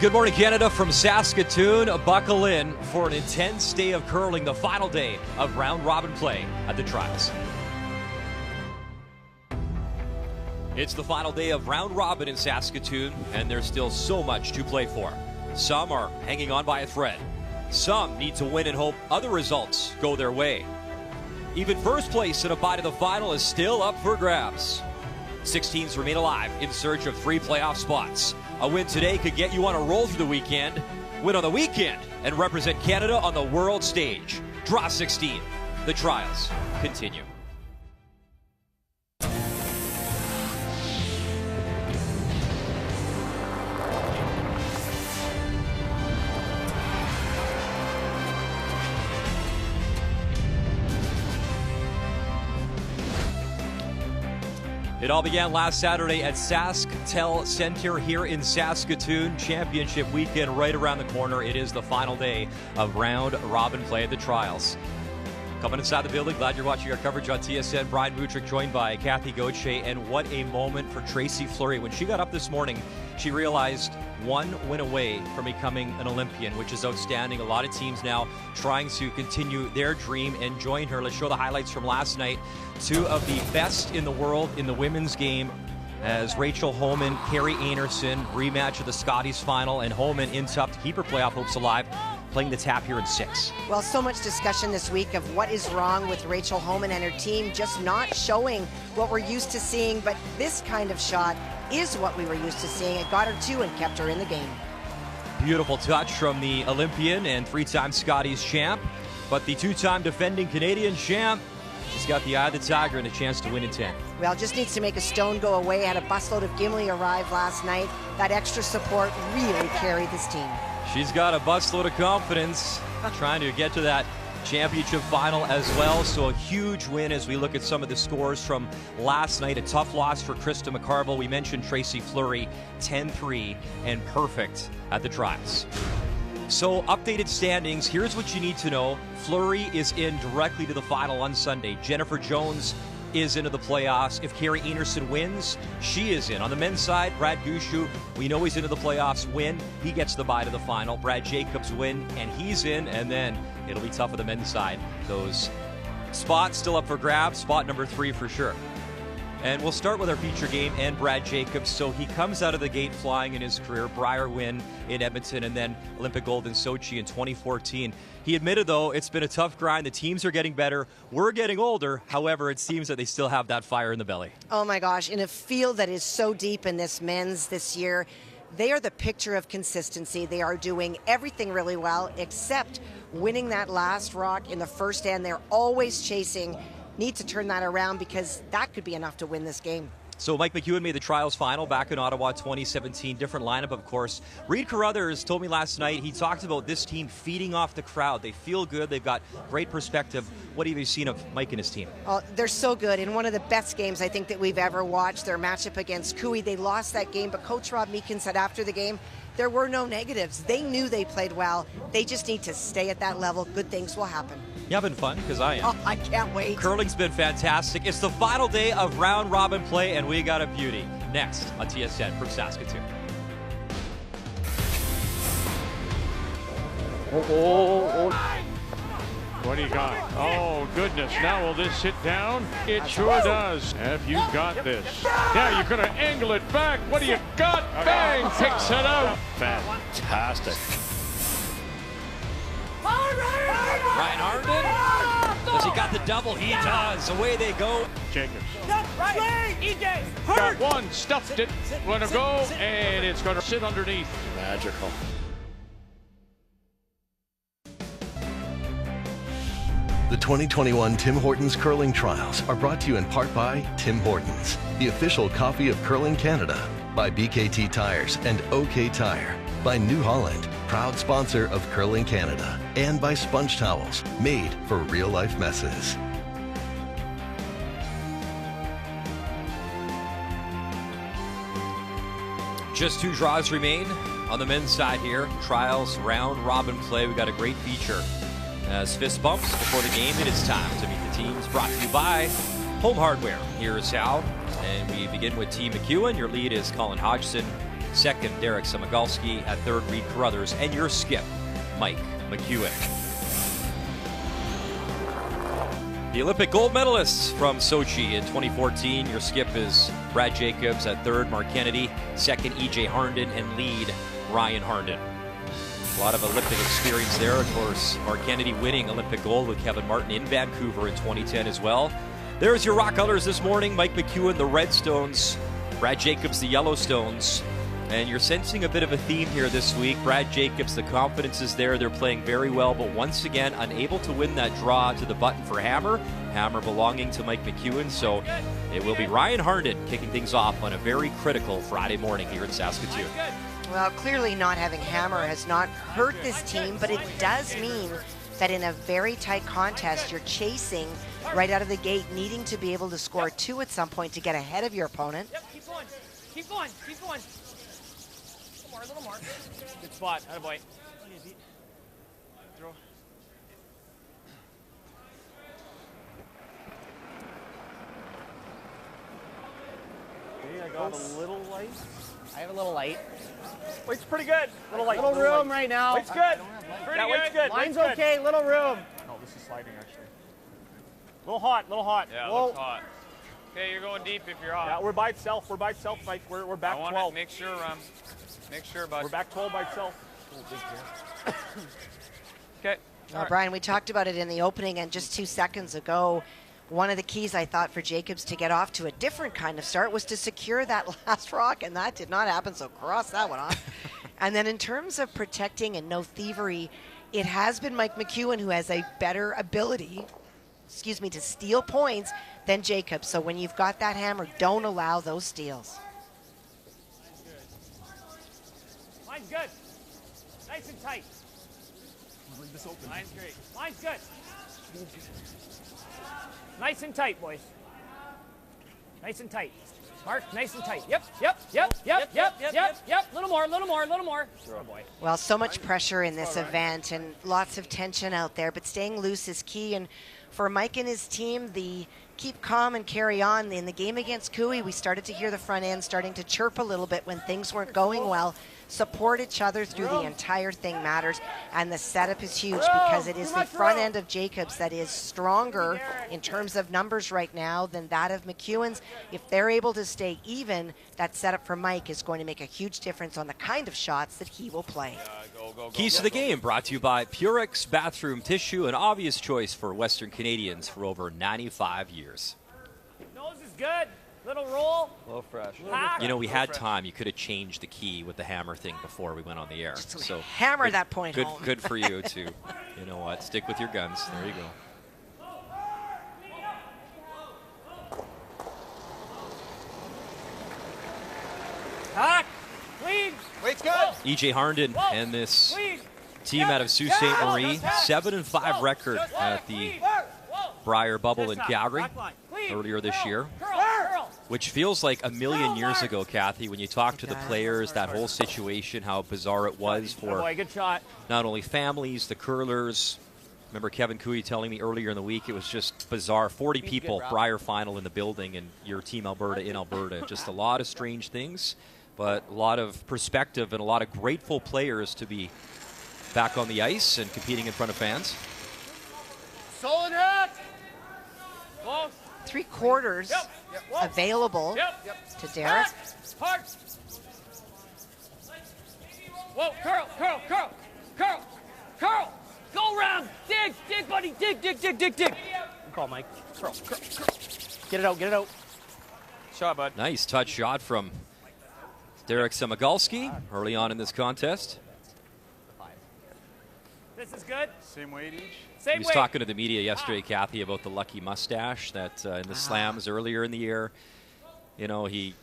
Good morning, Canada, from Saskatoon. Buckle in for an intense day of curling, the final day of round-robin play at the Trials. It's the final day of round-robin in Saskatoon, and there's still so much to play for. Some are hanging on by a thread. Some need to win and hope other results go their way. Even first place in a bye to the final is still up for grabs. 6 teams remain alive in search of 3 playoff spots. A win today could get you on a roll through the weekend. Win on the weekend and represent Canada on the world stage. Draw 16. The Trials continue. It all began last Saturday at SaskTel Center here in Saskatoon. Championship weekend right around the corner. It is the final day of round-robin play at the Trials. Coming inside the building, glad you're watching our coverage on TSN. Brian Butrick joined by Kathy Gauthier, and what a moment for Tracy Fleury. When she got up this morning, she realized 1 win away from becoming an Olympian, which is outstanding. A lot of teams now trying to continue their dream and join her. Let's show the highlights from last night. 2 of the best in the world in the women's game as Rachel Homan, Carrie Anerson, rematch of the Scotties final, and Homan in tough to keep her playoff hopes alive, playing the tap here in 6. Well, so much discussion this week of what is wrong with Rachel Homan and her team just not showing what we're used to seeing, but this kind of shot is what we were used to seeing. It got her 2 and kept her in the game. Beautiful touch from the Olympian and 3-time Scotties champ, but the 2-time defending Canadian champ, she's got the eye of the tiger and a chance to win in 10. Well, just needs to make a stone go away. Had a busload of Gimli arrive last night. That extra support really carried this team. She's got a busload of confidence trying to get to that championship final as well. So a huge win as we look at some of the scores from last night. A tough loss for Krista McCarville. We mentioned Tracy Fleury, 10-3 and perfect at the Trials. So updated standings, here's what you need to know. Fleury is in directly to the final on Sunday. Jennifer Jones is into the playoffs. If Carrie Anerson wins, she is in. On the men's side, Brad Gushue, we know he's into the playoffs. Win, he gets the bye to the final. Brad Jacobs win, and he's in, and then it'll be tough on the men's side. Those spots still up for grabs, spot number 3 for sure. And we'll start with our feature game and Brad Jacobs. So he comes out of the gate flying in his career. Brier win in Edmonton and then Olympic gold in Sochi in 2014. He admitted, though, it's been a tough grind. The teams are getting better. We're getting older. However, it seems that they still have that fire in the belly. Oh, my gosh. In a field that is so deep in this men's this year, they are the picture of consistency. They are doing everything really well except winning that last rock in the first end. They're always chasing. Need to turn that around because that could be enough to win this game. So Mike McEwen made the Trials final back in Ottawa 2017. Different lineup, of course. Reid Carruthers told me last night, he talked about this team feeding off the crowd. They feel good. They've got great perspective. What have you seen of Mike and his team? Oh, they're so good. In one of the best games I think that we've ever watched, their matchup against Cooey, they lost that game, but Coach Rob Meakin said after the game, there were no negatives. They knew they played well. They just need to stay at that level. Good things will happen. You having fun? Because I am. Oh, I can't wait. Curling's been fantastic. It's the final day of round-robin play, and we got a beauty. Next on TSN from Saskatoon. What do you got? Oh, goodness. Now will this sit down? It sure does. Have you got this? Now you're going to angle it back. What do you got? Bang! Picks it out. Fantastic. Ryan Harden, does he got the double? He does. Away they go. Jacobs. Got one, stuffed it. Going to go, and it's going to sit underneath. Magical. The 2021 Tim Hortons Curling Trials are brought to you in part by Tim Hortons, the official coffee of Curling Canada, by BKT Tires and OK Tire, by New Holland, proud sponsor of Curling Canada, and by Sponge Towels, made for real-life messes. Just 2 draws remain on the men's side here. Trials round-robin play. We got a great feature. As fist bumps before the game, it is time to meet the teams. Brought to you by Home Hardware. Here is how. And we begin with Team McEwen. Your lead is Colin Hodgson. second, Derek Samagalski, at third, Reed Carruthers, and your skip, Mike McEwen. The Olympic gold medalists from Sochi in 2014. Your skip is Brad Jacobs at third, Mark Kennedy, second, E.J. Harnden, and lead, Ryan Harnden. A lot of Olympic experience there. Of course, Mark Kennedy winning Olympic gold with Kevin Martin in Vancouver in 2010 as well. There's your rock colors this morning. Mike McEwen, the Redstones, Brad Jacobs, the Yellowstones. And you're sensing a bit of a theme here this week. Brad Jacobs, the confidence is there. They're playing very well, but once again, unable to win that draw to the button for Hammer. Hammer belonging to Mike McEwen. So it will be Ryan Harnden kicking things off on a very critical Friday morning here in Saskatoon. Well, clearly not having Hammer has not hurt this team, but it does mean that in a very tight contest, you're chasing right out of the gate, needing to be able to score 2 at some point to get ahead of your opponent. Yep, keep going. Keep going. Keep going. A little more. Good spot. Attaboy. Easy. Throw. Okay, I got a little light. I have a little light. Weight's pretty good. Little room right now. Weight's good. Pretty weight's good. Mine's Weight's okay. Little room. No, this is sliding actually. Little hot. Yeah, it Whoa. looks hot. Okay, you're going deep if you're hot. Yeah, we're by itself, Mike. We're back I want 12. to make sure, bud. We're back 12 by itself. Okay. Well, Brian, we talked about it in the opening, and just 2 seconds ago, one of the keys I thought for Jacobs to get off to a different kind of start was to secure that last rock, and that did not happen, so cross that one off. And then in terms of protecting and no thievery, it has been Mike McEwen who has a better ability, to steal points than Jacobs. So when you've got that hammer, don't allow those steals. Line's good. Nice and tight. Line's great. Line's good. Nice and tight, boys. Nice and tight. Mark, nice and tight. Yep. Little more. Oh, boy. Well, so much pressure in this event and lots of tension out there, but staying loose is key. And for Mike and his team, the keep calm and carry on. In the game against Cooey, we started to hear the front end starting to chirp a little bit when things weren't going well. Support each other through the entire thing matters, and the setup is huge because it is the front end of Jacobs that is stronger in terms of numbers right now than that of McEwen's. If they're able to stay even, that setup for Mike is going to make a huge difference on the kind of shots that he will play. Keys to the game brought to you by Purex Bathroom Tissue, an obvious choice for Western Canadians for over 95 years. Nose is good. Little roll. A little fresh. You know, we had time. You could have changed the key with the hammer thing before we went on the air. So hammer that point home. Good for you to, you know what, stick with your guns. There you go. Hack. Clean. Weight's good. E.J. Harnden and this team out of Sault Ste. Marie, 7-5 record at the Briar Bubble in Calgary earlier this year, which feels like a million years ago, Kathy, when you talk to the players, that whole situation, how bizarre it was for Good shot. not only families, the curlers. Remember Kevin Cooey telling me earlier in the week, it was just bizarre. 40 people, Briar final in the building, and your team Alberta in Alberta. Just a lot of strange things, but a lot of perspective and a lot of grateful players to be back on the ice and competing in front of fans. Solid hit. Close. 3/4 available to Derek. Hard. Whoa, Curl. Go round. Dig, buddy. Dig. Good call, Mike. Curl. Get it out. Shot, bud. Nice touch shot from Derek Samagalski early on in this contest. This is good. Same weight each. He was talking to the media yesterday, Kathy, about the lucky mustache that in the slams earlier in the year. You know, he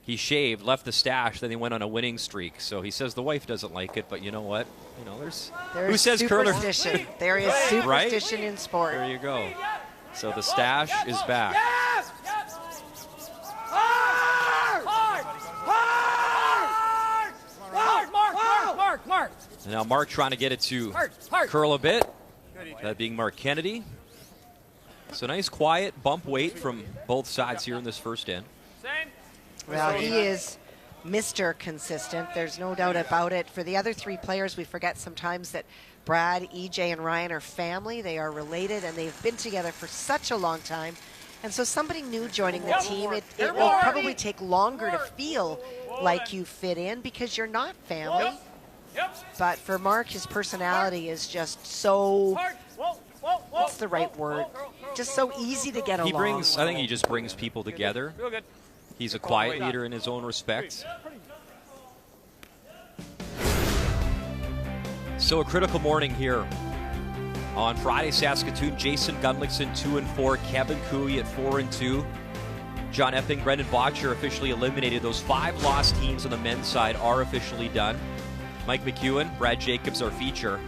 shaved, left the stash, then he went on a winning streak. So he says the wife doesn't like it, but you know what? You know, there's who says curler? There is superstition in sport. There you go. So the stash is back. Mark. And now Mark trying to get it to curl a bit. That being Mark Kennedy. So nice quiet bump weight from both sides here in this first end. Well, he is Mr. Consistent. There's no doubt about it. For the other three players, we forget sometimes that Brad, EJ, and Ryan are family. They are related, and they've been together for such a long time. And so somebody new joining the team, it will probably take longer to feel like you fit in because you're not family. But for Mark, his personality is just so, what's the right word? Just so easy to get along. I think he just brings people together. He's a quiet leader in his own respect. So a critical morning here on Friday. Saskatoon, Jason Gunlickson 2-4, Kevin Cooey at 4-2. John Epping, Brendan Botcher officially eliminated. Those 5 lost teams on the men's side are officially done. Mike McEwen, Brad Jacobs, our feature,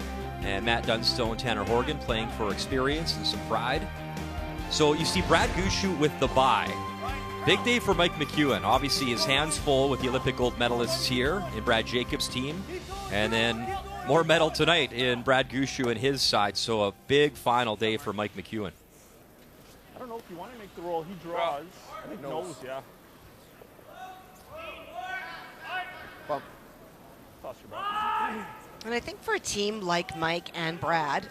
and Matt Dunstone, Tanner Horgan playing for experience and some pride. So you see Brad Gushue with the bye. Big day for Mike McEwen. Obviously his hands full with the Olympic gold medalists here in Brad Jacobs' team. And then more medal tonight in Brad Gushue and his side. So a big final day for Mike McEwen. I don't know if you want to make the roll. He draws. I think nose, yeah. Bump. Toss your bump. And I think for a team like Mike and Brad,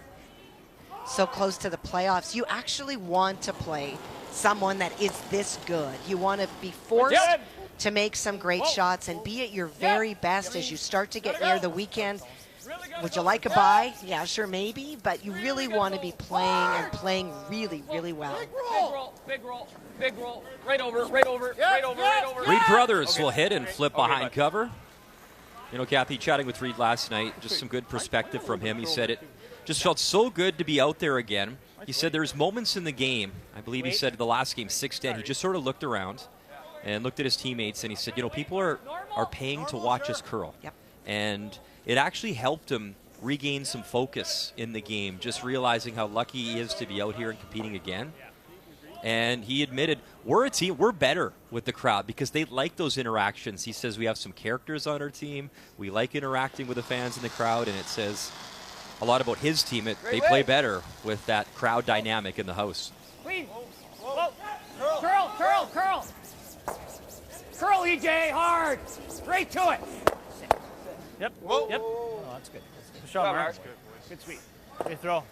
so close to the playoffs, you actually want to play someone that is this good. You want to be forced to make some great shots and be at your very best as you start to get near the weekend. Would you like a bye? Yeah, sure, maybe, but you really want to be playing and playing really, really well. Big roll, big roll, big roll. Right over, right over, right over, right over. Reed Brothers will hit and flip behind cover. You know, Kathy, chatting with Reed last night, just some good perspective from him. He said it just felt so good to be out there again. He said there's moments in the game, I believe he said the last game, 6-10, he just sort of looked around and looked at his teammates and he said, you know, people are paying to watch us curl. Yep. And it actually helped him regain some focus in the game, just realizing how lucky he is to be out here and competing again. And he admitted, we're a team, we're better with the crowd because they like those interactions. He says we have some characters on our team. We like interacting with the fans in the crowd, and it says a lot about his team. They play better with that crowd dynamic in the house. Clean. Whoa. Curl, curl, curl. Curl, EJ, hard. Straight to it. Yep. Whoa. Yep. Oh, that's good. Good shot, Mark. Good sweep. Good throw.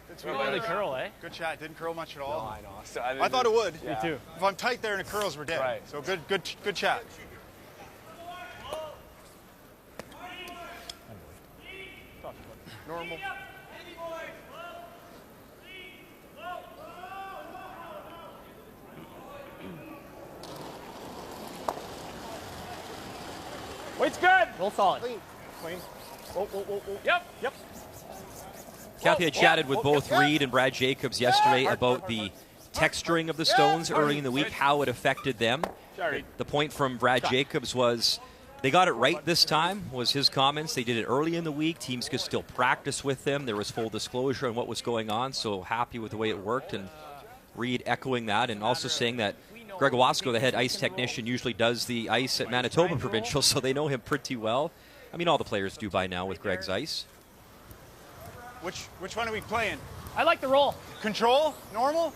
Good sweep. Really curl, eh? Good shot. Didn't curl much at all. No, I know. So I thought it would. Me too. If I'm tight there and it curls, we're dead. Right. So good shot. Normal. Weight's good. Roll solid. Clean. Whoa. Yep. Kathy, I chatted with both Reed and Brad Jacobs yesterday about the texturing of the stones early in the week, how it affected them. The point from Brad Jacobs was they got it right this time, was his comments. They did it early in the week. Teams could still practice with them. There was full disclosure on what was going on, so happy with the way it worked. And Reed echoing that and also saying that Greg Owasco, the head ice technician, usually does the ice at Manitoba Provincial, so they know him pretty well. I mean, all the players do by now with Greg's ice. Which one are we playing? I like the roll. Control? Normal?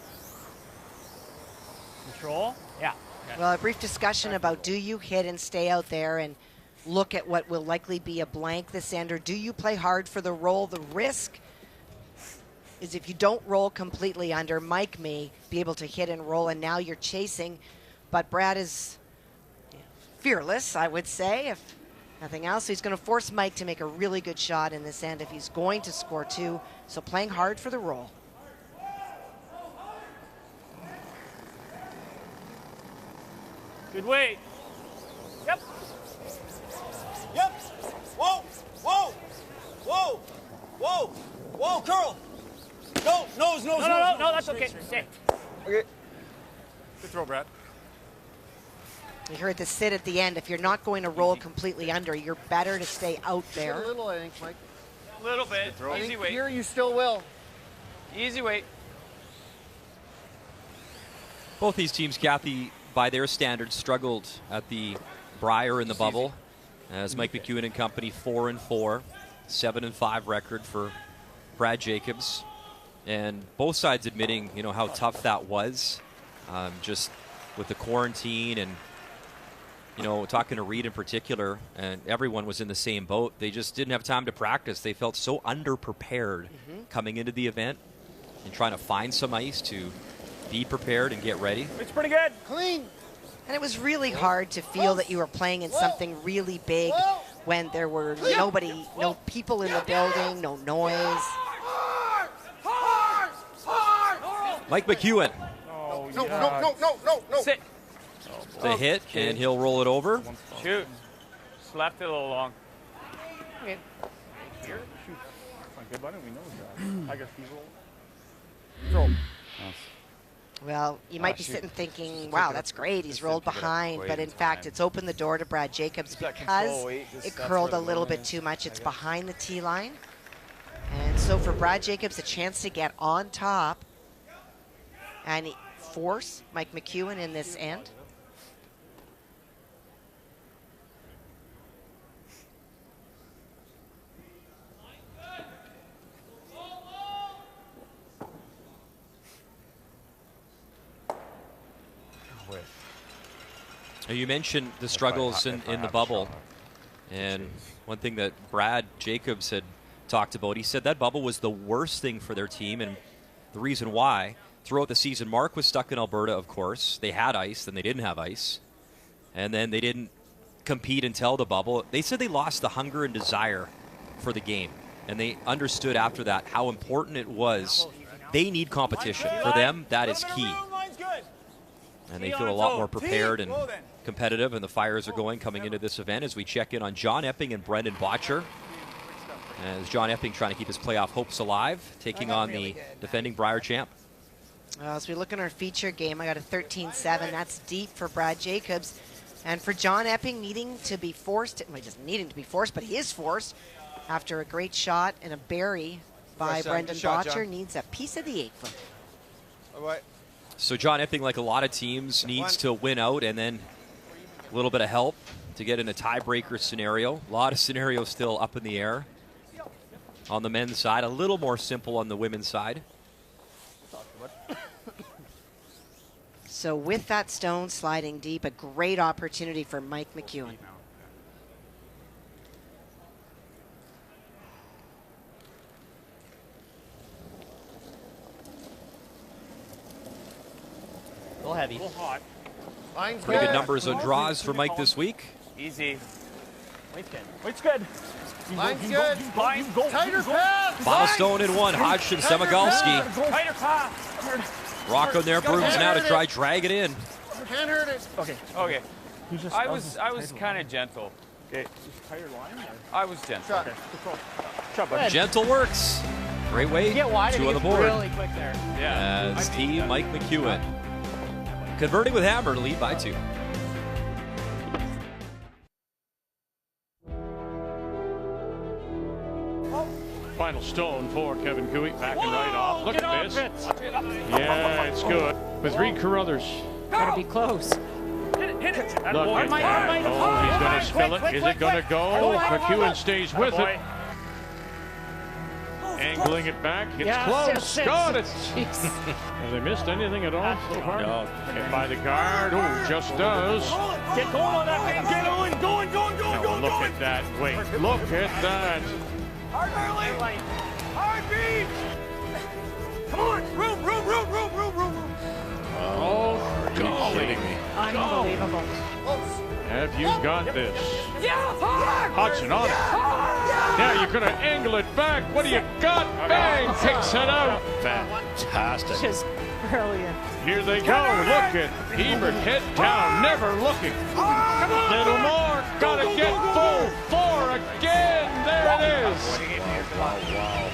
Control? Yeah. Well, a brief discussion about do you hit and stay out there and look at what will likely be a blank this end, or do you play hard for the roll? The risk is if you don't roll completely under, Mike may be able to hit and roll, and now you're chasing. But Brad is fearless, I would say, if nothing else. He's going to force Mike to make a really good shot in this end if he's going to score 2. So playing hard for the roll. Good weight. Yep. Whoa, curl. No, nose. No, that's okay. Stay. Okay. Good throw, Brad. You heard the sit at the end. If you're not going to roll completely under, you're better to stay out there. A little, I think, Mike. A little bit. Easy weight. Here you still will. Easy weight. Both these teams, Kathy, by their standards, struggled at the Brier in the bubble. As Mike McEwen and company, 4-4, 7-5 record for Brad Jacobs. And both sides admitting, you know, how tough that was, just with the quarantine and You know, talking to Reed in particular, and everyone was in the same boat. They just didn't have time to practice. They felt so underprepared coming into the event and trying to find some ice to be prepared and get ready. It's pretty good. Clean. And it was really hard to feel that you were playing in something really big when there were no people in the building, no noise. Mike McEwen. Oh, No. Sit. The hit, and he'll roll it over. Shoot. Slapped it a little long. Here? Shoot. That's good, buddy. We know that. I guess he's rolling. Throw. Well, you might be sitting thinking, wow, that's great. He's rolled behind. But in fact, it's opened the door to Brad Jacobs because it curled a little bit too much. It's behind the tee line. And so for Brad Jacobs, a chance to get on top and force Mike McEwen in this end. You mentioned the struggles in the bubble, and one thing that Brad Jacobs had talked about, he said that bubble was the worst thing for their team, and the reason why, throughout the season, Mark was stuck in Alberta, of course. They had ice, then they didn't have ice, and then they didn't compete until the bubble. They said they lost the hunger and desire for the game, and they understood after that how important it was. They need competition. For them, that is key. And they feel a lot more prepared and competitive, and the fires are coming into this event as we check in on John Epping and Brendan Botcher. As John Epping trying to keep his playoff hopes alive, taking on the defending Brier champ. As we look in our feature game, I got a 13-7. That's deep for Brad Jacobs. And for John Epping needing to be forced, well, he doesn't needing to be forced, but he is forced after a great shot and a bury by Brendan Botcher, needs a piece of the 8-foot. All right. So John Epping, like a lot of teams, needs to win out and then a little bit of help to get in a tiebreaker scenario. A lot of scenarios still up in the air on the men's side. A little more simple on the women's side. So with that stone sliding deep, a great opportunity for Mike McEwen. A little heavy. A little hot. Pretty good numbers on draws for Mike this week. Easy. Weight's good. Weight's good. Line's good. Go. Tighter pass. Final stone in one, Hodgson, Semigalski. Tighter pass. Rock on their brooms now to try drag it in. Can't hurt it. Okay. Okay. You just, I was kind of gentle. Okay. Just tighter line. I was gentle. Shot. Okay. Good throw. Shot, buddy. Gentle works. Great way. Get wide. Two on the board. Really quick there. Yeah. As team Mike McEwen converting with hammer to lead by 2. Final stone for Kevin Cooey. Back and right off. Look at this. Yeah, it's good. With Reed Carruthers. Gotta be close. Hit it. Look at that. Oh, he's going to spill it. Is it going to go? McEwen stays with it. Angling it back. It's close. Got it. Have they missed anything at all so far? No. Hit by the guard. Oh, just does. Get going on that thing. Get going. Now look at that. Wait. Look at that. Hard, Early. Hard beat. Come on. Room. Oh, golly. Unbelievable. Have you got this? Yeah, hard. Hodgson on it. Now you're going to angle it back. What do you got? Bang! Picks it out. Fantastic. Just brilliant. Here they go. Look at Ebert. Head down. Never looking. Little more. Got to get full. 4 again. There it is. Wow.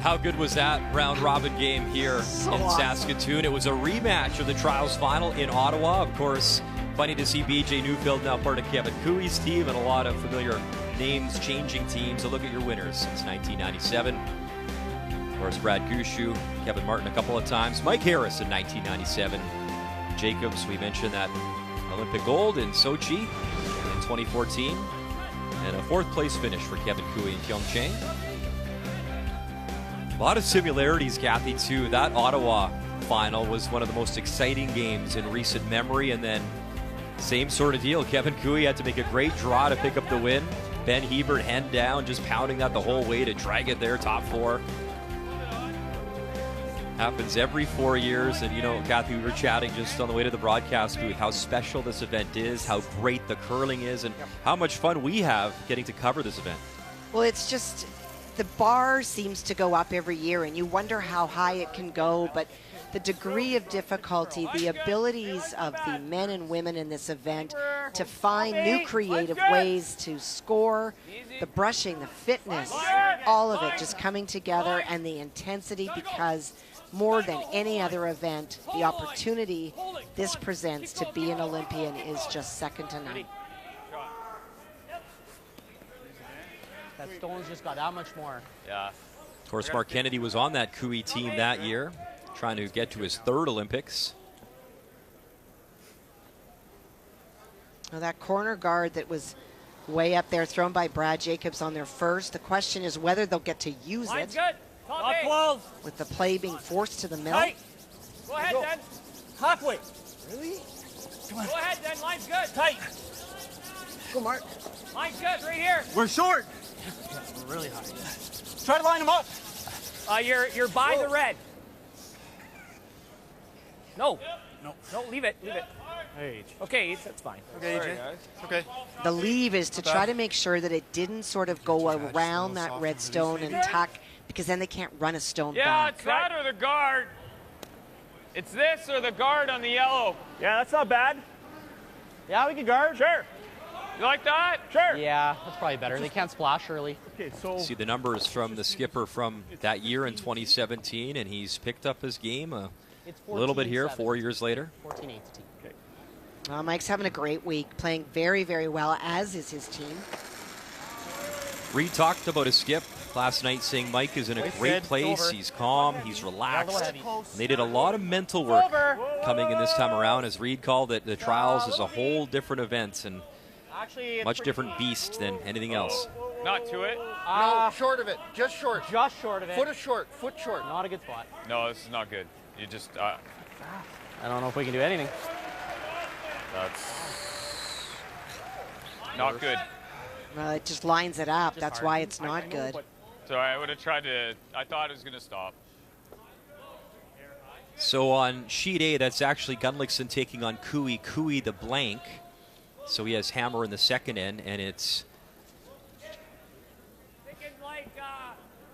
How good was that round robin game here in Saskatoon? It was a rematch of the Trials final in Ottawa. Of course, funny to see BJ Newfield now part of Kevin Cooey's team and a lot of familiar names changing teams. So look at your winners since 1997. Of course, Brad Gushue, Kevin Martin a couple of times, Mike Harris in 1997. Jacobs, we mentioned that Olympic gold in Sochi in 2014. And a 4th place finish for Kevin Cooey in Pyeongchang. A lot of similarities, Kathy, to that Ottawa final was one of the most exciting games in recent memory, and then same sort of deal. Kevin Cooey had to make a great draw to pick up the win. Ben Hebert hand down, just pounding that the whole way to drag it there, top four. Happens every 4 years, and you know, Kathy, we were chatting just on the way to the broadcast booth how special this event is, how great the curling is, and how much fun we have getting to cover this event. Well, it's just the bar seems to go up every year, and you wonder how high it can go, but the degree of difficulty, the abilities of the men and women in this event to find new creative ways to score, the brushing, the fitness, all of it just coming together, and the intensity, because more than any other event, the opportunity this presents to be an Olympian is just second to none. That stone's just got that much more. Yeah. Of course, Mark Kennedy was on that Cooey team that year, trying to get to his third Olympics. Now that corner guard that was way up there, thrown by Brad Jacobs on their first. The question is whether they'll get to use it. Good. Top 12. With the play being forced to the middle. Tight. Go ahead, Dan. Halfway. Really? Come on. Go ahead, Dan. Line's good. Tight. Go, Mark. Line's good right here. We're short. We're really high. Try to line them up. You're by the red. No. No, leave it. Leave it. Hey, Okay, that's fine. Okay, AJ. Okay. The leave is to try to make sure that it didn't sort of go around that red stone and tuck, because then they can't run a stone Yeah, back. it's that or the guard. It's this or the guard on the yellow. Yeah, that's not bad. Yeah, we can guard. Sure. You like that? Sure. Yeah, that's probably better. They can't splash early. Okay, so See the numbers from the skipper from that year in 2017, and he's picked up his game a little bit here 4 years later. 14-18. Mike's having a great week, playing very, very well, as is his team. Reed talked about his skip last night, saying Mike is in a great place. He's calm, he's relaxed. And they did a lot of mental work coming in this time around, as Reed called it. The trials is a whole different event and much different beast than anything else. Not to it. No, short of it. Just short. Just short of it. Foot short. Foot short. Not a good spot. No, this is not good. You just, I don't know if we can do anything. that's not good. Well, it just lines it up. That's why it's not good. So I would have tried to, I thought it was going to stop. So on sheet A, that's actually Gunlickson taking on Cooey. Cooey the blank. So he has hammer in the second end, and it's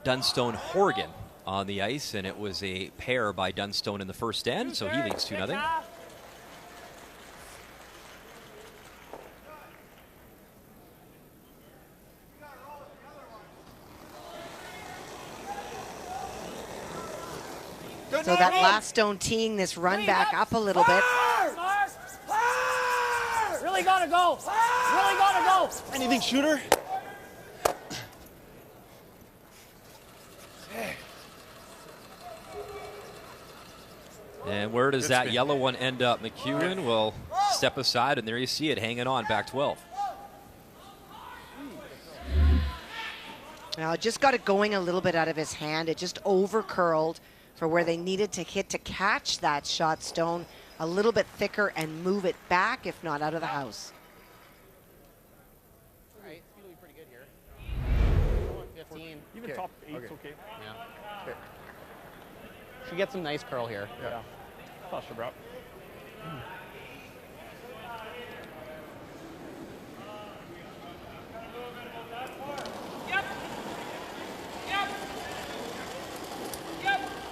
Dunstone Horgan on the ice, and it was a pair by Dunstone in the first end, so he leads 2-0. So that last stone teeing this run back up a little bit. Really gotta go. Really gotta go. Anything, shooter? And where does that yellow one end up? McEwen will step aside, and there you see it hanging on, back 12. Now, it just got it going a little bit out of his hand. It just over curled for where they needed to hit to catch that shot stone a little bit thicker and move it back, if not out of the house. All right, it's feeling pretty good here. 15. even top 8's okay. Yeah. Okay. Should get some nice curl here. Yeah. Toss your bro.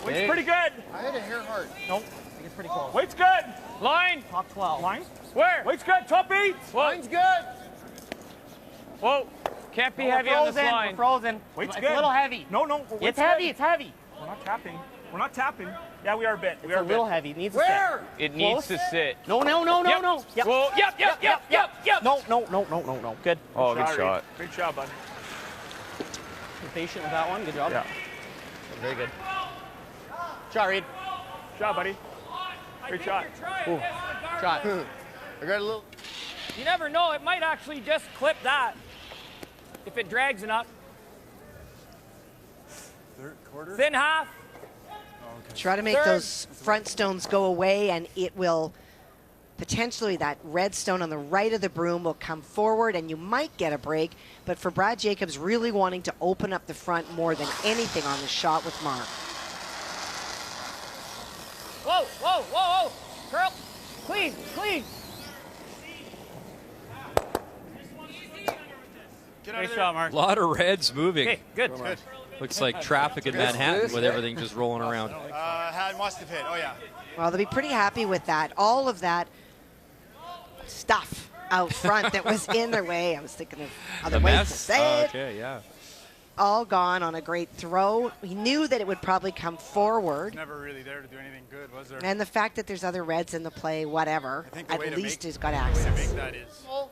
Weight's pretty good. I had a hair hard. Nope. I think it's pretty close. Weight's good. Line. Top 12. Line. Where? Weight's good. Top 8. Line's good. Whoa. Can't be Oh, heavy on this we're line. frozen. Weight's It's good. a little heavy. No. It's Weight's heavy. good. It's heavy. We're not tapping. We're not tapping. Yeah, we are a bit. It's a little heavy. It needs to Where? It needs to sit. sit. No. Yep. Whoa. Yep. No. Good. Oh, good shot. Great job, bud. Be patient with that one. Good job. Yeah. Very good. Shot, Reed. Good job, buddy. Great shot. Shot. I got a little. You never know. It might actually just clip that if it drags enough. Third quarter. Thin half. Oh, Try to make those front stones go away, and it will potentially, that red stone on the right of the broom will come forward, and you might get a break. But for Brad Jacobs, really wanting to open up the front more than anything on the shot with Mark. Whoa, whoa, whoa, whoa. Curl. Clean, clean. Nice shot, Mark. A lot of reds moving. Okay, good. Looks like traffic in Manhattan with everything just rolling around. Must have hit. Oh, yeah. Well, they'll be pretty happy with that. All of that stuff out front that was in their way. I was thinking of other ways to say it. Okay, yeah. All gone on a great throw. He knew that it would probably come forward. Never really there to do anything good, was there? And the fact that there's other reds in the play, whatever, I think the at way to least make- he's got the way to access. make that is. Whoa.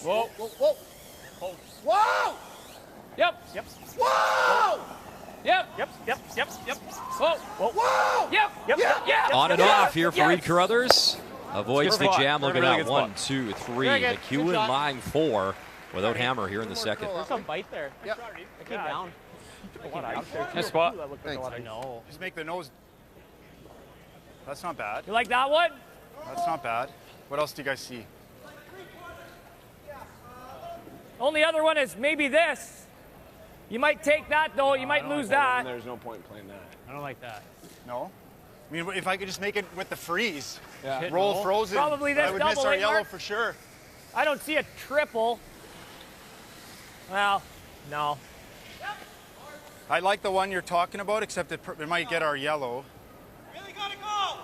Whoa! Whoa! Yep. Yep. Whoa! Yep. Yep. Yep. Yep. Yep. Whoa. Whoa. Whoa! Yep. Yep. Yep. Yep. On and off here for Reed Carruthers. Avoids the Good spot. jam. Look at Really that. good 1, spot. 2, 3. Very good. Good McEwen shot. lying 4 without hammer here in the second. There's some bite there. Yep. I came down. Nice spot. I know. Just make the nose. That's not bad. You like that one? That's not bad. What else do you guys see? Only other one is maybe this. You might take that, though. You might lose that. There's no point in playing that. I don't like that. No? I mean, if I could just make it with the freeze. Yeah. Roll frozen. Probably this I would miss double, our eh, yellow Mark? for sure. I don't see a triple. Well, no. I like the one you're talking about, except it might get our yellow.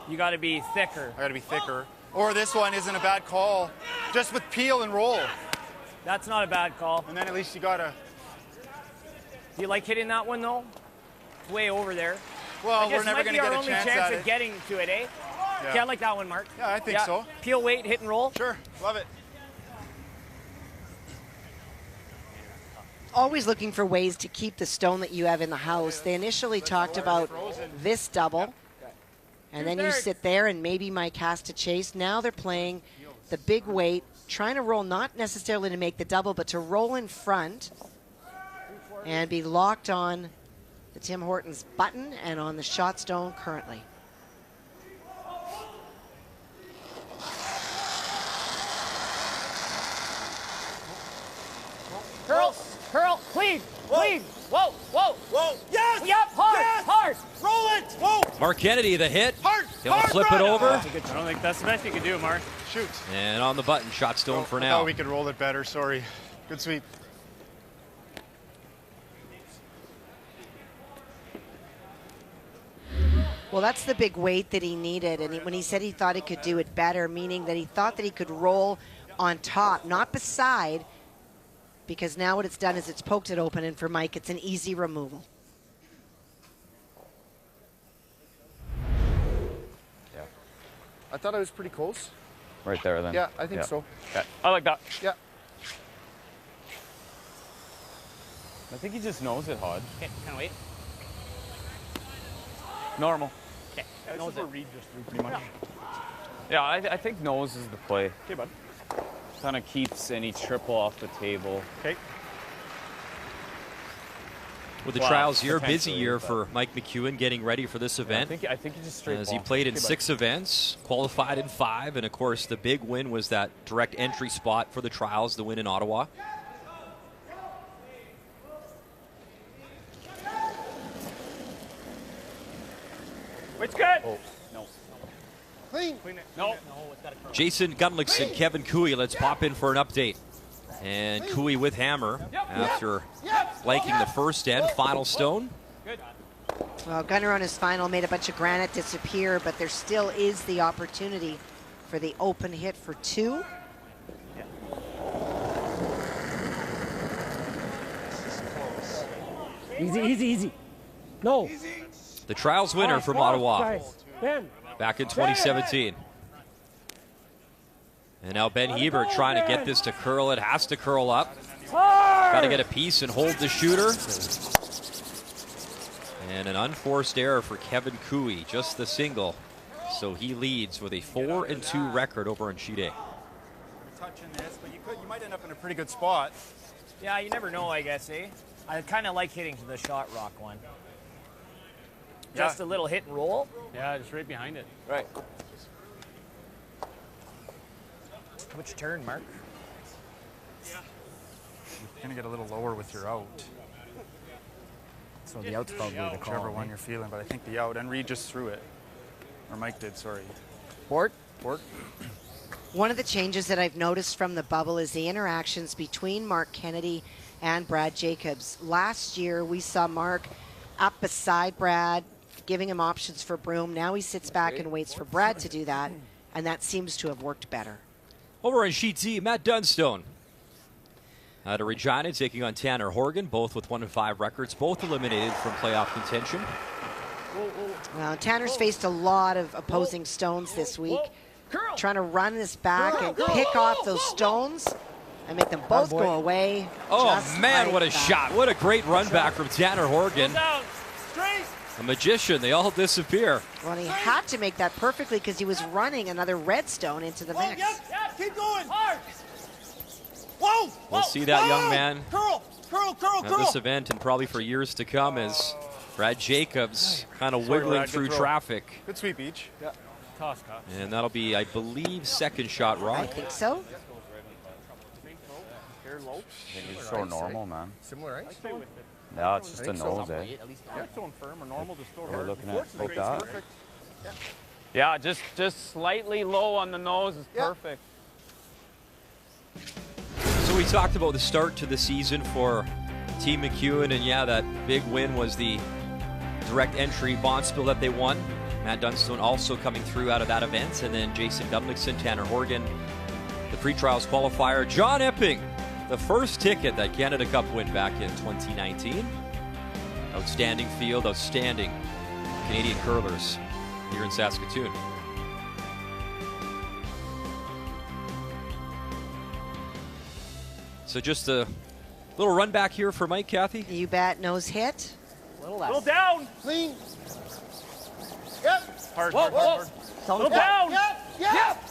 You got to be thicker. I gotta be thicker. Or this one isn't a bad call. Just with peel and roll. That's not a bad call. And then at least you gotta. Do you like hitting that one, though? It's way over there. Well, I guess we're never might gonna be get our a only chance chance at of it. getting to it, eh? Yeah. Yeah, I like that one, Mark. Yeah, I think so. Peel, weight, hit and roll. Sure, love it. Always looking for ways to keep the stone that you have in the house. They initially talked about this double, and then you sit there and maybe Mike has to chase. Now they're playing the big weight, trying to roll not necessarily to make the double, but to roll in front and be locked on the Tim Hortons button and on the shot stone currently. Curl, curl, clean, clean. Whoa, whoa. Whoa! Yes! Yep, hard, Yes! hard. Roll it! Whoa! Mark Kennedy, the hit. Hard! He'll Hard, flip it Brad! over. I don't think that's the best you can do, Mark. Shoot. And on the button, shot stone for I now. thought we could roll it better, sorry. Good sweep. Well, that's the big weight that he needed. And when he said he thought he could do it better, meaning that he thought that he could roll on top, not beside, because now what it's done is it's poked it open, and for Mike, it's an easy removal. Yeah. I thought I was pretty close. Right there, then. Yeah, I think so. Okay. I like that. Yeah. I think he just knows it, Hodge. Okay, can I wait? Normal. Okay, This knows is it. what Reed just threw pretty much. Yeah, I think nose is the play. Okay, bud. Kind of keeps any triple off the table. Okay. With the Wow, trials year, busy potentially, year but- for Mike McEwen getting ready for this event. I think he just straight As he ball. played in Okay, bud. 6 events, qualified in 5, and of course the big win was that direct entry spot for the trials, the win in Ottawa. It's good. Oh, no. Clean. No. Jason Gunlickson, Kevin Cooey, let's pop in for an update. And Cooey with hammer after liking the first end, final stone. Well, Gunner on his final made a bunch of granite disappear, but there still is the opportunity for the open hit for 2. Easy, easy, easy. No. The trials winner from Ottawa Guys, Ben. back in 2017. And now Ben Hebert trying to get this to curl. It has to curl up. Hard. Got to get a piece and hold the shooter. And an unforced error for Kevin Cooey, just the single. So he leads with a 4-2 record over on sheet A. Touching this, but you might end up in a pretty good spot. Yeah, you never know, I guess, eh? I kind of like hitting to the shot rock one. Just a little hit and roll. Yeah, just right behind it. Right. Which turn, Mark? You're gonna get a little lower with your out. So the out's probably the call. Whichever one you're feeling, but I think the out, and Reed just threw it. Or Mike did, sorry. Bort? One of the changes that I've noticed from the bubble is the interactions between Mark Kennedy and Brad Jacobs. Last year, we saw Mark up beside Brad, giving him options for Broom. Now he sits back and waits for Brad to do that, and that seems to have worked better. Over on sheet C, Matt Dunstone. Out of Regina, taking on Tanner Horgan, both with 1-5 records, both eliminated from playoff contention. Well, Tanner's faced a lot of opposing stones this week, trying to run this back and pick off those stones and make them both go away. Oh, man, what a shot. What a great run back from Tanner Horgan. A magician. They all disappear. Well, he had to make that perfectly because he was running another red stone into the mix. Keep going. Whoa! We'll see that young man Curl. at this event and probably for years to come as Brad Jacobs kind of wiggling through traffic. Good sweep each. Yeah. Toss. And that'll be, I believe, second shot I rock. think so. It's so normal, man. Similar, right? Yeah, it's just a nose, eh? Yeah, throwing firm or normal, just throw We're hard. looking at both that. Yeah, just slightly low on the nose is perfect. So we talked about the start to the season for Team McEwen, and yeah, that big win was the direct entry Bonspiel that they won. Matt Dunstone also coming through out of that event, and then Jason Dubnikson, Tanner Horgan, the pre-trials qualifier. John Epping, the first ticket that Canada Cup win back in 2019. Outstanding field, outstanding Canadian curlers here in Saskatoon. So just a little run back here for Mike, Kathy. You bet. Nose hit. Little down. Clean. Yep. Hard. Little down. Yep.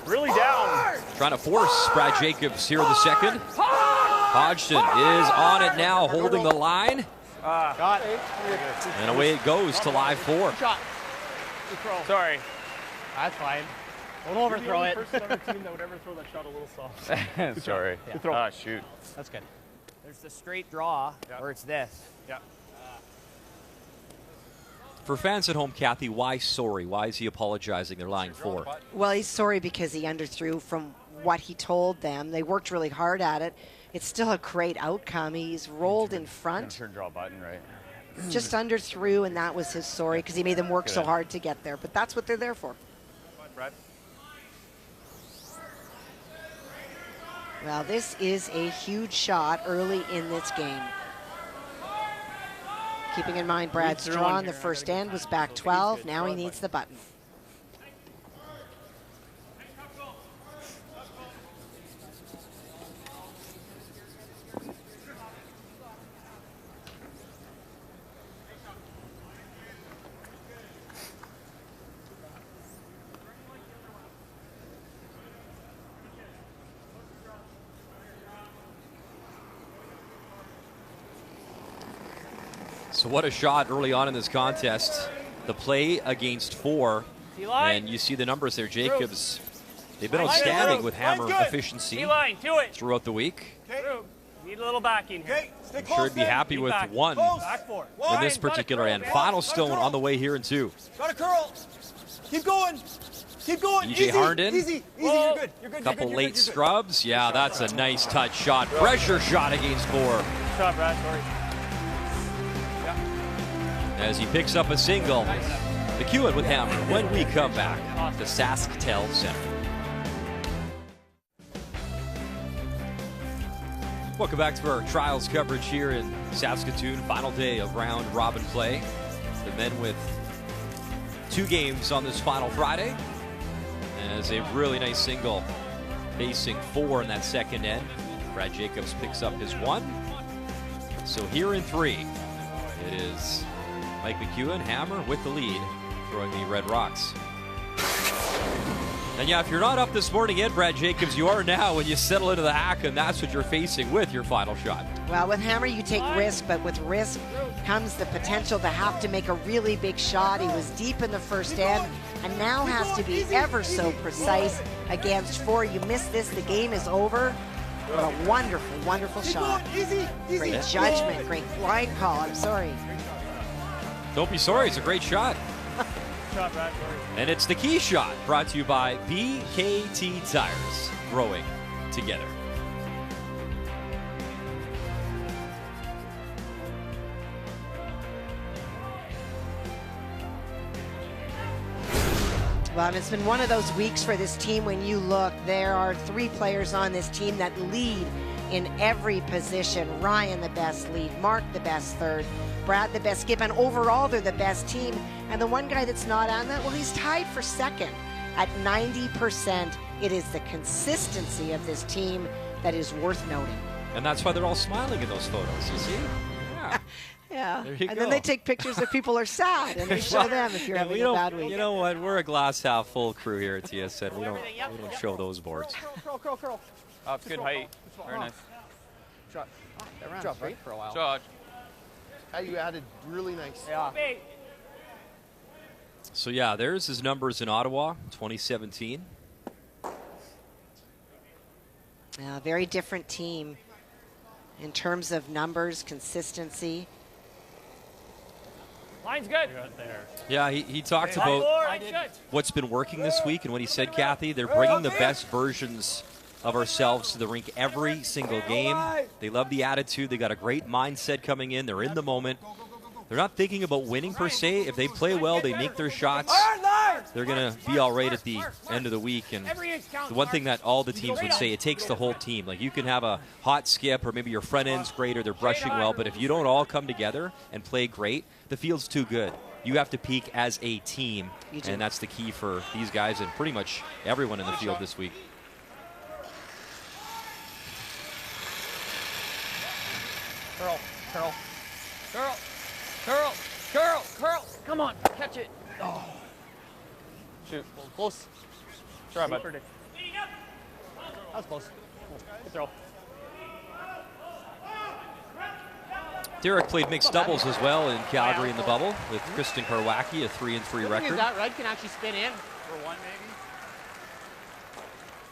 Really down. Trying to force Brad Jacobs here in the second. Hodgson is on it now, holding the line. Got it. And away it goes to live 4. Sorry. That's fine. Don't overthrow it. Person on the team that would ever throw that shot a little soft. Sorry. Yeah. Shoot. That's good. There's the straight draw, or it's this. Yeah. For fans at home, Kathy, why sorry? Why is he apologizing? They're lying 4. Well, he's sorry because he underthrew from what he told them. They worked really hard at it. It's still a great outcome. He's rolled in front. Turn draw button, right? Just underthrew, and that was his sorry because he made them work so hard to get there. But that's what they're there for. Brad. Well, this is a huge shot early in this game. Keeping in mind Brad's draw on the first end was back 12. Now he needs the button. So what a shot early on in this contest. The play against 4. And you see the numbers there. Jacobs, they've been outstanding with hammer efficiency throughout the week. Need a little backing here. I'm sure he'd be happy with 1 in this particular end. Final stone on the way here in 2. Got a curl. Keep going. Keep going. EJ Harnden. Easy. You're good. You're good. Couple late scrubs. Yeah, that's a nice touch shot. Pressure shot against 4. Shot, Brad. Sorry. As he picks up a single. McEwen with hammer when we come back to SaskTel Center. Welcome back to our trials coverage here in Saskatoon. Final day of round robin play. The men with 2 games on this final Friday. As a really nice single facing 4 in that second end. Brad Jacobs picks up his 1. So here in 3, it is Mike McEwen, Hammer with the lead, throwing the Red Rocks. And yeah, if you're not up this morning yet, Brad Jacobs, you are now when you settle into the hack, and that's what you're facing with your final shot. Well, with Hammer, you take risk, but with risk comes the potential to have to make a really big shot. He was deep in the first end, and now has to be ever so precise against 4. You miss this, the game is over. What a wonderful, wonderful shot. Great judgment, great line call. I'm sorry. Don't be sorry, it's a great shot. Shot, Brad. And it's the key shot, brought to you by BKT Tires, growing together. Well, it's been one of those weeks for this team. When you look, there are 3 players on this team that lead in every position. Ryan, the best lead. Mark, the best third. Brad, the best skip. And overall, they're the best team. And the one guy that's not on that, well, he's tied for second at 90%. It is the consistency of this team that is worth noting. And that's why they're all smiling in those photos, you see? Yeah. Yeah, There you and go. then they take pictures if people are sad, and they show them if you're Yeah, having a bad week. You know what? We're a glass half full crew here at TSN. We don't show those boards. Oh, it's good height. Very nice. Shot. That ran Drop, straight right? for a while. Judge. You added really nice. Yeah. So yeah, there's his numbers in Ottawa, 2017. A very different team in terms of numbers, consistency. Line's good. Yeah, he talked about what's been working this week, and what he said, Kathy, they're bringing the best versions of ourselves to the rink every single game. They love the attitude. They got a great mindset coming in. They're in the moment. They're not thinking about winning per se. If they play well, they make their shots, they're going to be all right at the end of the week. And the one thing that all the teams would say, it takes the whole team. Like, you can have a hot skip, or maybe your front end's great, or they're brushing well, but if you don't all come together and play great, the field's too good. You have to peak as a team, and that's the key for these guys and pretty much everyone in the field this week. Curl. Come on, catch it. Oh. Shoot. Close. Try, bud. That was close. Good throw. Derek played mixed doubles as well in Calgary in the bubble with Kristen Karwacki, a 3-3 record. That Red can actually spin in. For 1, maybe.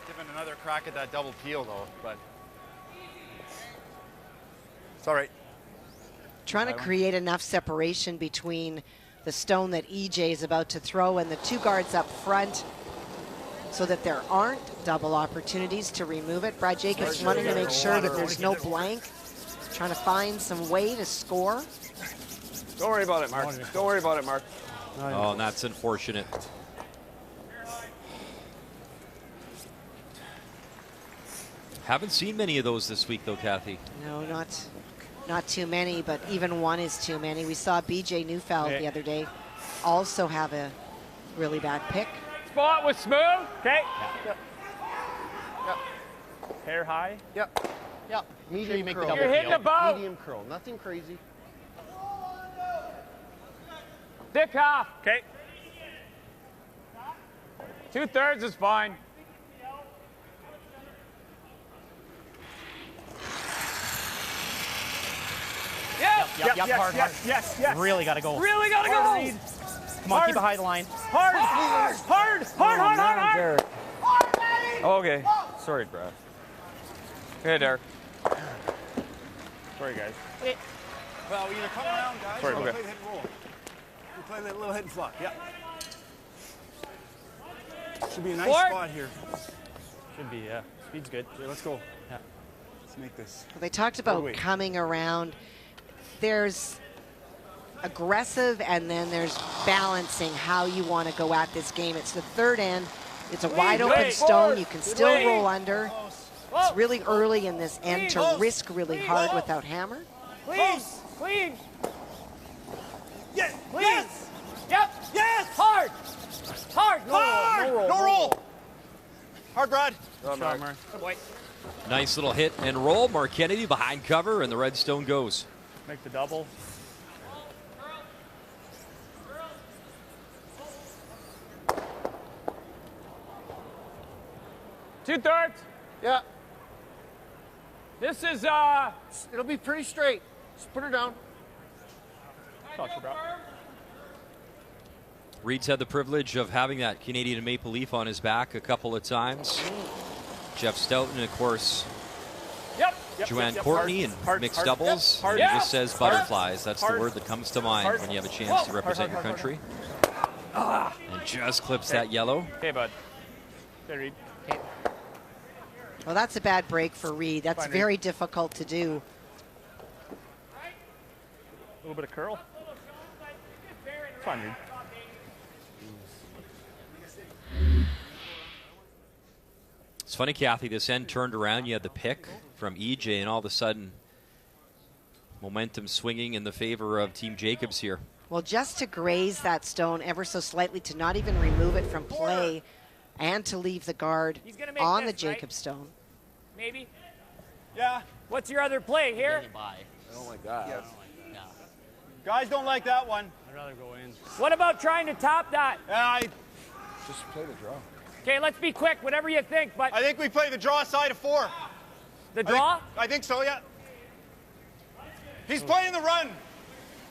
Give him another crack at that double peel, though. But it's all right. Trying to create enough separation between the stone that EJ is about to throw and the 2 guards up front so that there aren't double opportunities to remove it. Brad Jacobs wanting to make sure that there's no blank, trying to find some way to score. Don't worry about it, Mark. Don't worry about it, Mark. Oh, and that's unfortunate. Haven't seen many of those this week, though, Kathy. No, not too many, but even 1 is too many. We saw BJ Neufeld the other day also have a really bad pick. Spot was smooth. Okay. Yep. Hair high. Yep. Yeah. Medium you make the curl. double You're hitting peel. the boat. Medium curl. Nothing crazy. Dick half. Okay. 2/3 is fine. Yep, hard. Yes. Really got to go. Really gotta go. Come on, keep it high the line. Hard. Okay. Sorry, Brad. Hey, Derek. Sorry, guys. Well, either come around, guys, Sorry, or okay. play the hit and roll. We play that little hit and flop. Yep. Should be a nice spot here. Should be, yeah. Speed's good. Okay, let's go. Yeah. Let's make this. Well, they talked about coming around. There's aggressive, and then there's balancing how you want to go at this game. It's the 3rd end. It's a wide open stone. You can still roll under. It's really early in this end to risk really hard without Hammer. Clean. Yes. Yep. Yes. Hard. No roll. Hard, Brad. Shot, Mark. Good boy. Nice little hit and roll. Mark Kennedy behind cover, and the Redstone goes. Make the double. Two-thirds. Yeah. This is, It'll be pretty straight. Just put her down. Touch her, bro. Reed's had the privilege of having that Canadian maple leaf on his back a couple of times. Jeff Stoughton, of course, yep. Joanne Courtney in mixed doubles. Hard. He Yeah. just says Hard. butterflies. That's Hard. the word that comes to mind Hard. when you have a chance to Whoa. represent your country. And just clips that yellow. Okay, bud. Okay, Reed. Well, that's a bad break for Reed. That's Fine, very difficult to do. A little bit of curl. Fine, Reed. It's funny, Kathy, this end turned around. You had the pick from EJ, and all of a sudden, momentum swinging in the favor of Team Jacobs here. Well, just to graze that stone ever so slightly, to not even remove it from play, and to leave the guard He's gonna make on the this, right? Jacob stone. Maybe. Yeah. What's your other play here? Oh my God. Guys don't like that one. I'd rather go in. What about trying to top that? Just play the draw. Okay, let's be quick. Whatever you think, but I think we play the draw side of 4. the draw. I think so, yeah. He's playing the run.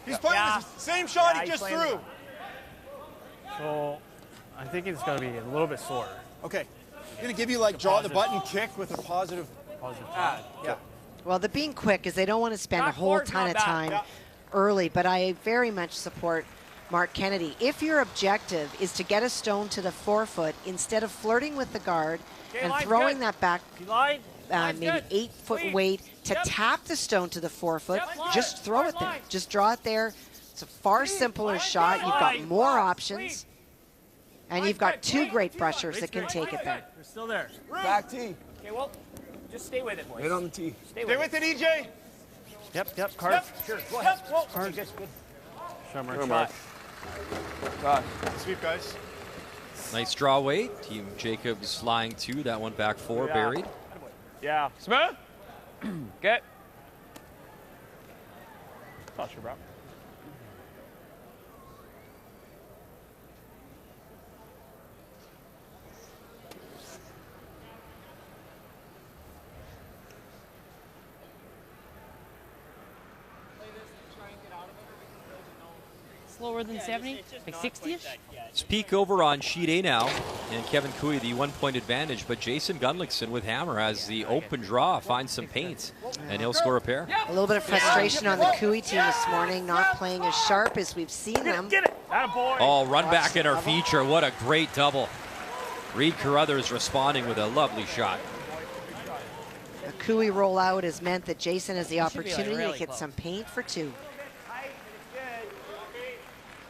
He's playing Yeah. the same shot Yeah, he he's just playing threw. So, I think it's going to be a little bit slower. Okay. I'm going to give you like draw the button kick with a positive. Yeah. Well, the being quick is they don't want to spend a whole Backboard's ton not of bad. time Yeah. early, but I very much support Mark Kennedy. If your objective is to get a stone to the forefoot, instead of flirting with the guard Okay, and line's throwing good. that back Line. Line's maybe good. 8-foot Clean. weight to Yep. tap the stone to the forefoot, Yep, line. just throw Hard it there. line. Just draw it there. It's a far Clean. simpler Line, shot. good. You've got Line. more Clean. options. And Line's you've got good. 2 Clean. great Clean. brushers that can Line's take good. it there. We're still there. Back tee. Okay, well, just stay with it, boys. Right on the tee. Stay Stay with with it, EJ. Yep, card. Yep, sure. Go ahead. Whoa. Okay, good, good. Show Mark. Go, Shot. Mark. Sweep, guys. Nice draw weight. Team Jacobs flying 2. That one back 4, Yeah. buried. Yeah. Smooth. Get. Touch her, bro. Slower than 70? Like 60-ish? Let's peek over on sheet A now. And Kevin Cooey, the 1-point advantage. But Jason Gunlickson with hammer has the open draw, finds some paint, and he'll score a pair. A little bit of frustration on the Cooey team this morning, not playing as sharp as we've seen them. Get it. Attaboy. Oh, run back in our feature. What a great double. Reed Carruthers responding with a lovely shot. The Cooey rollout has meant that Jason has the should be, like, opportunity really to get close. some paint for 2.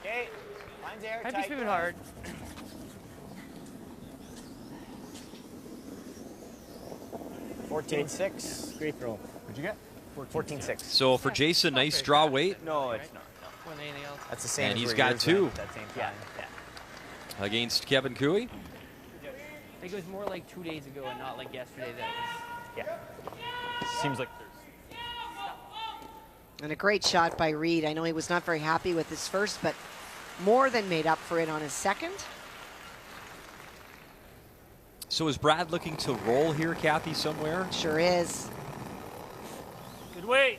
Okay, line's there. Might be tight. swimming hard. Fourteen-six. Great throw. What'd you get? 14-6. So for Jason, nice draw weight No, it's not. More than anything else. That's the same. And as he's where got yours 2. went at that same time. Yeah. against Kevin Cooey. I think it was more like 2 days ago and not like yesterday. That was. Seems like And a great shot by Reed. I know he was not very happy with his first, but more than made up for it on his second. So is Brad looking to roll here, Kathy, somewhere? Sure is. good weight.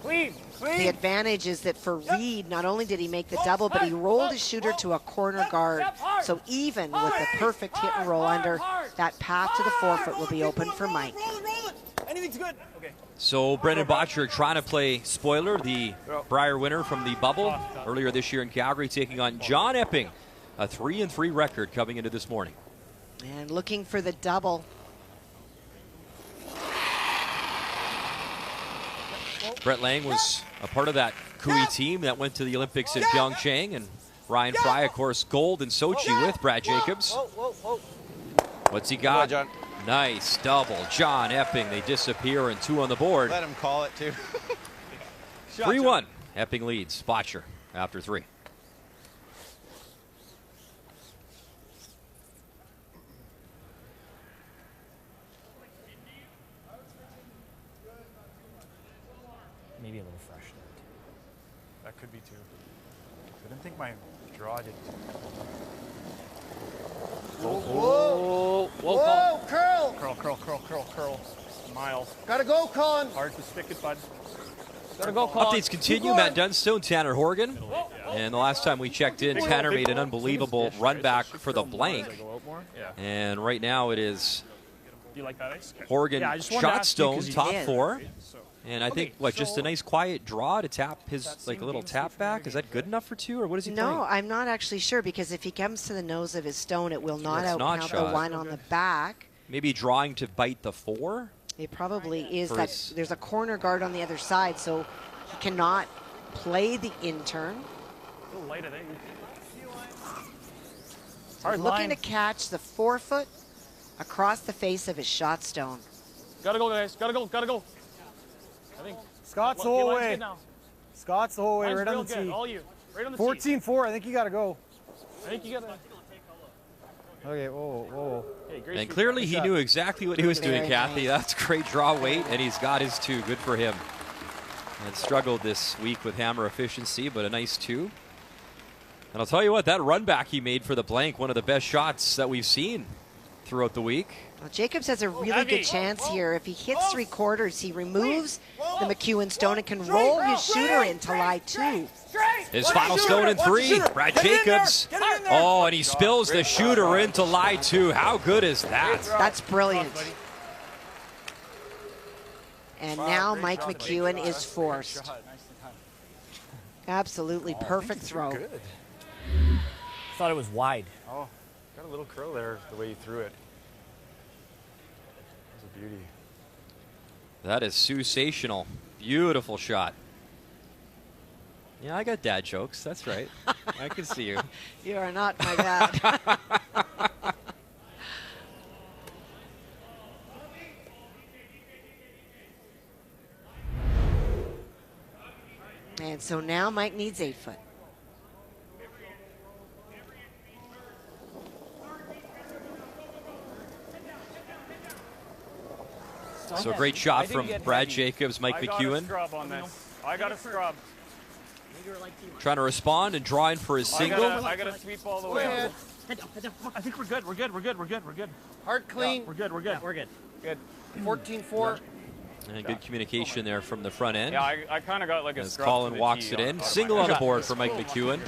Clean, clean. The advantage is that for Reed, not only did he make the double, but he rolled his shooter to a corner guard. So even with the perfect hit and roll under, that path to the forefoot will be open for Mike. Roll it. Anything's good. Okay. So Brendan Botcher trying to play spoiler, the Brier winner from the bubble earlier this year in Calgary, taking on John Epping, a 3-3 record coming into this morning. And looking for the double. Brett Lang was a part of that Cooey team that went to the Olympics in Pyeongchang, and Ryan Fry, of course, gold in Sochi with Brad Jacobs. What's he got? John. Nice double. John Epping, they disappear, and 2 on the board. Let him call it too. 3-1. Epping leads. Botcher after 3. didn't think my draw did. Whoa, curl. Curl. Miles. Gotta go, Colin. Hard to stick it, bud. Gotta go, Colin. Updates continue. Matt Dunstone, Tanner Horgan. And the last time we checked in, Tanner made an unbelievable run back for the blank. And right now it is Do you like that ice? Horgan Shotstone, top did. 4. And I think, just a nice quiet draw to tap his, a little tap back. Is that good enough for 2, or what is he playing? No, I'm not actually sure, because if he comes to the nose of his stone, it will not outcount the one on the back. Maybe drawing to bite the 4? It probably is. For That his- there's a corner guard on the other side, so he cannot play the in-turn. A little light, I think. Hard looking to catch the 4-foot across the face of his shot stone. Gotta go, guys. Gotta go. I think Scott's the whole way. Scott's the whole way, Line's right real on the good. tee. All you. Right on the 14-4, I think you gotta go. I think you gotta. Okay, whoa. Hey, great And shoot. clearly Good he shot. knew exactly what he was doing, Very Kathy. nice. That's great draw weight, and he's got his 2. Good for him. And struggled this week with hammer efficiency, but a nice 2. And I'll tell you what, that run back he made for the blank, one of the best shots that we've seen throughout the week. Well, Jacobs has a really good chance here. If he hits 3/4, he removes the McEwen stone and can roll his shooter into lie 2. His final stone in 3, Brad Jacobs. Oh, and he spills the shooter into lie 2. How good is that? That's brilliant. And now Mike McEwen is forced. Absolutely perfect throw. Thought it was wide. Oh, got a little curl there the way you threw it. That's a beauty. That is sensational. Beautiful shot. Yeah, I got dad jokes. That's right. I can see you. You are not my dad. And so now Mike needs 8-foot. So a great shot from get Brad heavy. Jacobs, Mike I got a McEwen. scrub on this. I got a scrub. Trying to respond and drawing for his single. I got to sweep all the way out. I think we're good. We're good. Heart clean. We're good. We're good. Good. 14-4. And good communication there from the front end. Yeah, I kind of got like a As scrub Colin to the walks tee it in. on Single my- on the board for Mike McEwen.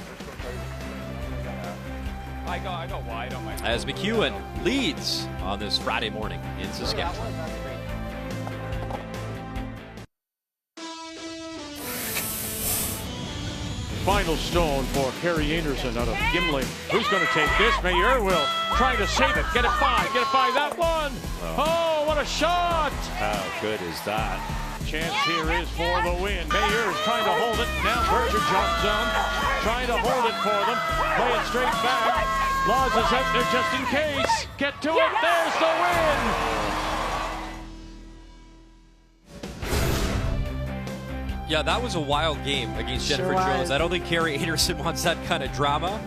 I got wide on my. As McEwen leads on this Friday morning in Saskatchewan. Final stone for Kerry Anderson out of Gimli. Who's going to take this? Mayer will. Trying to save it. Get it by. That one. Oh, what a shot. How good is that? Chance here is for the win. Mayer is trying to hold it. Now Berger jumps on. Trying to hold it for them. Play it straight back. Laws is out there just in case. Get to it. There's the win. Yeah, that was a wild game against Sure Jennifer was. Jones. I don't think Carrie Anderson wants that kind of drama.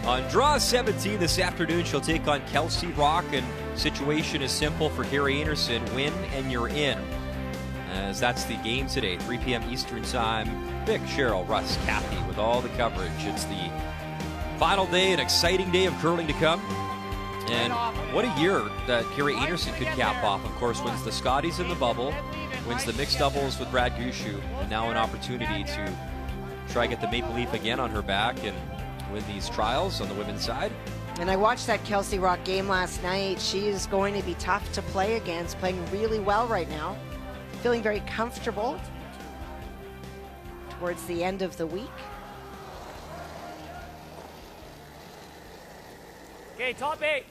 On draw 17 this afternoon, she'll take on Kelsey Rock, and situation is simple for Carrie Anderson. Win and you're in. As that's the game today, 3 p.m. Eastern Time. Vic, Cheryl, Russ, Kathy with all the coverage. It's the final day, an exciting day of curling to come. And what a year that Carrie Anderson could cap off. Of course, wins the Scotties in the bubble, wins the mixed doubles with Brad Gushu, and now an opportunity to try get the Maple Leaf again on her back and win these trials on the women's side. And I watched that Kelsey Rock game last night. She is going to be tough to play against, playing really well right now. Feeling very comfortable towards the end of the week. Okay, top 8.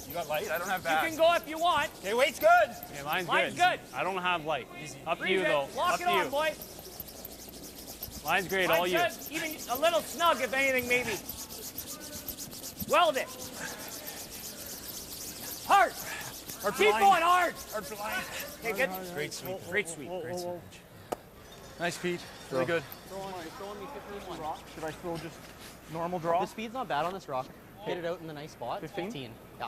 You got light? I don't have You back. can go if you want. Okay, weight's good. Yeah, mine's Line's good. good. I don't have light. Up to Breathe you it. though. Lock Up it to on, you. boy. Mine's great. All Line's you. good. Even a little snug, if anything, maybe. Weld it. Hard. Keep going hard. Okay, good. Great sweep. Great sweep. Great sweep. Nice, Pete. Really good. Should I throw just normal draw? The speed's not bad on this rock. Hit it out in the nice spot. 15? Yeah.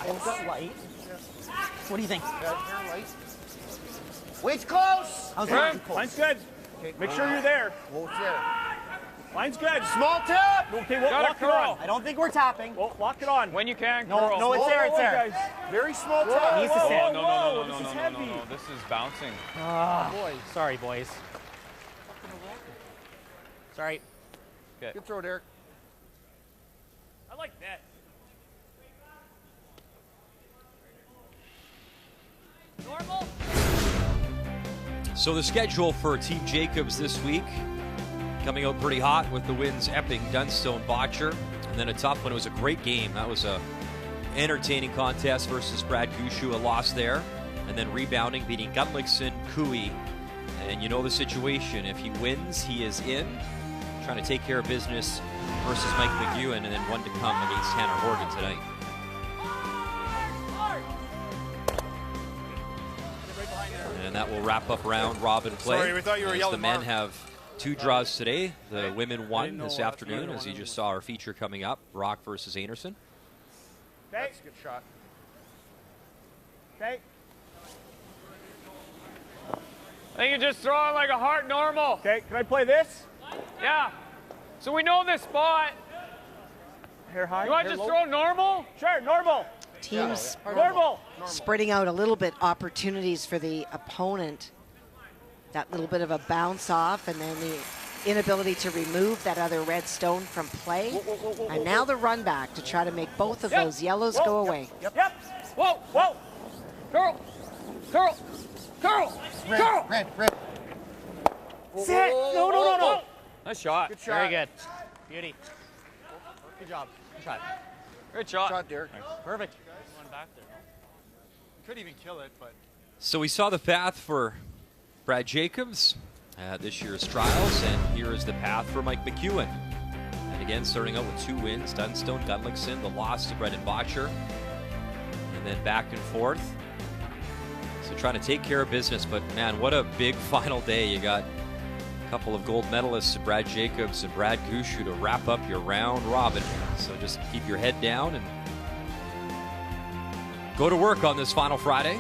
Both got light. What do you think? Weight's close. How's Right. it? Line's good. Make sure you're there. Whoa, there. Line's good. Small tap. Okay, Gotta lock it on. I don't think we're tapping. Well, lock it on. When you can, No, curl. no, it's there, it's there. Guys. Very small Whoa, tap. Needs to whoa, sit. whoa, No, whoa, no, no, this no, is no, heavy. no, no. This is bouncing. Boys. Sorry, boys. Sorry. Good throw, Derek. I like that. Normal. So the schedule for Team Jacobs this week, coming out pretty hot with the wins Epping, Dunstone, Botcher, and then a tough one. It was a great game. That was a entertaining contest versus Brad Gushu, a loss there. And then rebounding, beating Gunlickson, Cooey. And you know the situation. If he wins, he is in. Trying to take care of business versus Mike McEwen, and then one to come against Tanner Horgan tonight. And that will wrap up round robin play. Sorry, we thought you were as yelling the men Mark. have 2 draws today. The women won this afternoon, as you just saw our feature coming up, Rock versus Anderson. That's a good shot. Okay. I think you just throw it like a hard normal. Okay, can I play this? Yeah. So we know this spot. Hair high. You want to hair just low? throw normal? Sure, normal. Teams Normal. spreading out a little bit opportunities for the opponent. That little bit of a bounce off, and then the inability to remove that other red stone from play. And now the run back to try to make both of those yellows go away. Yep. Whoa, whoa. Curl. Curl. Curl. Curl. Red. Sit. No. Nice shot. Good shot. Very good. Beauty. Good job. Good shot. Good shot. Shot, Derek. Perfect. Could even kill it, but. So we saw the path for Brad Jacobs at this year's trials, and here is the path for Mike McEwen. And again, starting out with 2 wins, Dunstone, Gunlickson, the loss to Brendan Botcher, and then back and forth. So trying to take care of business, but man, what a big final day. You got a couple of gold medalists, Brad Jacobs and Brad Gushu, to wrap up your round robin. So just keep your head down and go to work on this final Friday.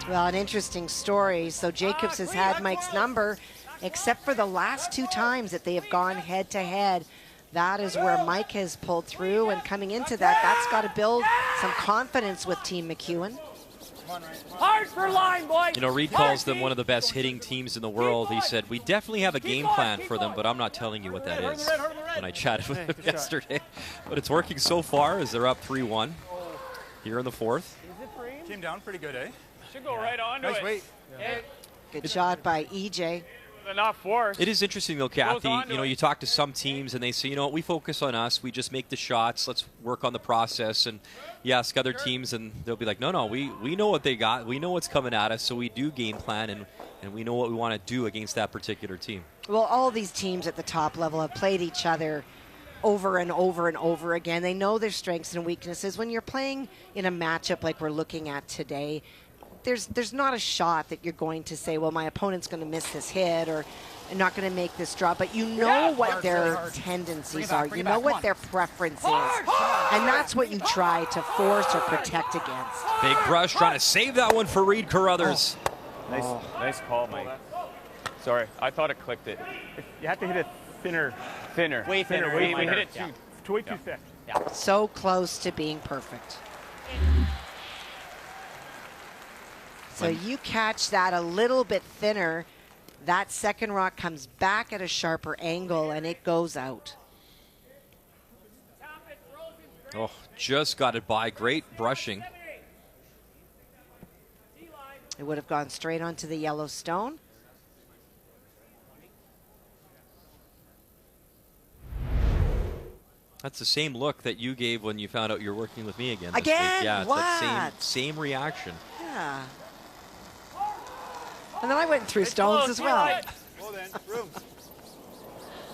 Well, an interesting story. So Jacobs has had Mike's number, except for the last 2 times that they have gone head-to-head. That is where Mike has pulled through, and coming into that, that's got to build some confidence with Team McEwen. Hard for line, boy. You know, Reed calls them one of the best hitting teams in the world. He said, we definitely have a game plan for them, but I'm not telling you what that is, when I chatted with him yesterday. But it's working so far as they're up 3-1 here in the 4th. Came down pretty good, eh? Should go right onto Nice it. weight. Good shot by EJ. Enough force. It is interesting, though, Kathy. onto You know, it. you talk to some teams, and they say, you know what, we focus on us. We just make the shots. Let's work on the process. And you ask other teams, and they'll be like, no, we know what they got. We know what's coming at us, so we do game plan, and we know what we want to do against that particular team. Well, all these teams at the top level have played each other over and over and over again. They know their strengths and weaknesses. When you're playing in a matchup like we're looking at today, there's not a shot that you're going to say, well, my opponent's going to miss this hit, or I'm not going to make this draw. But you know what their tendencies are. You know what their preference is. And that's what you try to force or protect against. Big brush, trying to save that one for Reed Carruthers. Nice call, Mike. Sorry, I thought it clicked it. You have to hit it thinner. Way thinner. We hit it too. Way too thick. So close to being perfect. So you catch that a little bit thinner, that second rock comes back at a sharper angle, and it goes out. Oh, just got it by. Great brushing. It would have gone straight onto the yellow stone. That's the same look that you gave when you found out you're working with me again. This Again? week. Yeah, it's What? that same reaction. Yeah. And then I went through stones as well. Well then, room.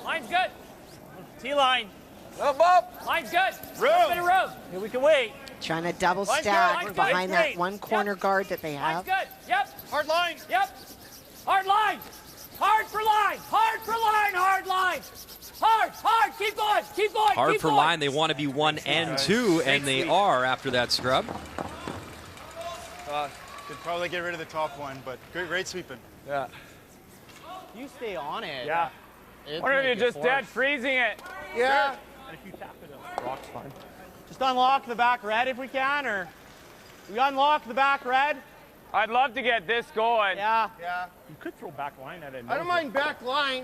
Line's good. T-line. Up. Line's good. Room. Bit of room. Here we can wait. Trying to double Line's good, stack line's good, behind that great. one corner guard that they Line's have. good. Yep. Hard line. Yep. Hard line. Hard for line. Hard for line. Hard line. Hard, keep going, keep going. Hard keep for going. line. They want to be 1 and 2, and they are after that scrub. Could probably get rid of the top one, but great sweeping. Yeah. You stay on it. Yeah. What if you're just dead freezing it? Yeah. And if you tap it, rock's fine. Just unlock the back red if we can, or we unlock the back red. I'd love to get this going. Yeah. Yeah. You could throw back line at it. I don't mind back line.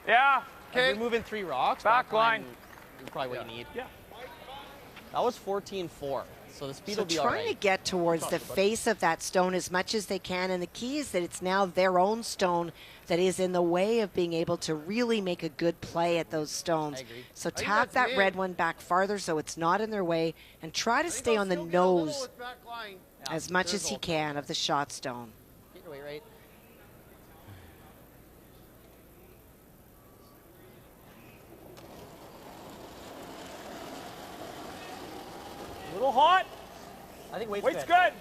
Yeah. Okay. We're moving 3 rocks. Back line. Is probably what you need. Yeah. That was 14-4. So the speed So will be all trying to right. get towards the face of that stone as much as they can, and the key is that it's now their own stone that is in the way of being able to really make a good play at those stones. I agree. So tap that red one back farther so it's not in their way, and try to stay on the nose as much as he can of the shot stone. Get your weight right. A little hot. I think weight's Weight's good. good.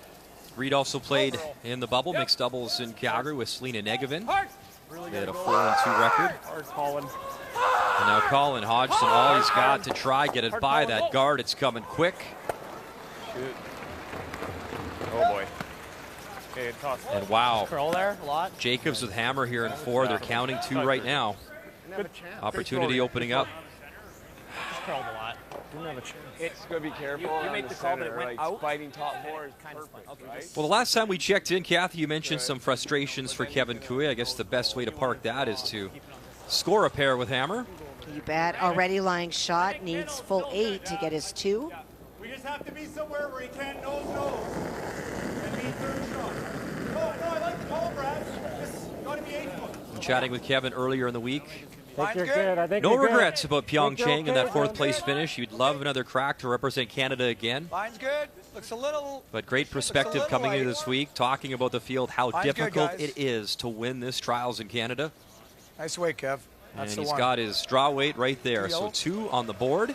Reed also played in the bubble, mixed doubles in Calgary with Selena McEwen. Hard. They had a 4-2 record. Hard, Colin. And now Colin Hodgson, all he's got to try get it by that guard. It's coming quick. Shoot. Oh boy. Okay, toss. And wow, Curl there a lot. Jacobs with hammer here in 4. They're counting 2 right now. Opportunity opening up. Just curled a lot. Didn't have a chance. It's going to be careful. You made the call, but it went out. Fighting top 4 is Kind of perfect, okay. right? Well, the last time we checked in, Kathy, you mentioned some frustrations for Kevin Kui. I guess the best way to park that is to score a pair with hammer. You bet. Already lying shot, needs full 8 to get his 2. We just have to be somewhere where he can't nose and be third shot. No, I like the call, Brad. Just got to be 8 foot. I'm chatting with Kevin earlier in the week. I think you're good. I think No you're good. regrets about Pyeongchang in that okay, 4th place finish. You'd love another crack to represent Canada again. Line's good. Looks a little. But great perspective coming into this week, talking about the field, how Line's good, difficult guys. it is to win this Trials in Canada. Nice weight, Kev. And That's the he's one. got his draw weight right there. So 2 on the board,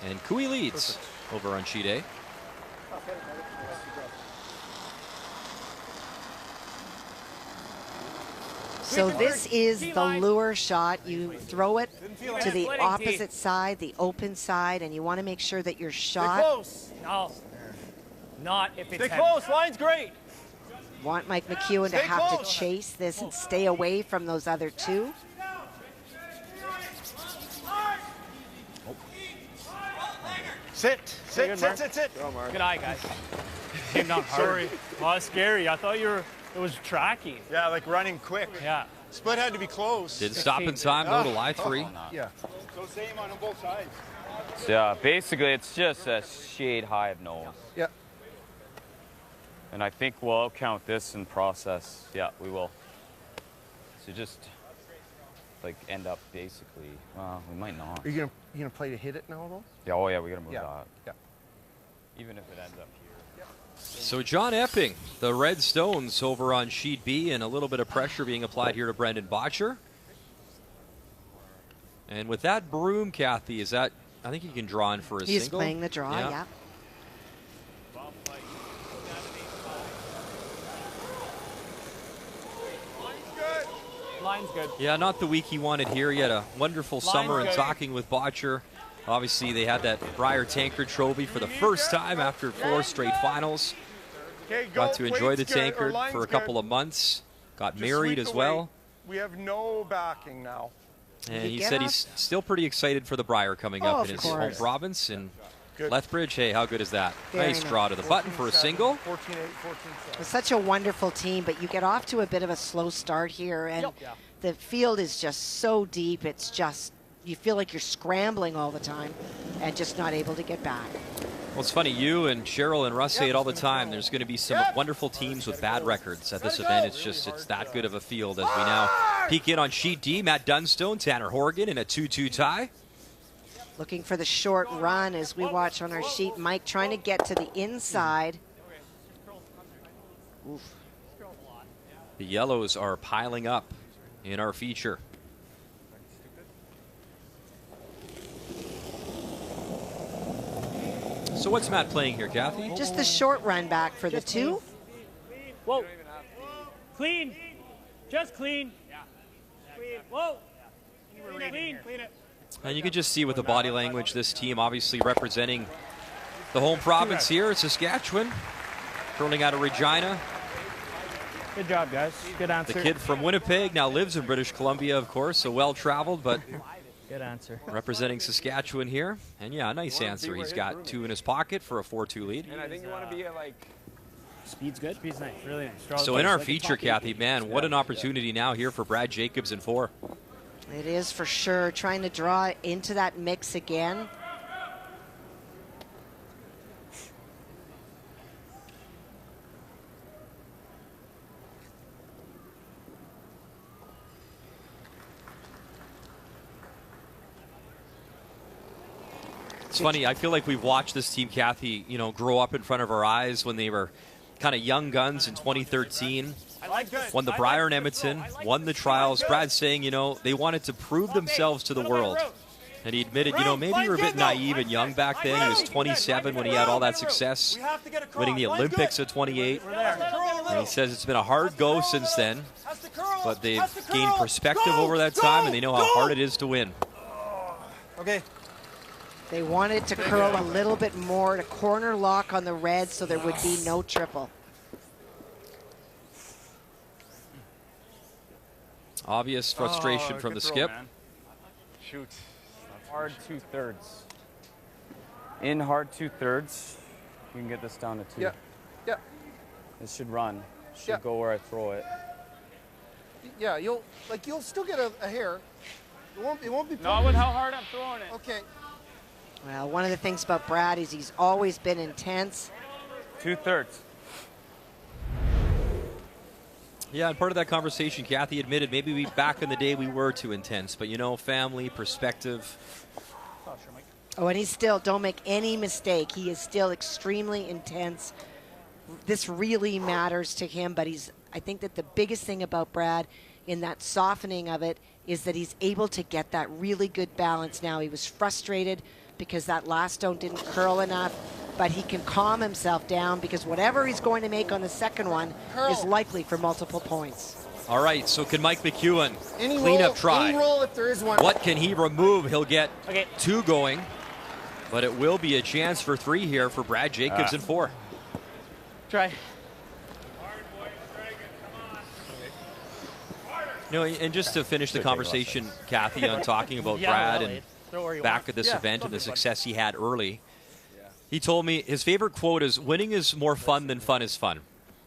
and Kui leads over on sheet A. So this is the lure shot. You throw it to the opposite side, the open side, and you want to make sure that your shot, Close. No. Not if it's Stay heavy. close. Line's great. want Mike McEwen to Stay have to close. chase this and stay away from those other 2. Sit. Sit. Good eye, guys. Came down hard. Sorry. Oh, that's scary. I thought it was tracking. Yeah, like running quick. Yeah. Split had to be close. Didn't stop in time, though, to lie 3. Yeah. So same on both sides. Yeah, basically it's just a shade high of nose. Yeah. And I think we'll count this in process. Yeah, we will. So just like end up basically. We might not. Are you gonna play to hit it now, though? Yeah. Oh yeah, we gotta move Yeah. that. Yeah. Even if it ends up here. So John Epping, the Red Stones over on sheet B, and a little bit of pressure being applied here to Brendan Botcher. And with that broom, Kathy, is that, I think you can draw in for a He's single. playing the draw, yeah. Line's good. Yeah, not the week he wanted here. He had a wonderful summer in talking with Botcher. Obviously, they had that Briar Tankard trophy for the first time after 4 straight finals. Okay, go. Got to enjoy the Weight's good, or Tankard line's for a good. couple of months. Got Just married sweep as the well. weight. We have no backing now. And he get said up? he's still pretty excited for the Briar coming Oh, up of in his home course. province. And Good. Lethbridge, hey, how good is that? Very Nice nice. draw to the button for a single. 14-8, 14-7. It's such a wonderful team, but you get off to a bit of a slow start here, and the field is just so deep. It's just, you feel like you're scrambling all the time and just not able to get back. Well, it's funny, you and Cheryl and Russ say it all the time. There's going to be some wonderful teams with bad records at this event. It's that good of a field as we now peek in on sheet D. Matt Dunstone, Tanner Horgan in a 2-2 tie. Looking for the short run as we watch on our sheet. Mike trying to get to the inside. Oof. The yellows are piling up in our feature. So what's Matt playing here, Kathy? Just the short run back for the 2. Whoa. Clean. Just clean. Clean. Whoa. Clean it. And you can just see with the body language, this team obviously representing the home province here. It's Saskatchewan, curling out of Regina. Good job, guys. Good answer. The kid from Winnipeg now lives in British Columbia, of course, so well-traveled, but good answer. Representing Saskatchewan here. And yeah, nice answer. He's got 2 in his pocket for a 4-2 lead. And I think you want to be at like... Speed's good. Speed's nice. Really nice. So in our feature, Kathy, man, what an opportunity now here for Brad Jacobs in 4. It is for sure. Trying to draw into that mix again. It's funny, I feel like we've watched this team, Kathy, you know, grow up in front of our eyes when they were kind of young guns in 2013. Won the Brier and Edmonton, won the trials. Brad's saying, you know, they wanted to prove themselves to the world. And he admitted, you know, maybe we were a bit naive and young back then. He was 27 when he had all that success, winning the Olympics at 28. And he says it's been a hard go since then, but they've gained perspective over that time, and they know how hard it is to win. Okay. They wanted to curl a little bit more to corner lock on the red so there would be no triple. Obvious frustration from the skip. Man. Shoot. Hard 2/3. In hard 2/3, you can get this down to 2. Yeah. Yeah. This should run. Should go where I throw it. Yeah, you'll still get a hair. It won't be. Not with how hard I'm throwing it. Okay. Well, one of the things about Brad is he's always been intense. 2/3. Yeah, and part of that conversation, Kathy admitted maybe back in the day we were too intense, but you know, family, perspective. Oh, and he's still, don't make any mistake, he is still extremely intense. This really matters to him, but I think that the biggest thing about Brad in that softening of it is that he's able to get that really good balance now. He was frustrated because that last stone didn't curl enough, but he can calm himself down because whatever he's going to make on the second one is likely for multiple points. All right, so can Mike McEwen Any clean roll, up try? Any roll if there is one. What can he remove? He'll get 2 going, but it will be a chance for 3 here for Brad Jacobs in 4. Try. You know, and just to finish the conversation, Kathy, on talking about Brad and back at this event and the success he had early, he told me his favorite quote is, "Winning is more fun than fun is fun."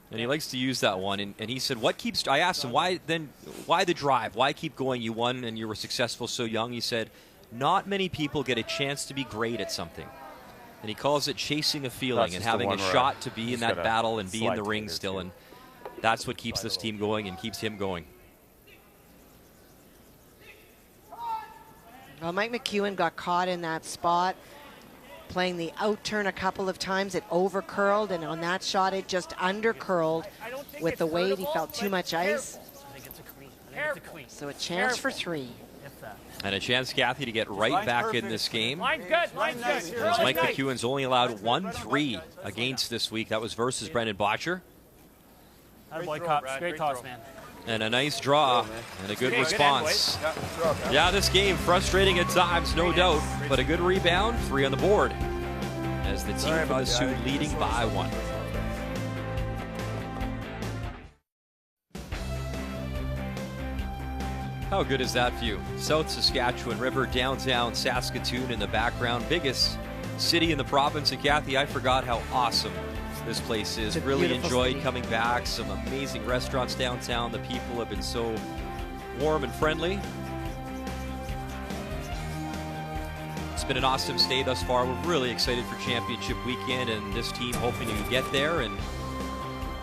And he likes to use that one. And he said, what keeps, I asked him, why the drive? Why keep going? You won and you were successful so young. He said, not many people get a chance to be great at something. And he calls it chasing a feeling and having a shot to be in that battle and be in the ring still. And that's what keeps this team going and keeps him going. Well, Mike McEwen got caught in that spot, playing the out turn a couple of times. It over curled, and on that shot it just under curled with the weight. He felt too much ice. So a chance for 3. And a chance, Kathy, to get right back in this game. Line's good. Line's good. As Mike McEwen's only allowed 1-3 against this week. That was versus Brendan Botcher. Boy, Cops. Great toss, man. And a nice draw and a good response. Yeah, this game frustrating at times, no doubt, but a good rebound, 3 on the board, as the team from the Sioux leading by 1. How good is that view? South Saskatchewan River, downtown Saskatoon in the background, biggest city in the province. And Kathy, I forgot how awesome this place is. Really enjoyed coming back. Some amazing restaurants downtown. The people have been so warm and friendly. It's been an awesome stay thus far. We're really excited for championship weekend and this team hoping to get there. And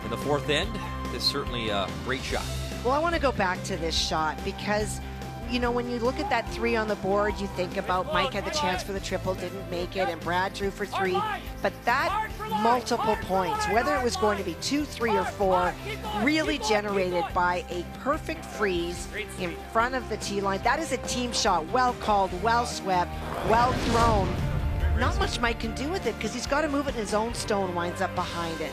in the fourth end, it's certainly a great shot. Well, I want to go back to this shot because, you know, when you look at that 3 on the board, you think about Mike had the chance for the triple, didn't make it, and Brad drew for 3. But that multiple points, whether it was going to be 2, 3, or 4, really generated by a perfect freeze in front of the tee line. That is a team shot, well called, well swept, well thrown. Not much Mike can do with it because he's got to move it in his own stone, winds up behind it.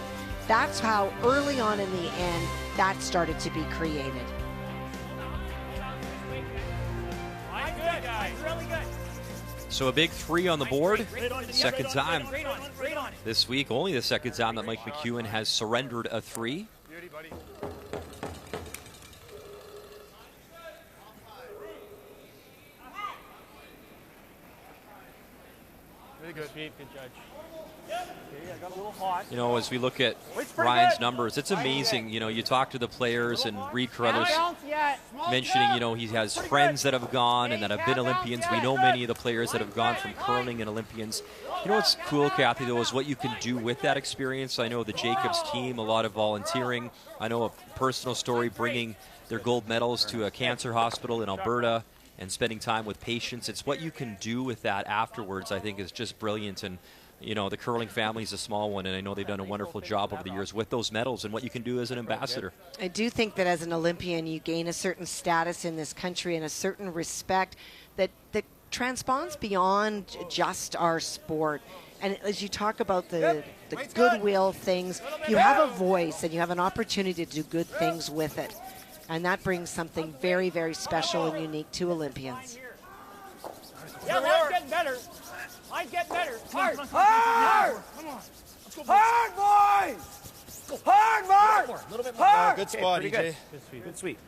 That's how early on in the end that started to be created. Line's good, guys. Really good. So a big 3 on the board. Second time this week, only the second time that Mike McEwen has surrendered a 3. Beauty, buddy. Really good. Good judge. Okay, I got a little hot. You know, as we look at Ryan's numbers, it's amazing. You know, you talk to the players and Reed Carruthers mentioning, you know, he has friends that have gone and that have been Olympians. We know many of the players that have gone from curling and Olympians. You know what's cool, Kathy, though, is what you can do with that experience. I know the Jacobs team, a lot of volunteering. I know a personal story bringing their gold medals to a cancer hospital in Alberta and spending time with patients. It's what you can do with that afterwards, I think, is just brilliant. And you know, the curling family is a small one, and I know they've done a wonderful job over the years with those medals and what you can do as an ambassador. I do think that as an Olympian, you gain a certain status in this country and a certain respect that transponds beyond just our sport. And as you talk about the goodwill things, you have a voice and you have an opportunity to do good things with it. And that brings something very, very special and unique to Olympians. Yeah, mine's getting better. Mine's getting better. Hard. Hard! Come on. Let's go, Hard, boys! Hard, Mark! A little bit more. Hard! Good spot, EJ. Good sweep. Good sweep.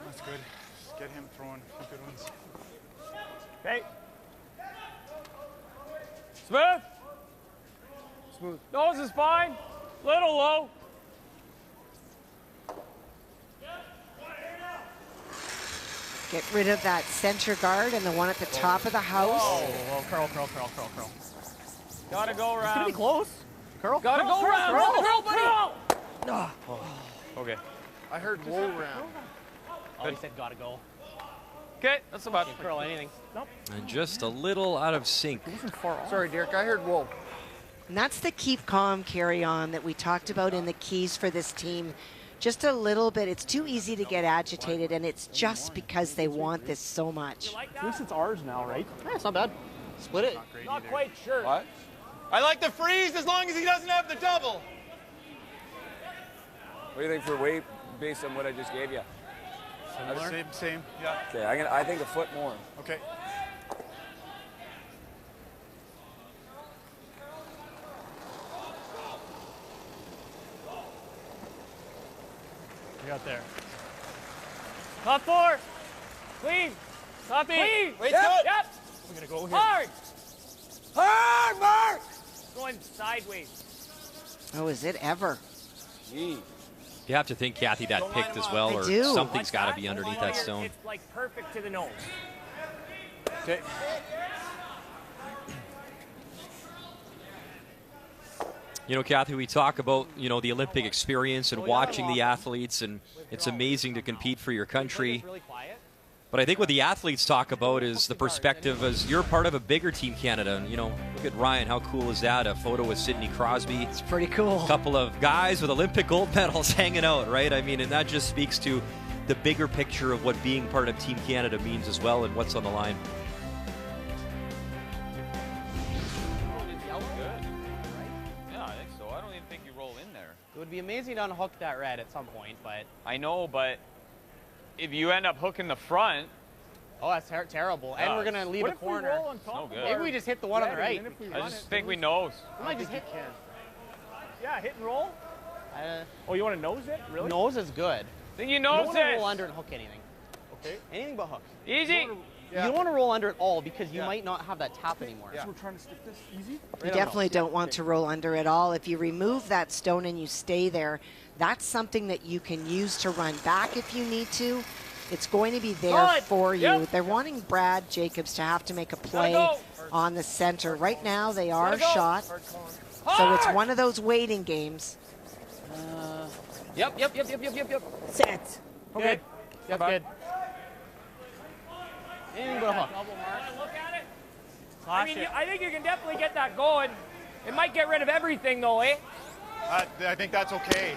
That's good. Just get him throwing some good ones. Okay. Smooth. Smooth. Nose is fine. Little low. Get rid of that center guard and the one at the top of the house. Oh, curl. Gotta go It's round. gonna be close. Curl. Gotta go round. Curl. Okay. I heard roll round. Oh, he said gotta go. Okay, that's about Can't curl anything. Nope. And just a little out of sync. Sorry, Derek. I heard roll. And that's the keep calm, carry on that we talked about in the keys for this team. Just a little bit. It's too easy to get agitated, and it's just because they want this so much. At least it's ours now, right? Yeah, it's not bad. Split it. Not quite sure. What? I like the freeze as long as he doesn't have the double. What do you think for weight based on what I just gave you? Same. Yeah. Okay, I think a foot more. Okay. We got there. Top 4. Clean. Copy. Clean. Wait, Yep. good. Yep. We're gonna go here. Hard. Hard, Mark! Going sideways. Oh, is it ever? Gee. You have to think, Kathy, that picked as well, I or do. something's got to be underneath that stone. It's like perfect to the nose. Okay. You know, Kathy, we talk about, you know, the Olympic experience and watching the athletes, and it's amazing to compete for your country. Really quiet. But I think what the athletes talk about is the perspective as you're part of a bigger Team Canada. And, you know, look at Ryan. How cool is that? A photo with Sidney Crosby. It's pretty cool. A couple of guys with Olympic gold medals hanging out, right? I mean, and that just speaks to the bigger picture of what being part of Team Canada means as well and what's on the line. Yeah, I think so. I don't even think you roll in there. It would be amazing to unhook that red at some point, but I know, but if you end up hooking the front, oh, that's terrible. And we're gonna leave a corner. no good. Maybe we just hit the one on the right. I just think we nose. We might just hit. Yeah, hit and roll. Oh, you want to nose it? Really? Nose is good. Think you You don't nose want to it. roll under and hook anything. Okay. Anything but hook. Easy. You don't want to roll under at all because you might not have that tap anymore. So we're trying to stick this easy. You definitely don't want to roll under at all. If you remove that stone and you stay there, that's something that you can use to run back if you need to. It's going to be there for you. Yep. They're wanting Brad Jacobs to have to make a play go. on the center. Right now, they are shot. So it's one of those waiting games. Yep. Set. Okay. Yep, good. Anything but a hook. Look at it. I mean, I think you can definitely get that going. It might get rid of everything, though, eh? I think that's okay.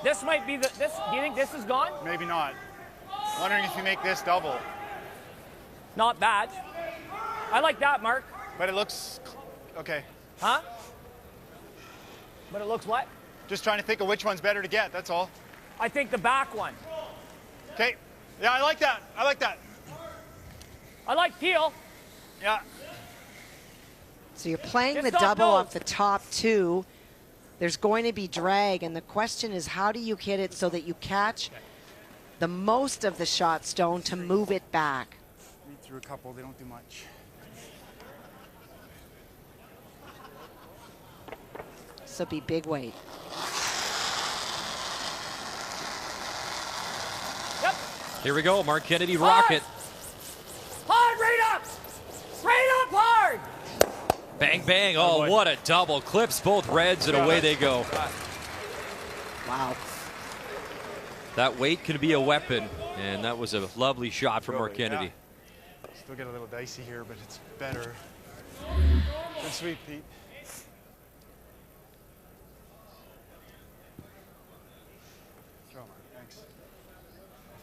This might be the. This. Do you think this is gone? Maybe not. Wondering if you make this double. Not bad. I like that, Mark. But it looks okay. Huh? But it looks what? Just trying to think of which one's better to get, that's all. I think the back one. Okay. Yeah, I like that. I like that. I like Peel. Yeah. So you're playing Just the don't double go. off the top two. There's going to be drag, and the question is, how do you hit it so that you catch the most of the shot stone to move it back? Read through a couple, they don't do much. So be big weight. Yep. Here we go, Mark Kennedy rocket. Hard, right up. Right up hard. Bang, bang. Oh, what a double. Clips both reds, and away they go. Wow. That weight can be a weapon, and that was a lovely shot from Mark Kennedy. Still get a little dicey here, but it's better. Good sweep, Pete. Throw, Mark. Thanks.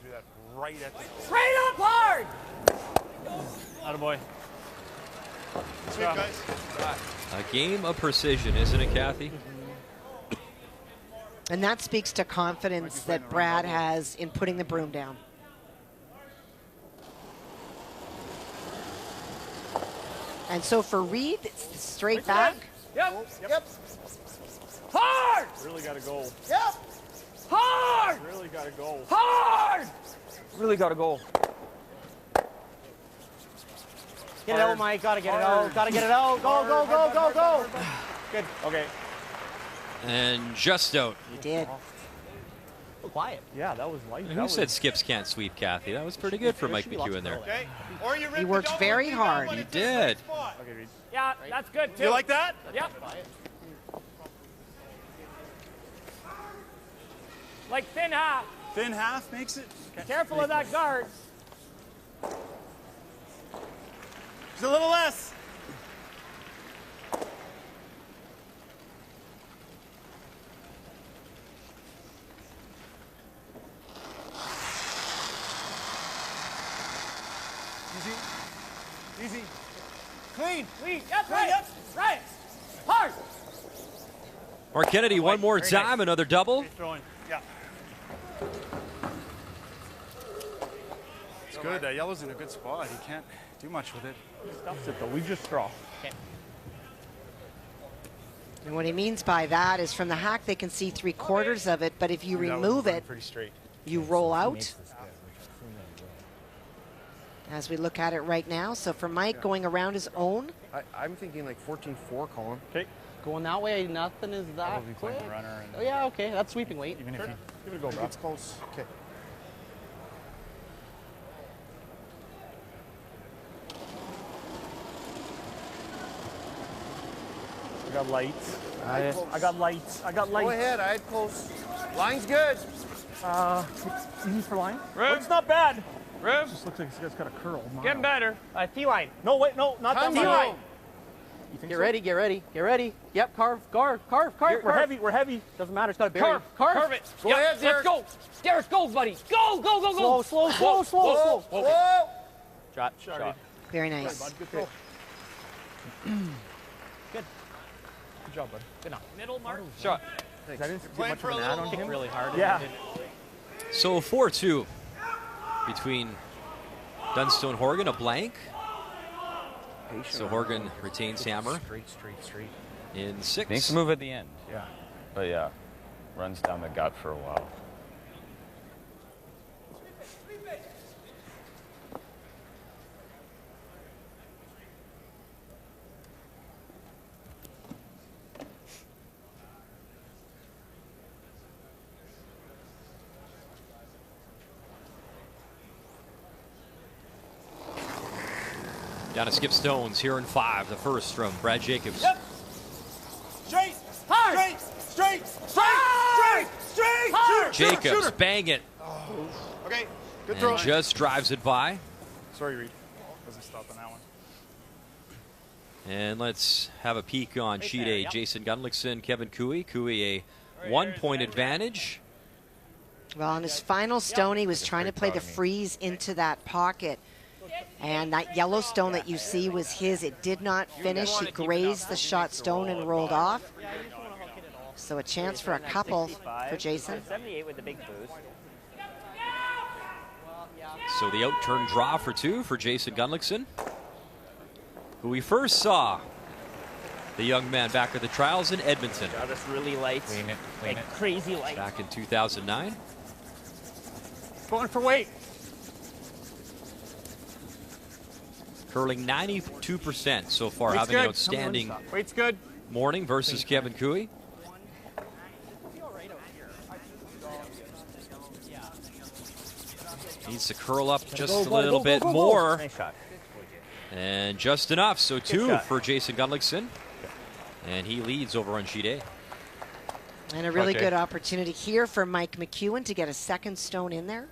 Threw that right at the... Right up hard. Attaboy. Sweep, guys. A game of precision, isn't it, Kathy? And that speaks to confidence that Brad has in putting the broom down. And so for Reed, it's straight back. Yep. Yep. Hard. Really got to go. Yep. Hard. Really got to go. Hard. Really got to go. Get it out, Mike. Gotta get it out. Gotta get it out. Go, go, go, go, go. Good. Okay. And just out. He did. Quiet. Yeah, that was light. Who said skips can't sweep, Kathy? That was pretty good for Mike McEwen there. Okay. Or you He worked very hard. He did. Okay, Reed. Yeah, that's good too. You like that? Yep. Like thin half. Thin half makes it. Careful of that guard. Just a little less. Easy. Easy. Clean. Clean. Yep, Clean, right. yep. Right. Hard. Mark Kennedy, one more time, another double. Throwing. Yeah. It's good. That yellow's in a good spot. He can't do much with it. Stuffs it though. We just draw. And what he means by that is from the hack, they can see 3/4 of it, but if you remove it, Pretty straight. you roll out. As we look at it right now. So for Mike going around his own. I'm thinking like 14-4, Colin. Okay. Going that way, nothing is that Probably quick. playing the runner. And Oh yeah, okay. That's sweeping weight. even if you Give it a go, bro. It's close. Okay. I got lights. I got lights. I got lights. Go ahead. I had close. Line's good. Easy for line. Room. It's not bad. Room. Just looks like this guy's got a curl. Getting better. T-line. No, wait, no, not that Time line. out. You think Get so? ready, get ready, get ready. Yep, carve. We're heavy, we're heavy. Doesn't matter, it's got to bury. Curve it. Go ahead, Derek. Let's go. Derek, go, buddy. Go, go, go, Slow, go. slow, slow, slow, slow. Whoa! Shot. Very nice. Bud, good throw. Good job, bud. Good enough. Middle mark. Shot. I didn't get Playing much for of a an ad little on him. home. Really hard. Yeah. So 4-2 between Dunstone and Horgan, a blank. So Horgan retains hammer Straight. in 6. Makes a move at the end. Yeah. But yeah, runs down the gut for a while. Down to Skip Stones here in 5. The first from Brad Jacobs. Yep. Straight. Hard. Straight. Hard. Jacobs, bang it, Okay. Good throw. and just drives it by. Sorry, Reed. Wasn't stopping that one. And let's have a peek on sheet A. Jason Gunlickson, Kevin Cooey. Cooey a 1-point advantage. Well, on his final stone, he was trying to play the freeze into that pocket. And that yellow stone that you see was his. It did not finish. He grazed the shot stone and rolled off. So a chance for a couple for Jason. 78 with the big boost. So the out-turn draw for 2 for Jason Gunlickson, who we first saw, the young man, back at the trials in Edmonton. Got us really light. Clean it. Like crazy light. Back in 2009. Going for weight. Curling 92% so far, Weight's having an good. outstanding Weight's good. morning versus Kevin Cooey. Needs to curl up just a little bit more. Nice shot. And just enough. So 2 shot. for Jason Gunlickson. And he leads over on sheet A. And a really good opportunity here for Mike McEwen to get a second stone in there.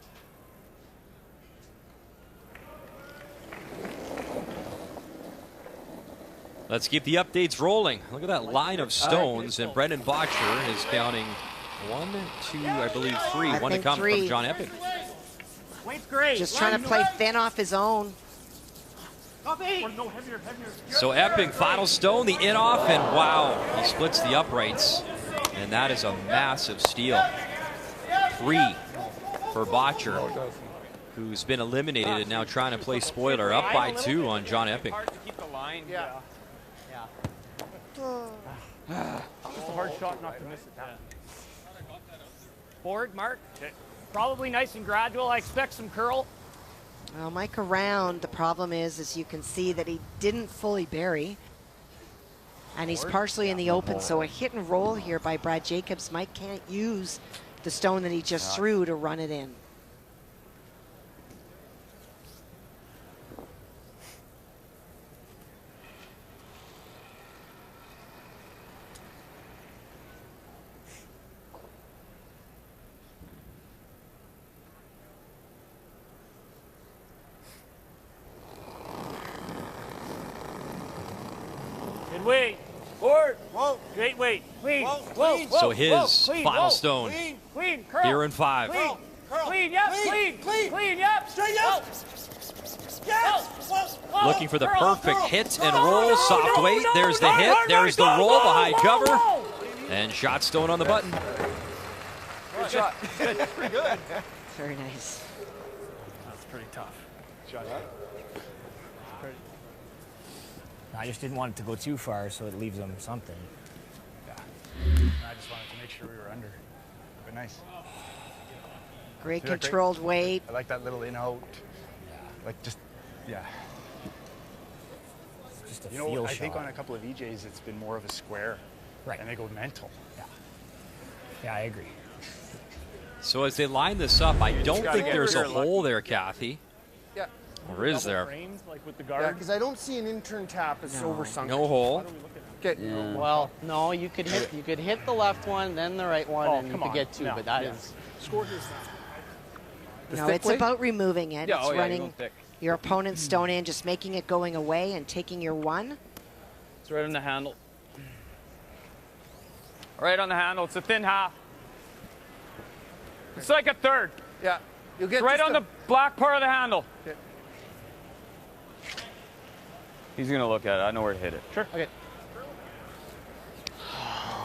Let's keep the updates rolling. Look at that line of stones, and Brendan Botcher is counting 1, 2, I believe 3. One to come from John Epping. Weight's great. Just trying to play thin off his own. So Epping, final stone, the in-off, and wow, he splits the uprights. And that is a massive steal. 3 for Botcher, who's been eliminated and now trying to play spoiler, up by 2 on John Epping. Hard to keep the line. Yeah. Just a hard shot not to miss it. Forward, Mark. Probably nice and gradual. I expect some curl. Well, Mike around, the problem is, as you can see, that he didn't fully bury. And he's partially in the open, so a hit and roll here by Brad Jacobs. Mike can't use the stone that he just threw to run it in. Good weight. Forward. Whoa. Great weight. Clean. Whoa. So his final stone Clean. Curl. here in 5. Clean. Clean. Yep. Clean. Yep. Straight up. Yes. Looking for the perfect hit and roll. Soft weight. There's the hit. There's the roll behind cover. And shot stone on the button. Good shot. Pretty good. Very nice. That's pretty tough. I just didn't want it to go too far, so it leaves them something. Yeah. I just wanted to make sure we were under. But nice. Great See that controlled weight. I like that little in-out. Like just, yeah. Just a You know, feel I shot. think on a couple of EJs, it's been more of a square. Right. And they go mental. Yeah, I agree. So as they line this up, I don't gotta think get there's a rid of hole there, Kathy. Yeah. Or is there? Frames, like with the Yeah, guard. because I don't see an in-turn tap. It's over sunk. No hole. Okay. Well, no, you could hit the left one, then the right one, Oh, and you come could on. get 2. No, but that yeah. is No, it's about removing it. Yeah, It's oh, yeah, you're running going thick. your opponent's stone in, just making it going away and taking your 1. It's right on the handle. Right on the handle. It's a thin half. It's like a third. Yeah. You'll get It's right just on the black part of the handle. Okay. He's going to look at it. I know where to hit it. Sure. Okay.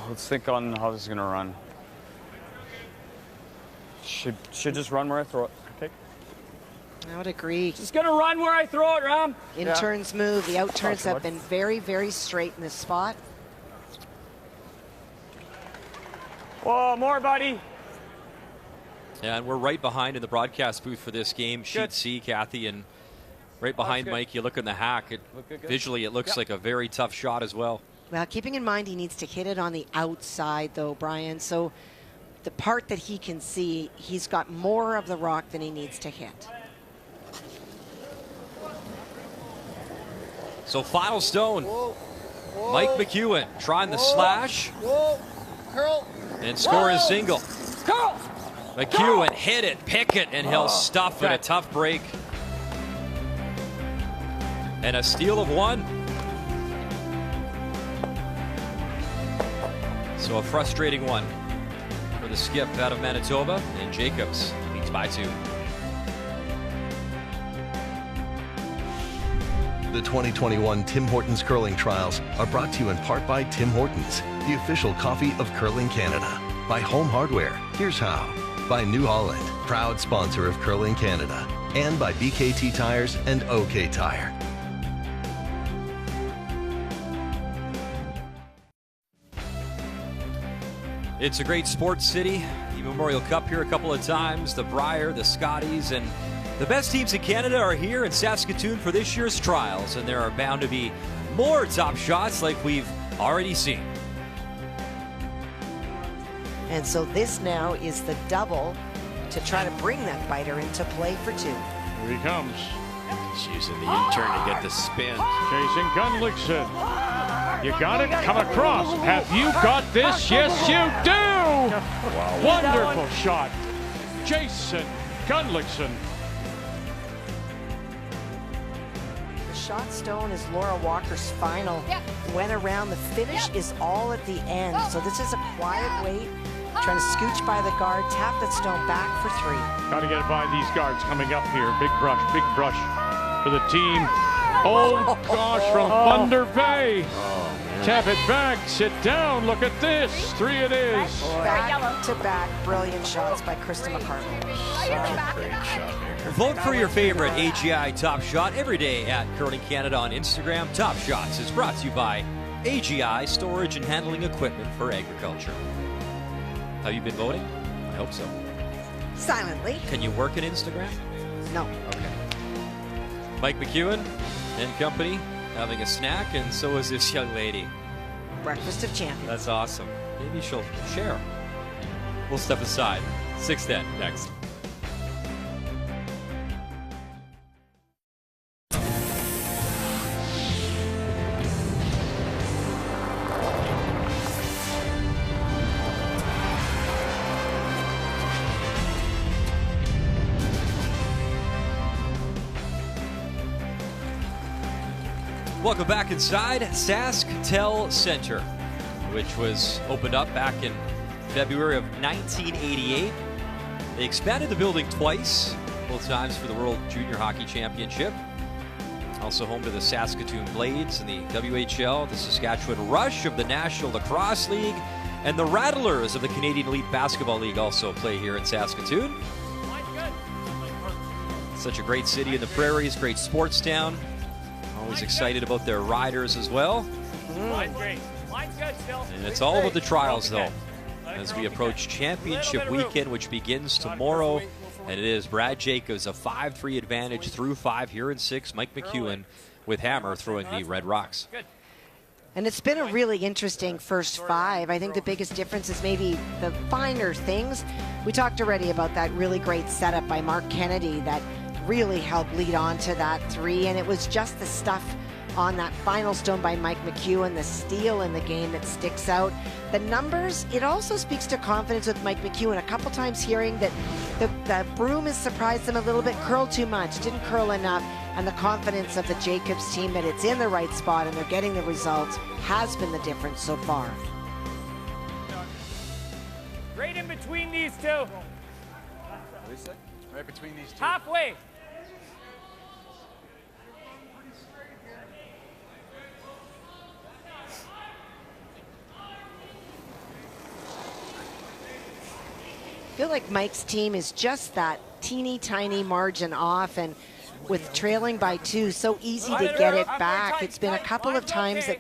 Let's think on how this is going to run. Should just run where I throw it. Okay. I would agree. It's going to run where I throw it, Ram. In-turns move. The out-turns Gotcha, have been very, very straight in this spot. Whoa, more, buddy. Yeah, and we're right behind in the broadcast booth for this game. Sheet Good. C, Kathy, and right behind good. Mike, you look in the hack. Visually, it looks like a very tough shot as well. Well, keeping in mind he needs to hit it on the outside, though, Brian. So the part that he can see, he's got more of the rock than he needs to hit. So final stone. Whoa. Whoa. Mike McEwen trying the slash Whoa. Curl. and score his single. Curl. McEwen hit it, pick it, and he'll stuff it. A tough break. And a steal of 1. So a frustrating one for the skip out of Manitoba, and Jacobs leads by 2. The 2021 Tim Hortons Curling Trials are brought to you in part by Tim Hortons, the official coffee of Curling Canada. By Home Hardware, here's how. By New Holland, proud sponsor of Curling Canada. and by BKT Tires and OK Tire. It's a great sports city. The Memorial Cup here a couple of times. The Brier, the Scotties, and the best teams in Canada are here in Saskatoon for this year's trials. And there are bound to be more top shots like we've already seen. And so this now is the double to try to bring that biter into play for 2. Here he comes. He's using the U-turn to get the spin. Chasing Gunlickson. You got it? Come across. Have you got this? Yes, you do! Wow. Wonderful shot. Jason Gunlickson. The shot stone is Laura Walker's final. Went around. The finish is all at the end. So this is a quiet wait. Trying to scooch by the guard, tap that stone back for 3. Got to get by these guards coming up here. Big brush for the team. Oh gosh, from Thunder Bay. Tap it back, sit down, look at this. 3 it is. Back to back, brilliant shots by Krista McCartney. Great shot maker. Vote for your favorite AGI Top Shot every day at Curling Canada on Instagram. Top Shots is brought to you by AGI Storage and Handling Equipment for Agriculture. Have you been voting? I hope so. Silently. Can you work an Instagram? No. Okay. Mike McEwen and company having a snack, and so is this young lady. Breakfast of Champions. That's awesome. Maybe she'll share. We'll step aside. 6:10 next. Welcome back inside SaskTel Center, which was opened up back in February of 1988. They expanded the building twice, both times for the World Junior Hockey Championship. Also home to the Saskatoon Blades in the WHL, the Saskatchewan Rush of the National Lacrosse League, and the Rattlers of the Canadian Elite Basketball League also play here in Saskatoon. Such a great city in the prairies, great sports town. Always excited about their riders as well. Line's great. Line's good still. And it's all about the trials, though, as we approach championship weekend, which begins tomorrow. And it is Brad Jacobs, a 5-3 advantage through 5 here in 6. Mike McEwen with Hammer throwing the Red Rocks. And it's been a really interesting first 5. I think the biggest difference is maybe the finer things. We talked already about that really great setup by Mark Kennedy that really helped lead on to that 3, and it was just the stuff on that final stone by Mike McEwen, the steal in the game that sticks out. The numbers, it also speaks to confidence with Mike McEwen. A couple times hearing that the broom has surprised them a little bit, curled too much, didn't curl enough, and the confidence of the Jacobs team that it's in the right spot and they're getting the results has been the difference so far. Right in between these two. Right between these 2. Halfway. I feel like Mike's team is just that teeny tiny margin off, and with trailing by 2, so easy to get it back. It's been a couple of times that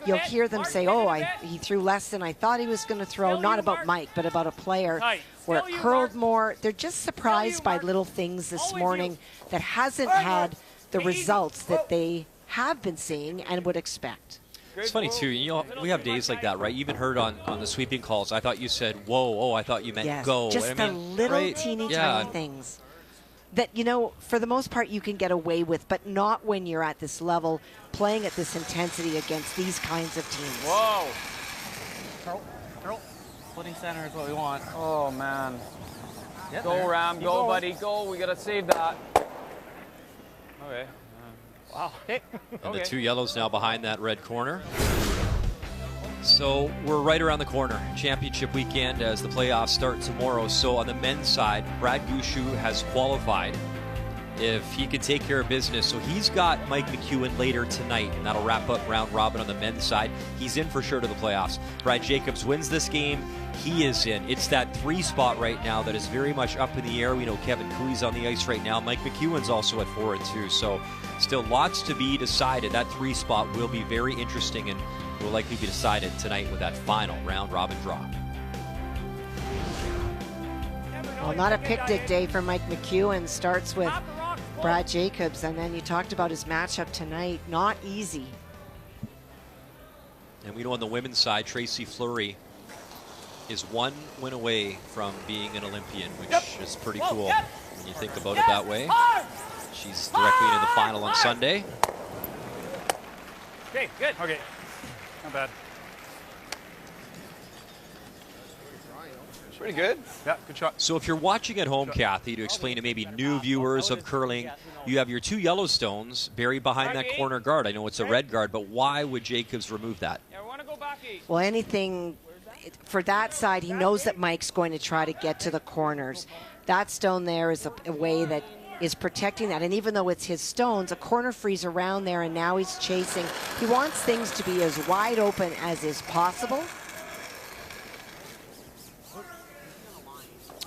you'll hear them say, oh, he threw less than I thought he was going to throw. Not about Mike, but about a player where it curled more. They're just surprised by little things this morning that hasn't had the results that they have been seeing and would expect. It's funny, too. You know, we have days like that, right? You even heard on the sweeping calls, I thought you said, whoa, oh, I thought you meant go. Just the little teeny tiny things that, you know, for the most part you can get away with, but not when you're at this level, playing at this intensity against these kinds of teams. Whoa. Curl. Splitting center is what we want. Oh, man. Go, Ram. Go, buddy. Go. We got to save that. Okay. Wow. Okay. And the 2 yellows now behind that red corner. So we're right around the corner. Championship weekend as the playoffs start tomorrow. So on the men's side, Brad Gushue has qualified if he can take care of business. So he's got Mike McEwen later tonight, and that'll wrap up round robin on the men's side. He's in for sure to the playoffs. Brad Jacobs wins this game. he is in. It's that 3 spot right now that is very much up in the air. We know Kevin Cooey's on the ice right now. Mike McEwen's also at 4 and 2. So still lots to be decided. That 3 spot will be very interesting and will likely be decided tonight with that final round robin draw. Well, not a picnic day for Mike McEwen. Starts with Brad Jacobs, and then you talked about his matchup tonight. Not easy. And we know on the women's side, Tracy Fleury is 1 win away from being an Olympian, which is pretty cool when you think about it that way. She's directly into the final on Sunday. Okay, good. Okay, not bad. Pretty good. Yeah, good shot. So if you're watching at home, Kathy, to explain to maybe new viewers of curling, you have your 2 Yellowstones buried behind that corner guard. I know it's a red guard, but why would Jacobs remove that? Well, anything for that side, he knows that Mike's going to try to get to the corners. That stone there is a way that is protecting that. And even though it's his stones, a corner frees around there, and now he's chasing. He wants things to be as wide open as is possible.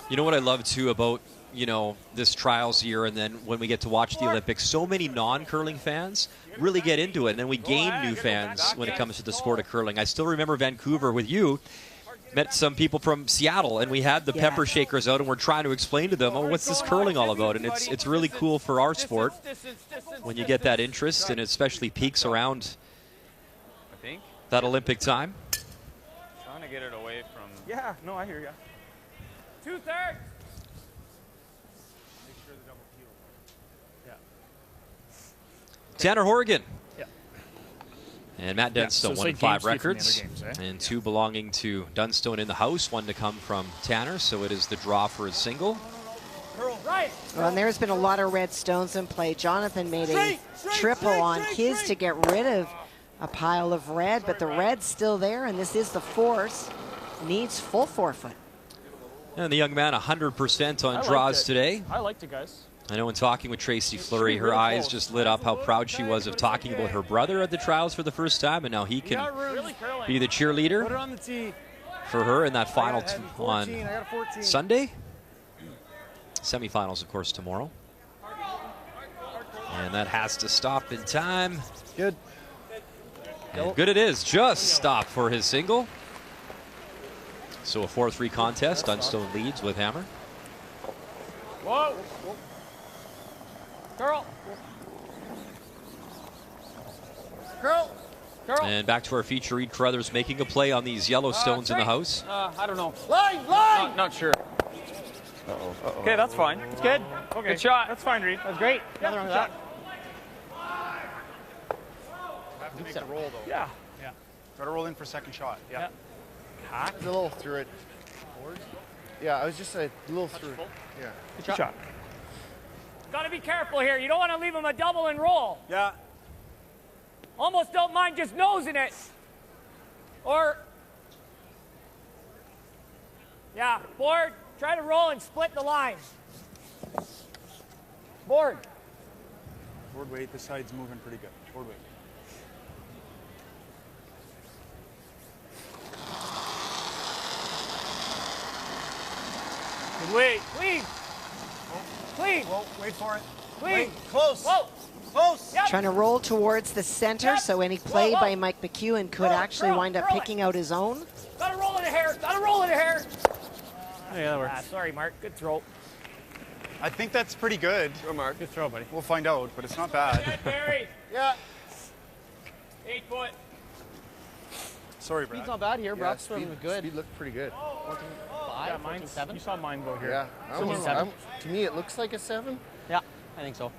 You know what I love, too, about, you know, this trials year and then when we get to watch the Olympics, so many non-curling fans really get into it, and then we gain new fans when it comes to the sport of curling. I still remember Vancouver with you. Met some people from Seattle, and we had the pepper shakers out, and we're trying to explain to them, oh, what's this curling all about? And it's really cool for our sport when you get that interest, and it especially peaks around that Olympic time. Trying to get it away from... Yeah, no, I hear you. 2/3. Tanner Horgan. Yeah. And Matt Dunstone, so 1 it's and like 5 records, games, and 2 belonging to Dunstone in the house, 1 to come from Tanner, so it is the draw for his single. Right. Well, and there's been a lot of red stones in play. Jonathan made a triple on his to get rid of a pile of red, but the red's still there, and this is the force. Needs full forefoot. And the young man 100% on draws today. I liked it, guys. I know in talking with Tracy Fleury, her eyes just lit up how proud she was of talking about her brother at the trials for the first time, and now he can be the cheerleader for her in that final on Sunday. Semifinals, of course, tomorrow. And that has to stop in time. Good. And good it is. Just stop for his single. So a 4-3 contest. Dunstone leads with hammer. Whoa. Curl. Curl. Curl. And back to our feature, Reed Carruthers making a play on these Yellowstones in the house. I don't know. Line. Not sure. Okay, that's fine. It's good. Okay. Good shot. That's fine, Reed. That's great. Nothing wrong with that. Have to make the roll, though. Yeah. Yeah. Got to roll in for second shot. Yeah. A little through it. Yeah, I was just a little through it. Yeah. Good shot. Got to be careful here. You don't want to leave him a double and roll. Yeah. Almost don't mind just nosing it. Or, yeah, board. Try to roll and split the line. Board. Board weight. This side's moving pretty good. Board weight. Good weight. Clean. Clean. Whoa, wait for it. Clean. Wait, close. Whoa. Close. Yep. Trying to roll towards the center, so any play by Mike McEwen could actually wind up picking out his own. Got to roll in a hair. Got to roll in a hair. Yeah, that works. Sorry, Mark. Good throw. I think that's pretty good. Go, Mark. Good throw, buddy. We'll find out, but it's not bad. Good, Barry. Yeah. 8 foot. Sorry, Brad. Speed's not bad here. Yeah, Brock's swimming good. Speed looked pretty good. 14.5, 14.7. You saw mine go here. Yeah. To me, it looks like a 7. Yeah, I think so.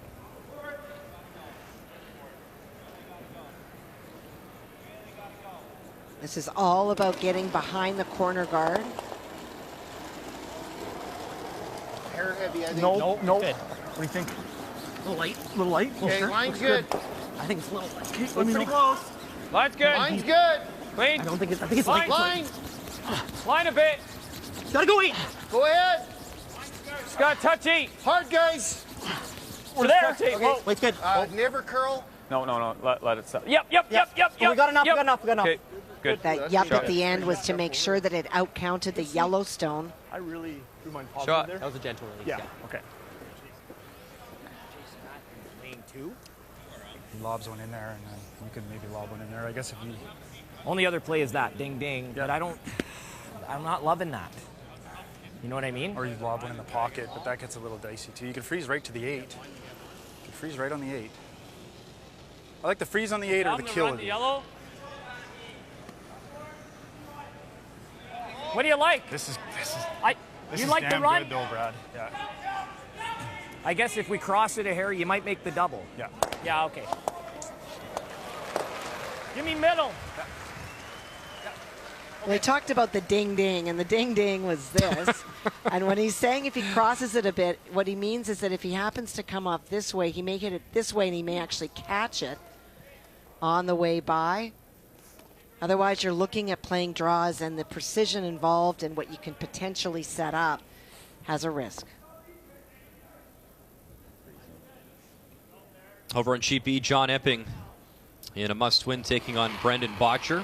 This is all about getting behind the corner guard. Hair heavy, I think. Nope. Good. What do you think? A little light. A little light? Okay, Sure. line's good. I think it's a little light. Okay, let me know. Close. Line's good. Line's good. Clean. I think it's light. Line. Line a bit. Gotta go 8. Go ahead. Just got touchy. Hard, guys. We're there. Okay. Weight's good. Never curl. No. Let it settle. Yep. Oh, we got enough. We got enough. Okay. Good. That yup at the end was to make sure that it outcounted the Yellowstone. I really do mind pausing Shot. there. That was a gentle release. Yeah, okay. Lane 2. He lobs one in there, and then you could maybe lob one in there. I guess if you... Only other play is that ding ding, but I'm not loving that. You know what I mean? Or you lob one in the pocket, but that gets a little dicey too. You can freeze right to the 8. You can freeze right on the 8. I like the freeze on the 8 or the kill of the yellow. What do you like? This is you like the run? good though, Brad. Yeah. I guess if we cross it a hair, you might make the double. Yeah. Yeah, okay. Give me middle. We talked about the ding ding, and the ding ding was this. And when he's saying if he crosses it a bit, what he means is that if he happens to come off this way, he may hit it this way, and he may actually catch it on the way by. Otherwise, you're looking at playing draws, and the precision involved and what you can potentially set up has a risk. Over on Sheet B, John Epping in a must-win taking on Brendan Botcher.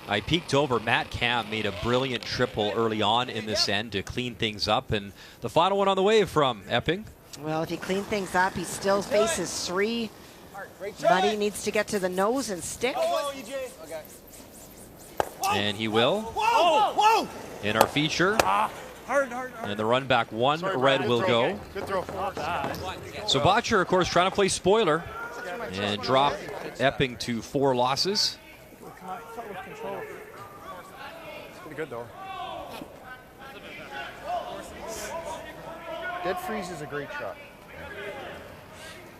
I peeked over. Matt Camp made a brilliant triple early on in this end to clean things up, and the final one on the way from Epping. Well, if he clean things up, he still faces 3. Buddy needs to get to the nose and stick. And he will. In our feature. And the run back 1, Red will go. Good throw. So Botcher, of course, trying to play spoiler and drop Epping to 4 losses. It's pretty good though. Dead freeze is a great shot.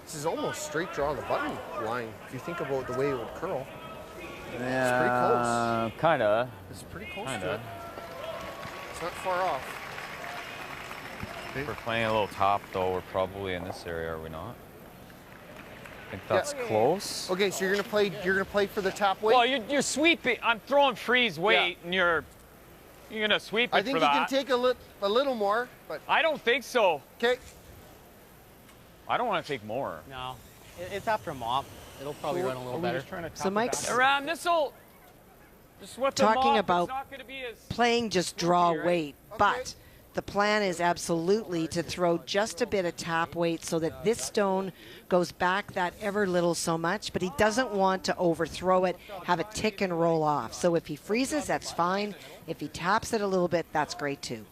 This is almost straight draw on the button line if you think about the way it would curl. Yeah, it's pretty close. Kinda. It's pretty close to it. It's not far off. If we're playing a little top though, we're probably in this area, are we not? I think that's close. Okay, so you're gonna play for the top weight? Well, you're sweeping. I'm throwing freeze weight, and you're gonna sweep it I think for you that. can take a little more, but I don't think so. Okay. I don't want to take more. No, it's after a mop. It'll probably run a little better. So Mike's Around this'll. Just what the talking mop, about it's not gonna be as playing just draw right? weight, but the plan is absolutely to throw just a bit of tap weight so that this stone goes back that ever little so much, but he doesn't want to overthrow it, have it tick and roll off. So if he freezes, that's fine. If he taps it a little bit, that's great too.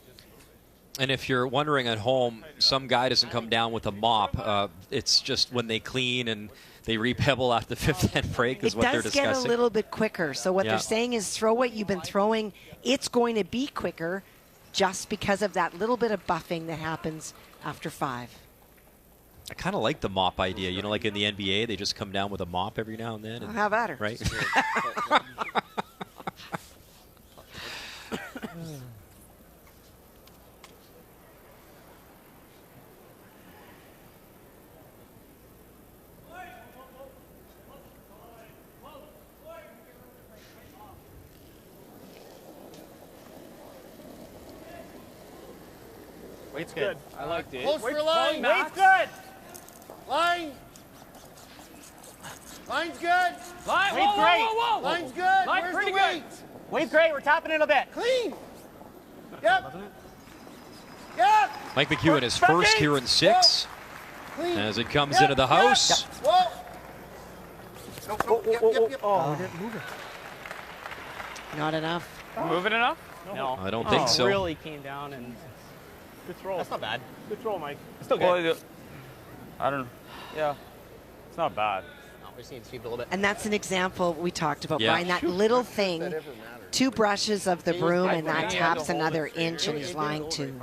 And if you're wondering at home, some guy doesn't come down with a mop. It's just when they clean and they repebble after the 5th end break is what they're discussing. It does get a little bit quicker. So what they're saying is throw what you've been throwing. It's going to be quicker just because of that little bit of buffing that happens after 5. I kind of like the mop idea. You know, like in the NBA, they just come down with a mop every now and then. And, how about her? Right? Weight's good. I liked it. Close for line. Weight's good. Line. Line's good. Line, Weight's great. whoa. Line's good. Line Where's pretty the good. weight? Weight's great. We're tapping it a bit. Clean. Yep. Yep. Mike McEwen is first here in 6 Clean. as it comes into the house. Whoa. Yep. Oh, we didn't move it. Not enough. Moving enough? No. I don't think so. Really came down and. Good throw. That's not bad. Good throw, Mike. It's still good. Well, I don't. Yeah, it's not bad. No, we just need to sweep it a little bit. And that's an example we talked about, Yeah. Brian. That little thing, 2 brushes of the broom, and that taps another inch, and he's lying 2.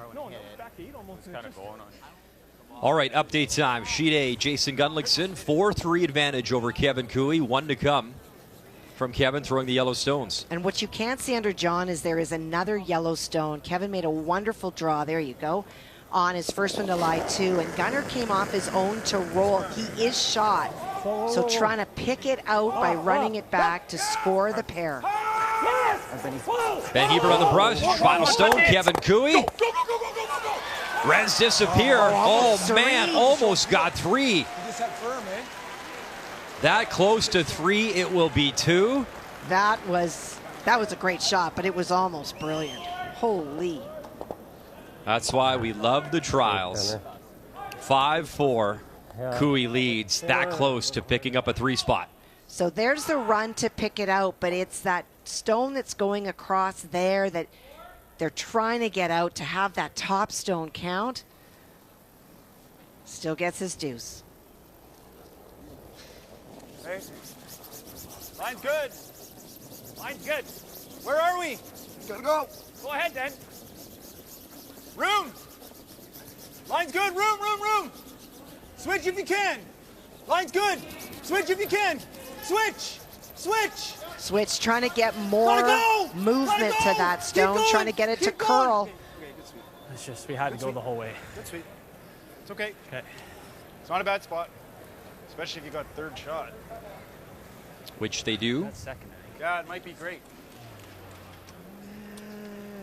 It's kind of going on. All right, update time. Sheet A, Jason Gunlickson, 4-3 advantage over Kevin Cooey. 1 to come from Kevin throwing the yellow stones. And what you can't see under John is there is another yellow stone. Kevin made a wonderful draw. There you go. On his first one to lie 2. And Gunnar came off his own to roll. He is shot. So trying to pick it out by running it back to score the pair. Ben Heber on the brush. Final stone, Kevin Cooey. Reds disappear. Oh, man, almost got 3. That close to 3, it will be 2. That was That was a great shot, but it was almost brilliant. Holy. That's why we love the trials. 5-4. Cooey leads that close to picking up a 3 spot. So there's the run to pick it out, but it's that stone that's going across there that they're trying to get out to have that top stone count. Still gets his deuce. Hey. Line's good. Line's good. Where are we? Gotta go. Go ahead, then. Room. Line's good. Room. Switch if you can. Line's good. Switch if you can. Switch, trying to get more movement to that stone, trying to get it to curl. It's just, we had to go the whole way. Good sweet. It's okay. Okay. It's not a bad spot, especially if you got third shot. Which they do. That's second. Yeah, it might be great.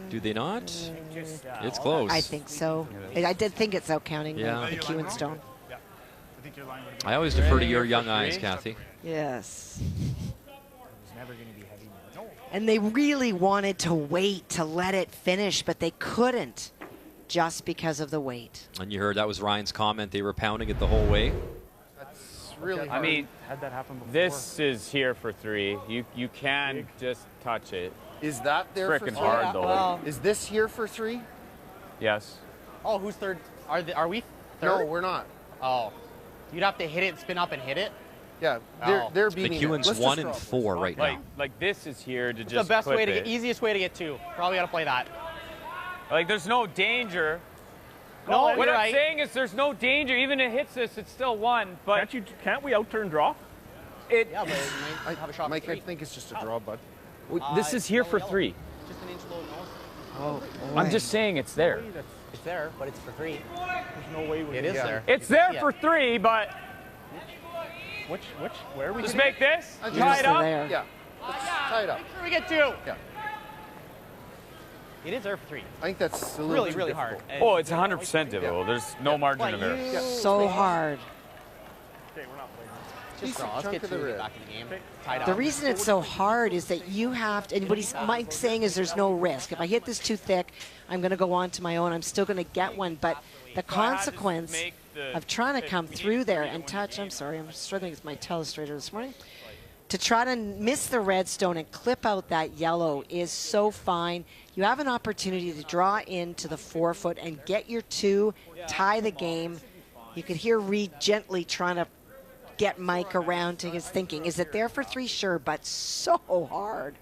Do they not? It's close. I think so. I did think it's out counting the McEwen stone. Yeah. I think your line would have I always defer to your young eyes, Kathy. Yes. It's never going to be heavy. No. And they really wanted to wait to let it finish, but they couldn't just because of the weight. And you heard that was Ryan's comment. They were pounding it the whole way. That's really I mean, had that happen before. this is here for 3. You can just touch it. Is that there for 3? Frickin' hard, though. Well, Is this here for 3? Yes. oh, who's third? Are we third? No, we're not. Oh. You'd have to hit it, spin up and hit it? Yeah, they're beating it. McEwen's Let's 1 just and drop 4 right now. Like this is here to It's just the best clip way to it. get, easiest way to get 2. Probably got to play that. Like there's no danger. No, what you're I'm right. saying is there's no danger. Even if it hits this, it's still 1. But Can't we outturn draw? it. Yeah, but it might have a shot Mike, for I 3. think it's just a draw, bud. This is here for 3. Just an inch low nose. Oh, I'm just saying it's there. It's there, but it's for 3. There's no way we It is there. It's there for 3, but where are we just getting make this, I tie it up. there. Yeah, let's tie it up. Make sure we get 2. Yeah. It is there for 3. I think that's a little Really, too really difficult. hard. Oh, it's 100% difficult. There's no margin of error. So hard. Okay, we're not playing. Just draw. Let's chunk get of 2 the and get red. back in the game. Tied The up. reason it's so hard is that you have to, and what Mike's saying is there's no risk. If I hit this too thick, I'm going to go on to my own. I'm still going to get one, but the consequence of trying to come through there and touch, I'm sorry, I'm struggling with my telestrator this morning, to try to miss the red stone and clip out that yellow is so fine. You have an opportunity to draw into the 4-foot and get your 2, tie the game. You could hear Reed gently trying to get Mike around to his thinking. Is it there for 3? Sure, but so hard.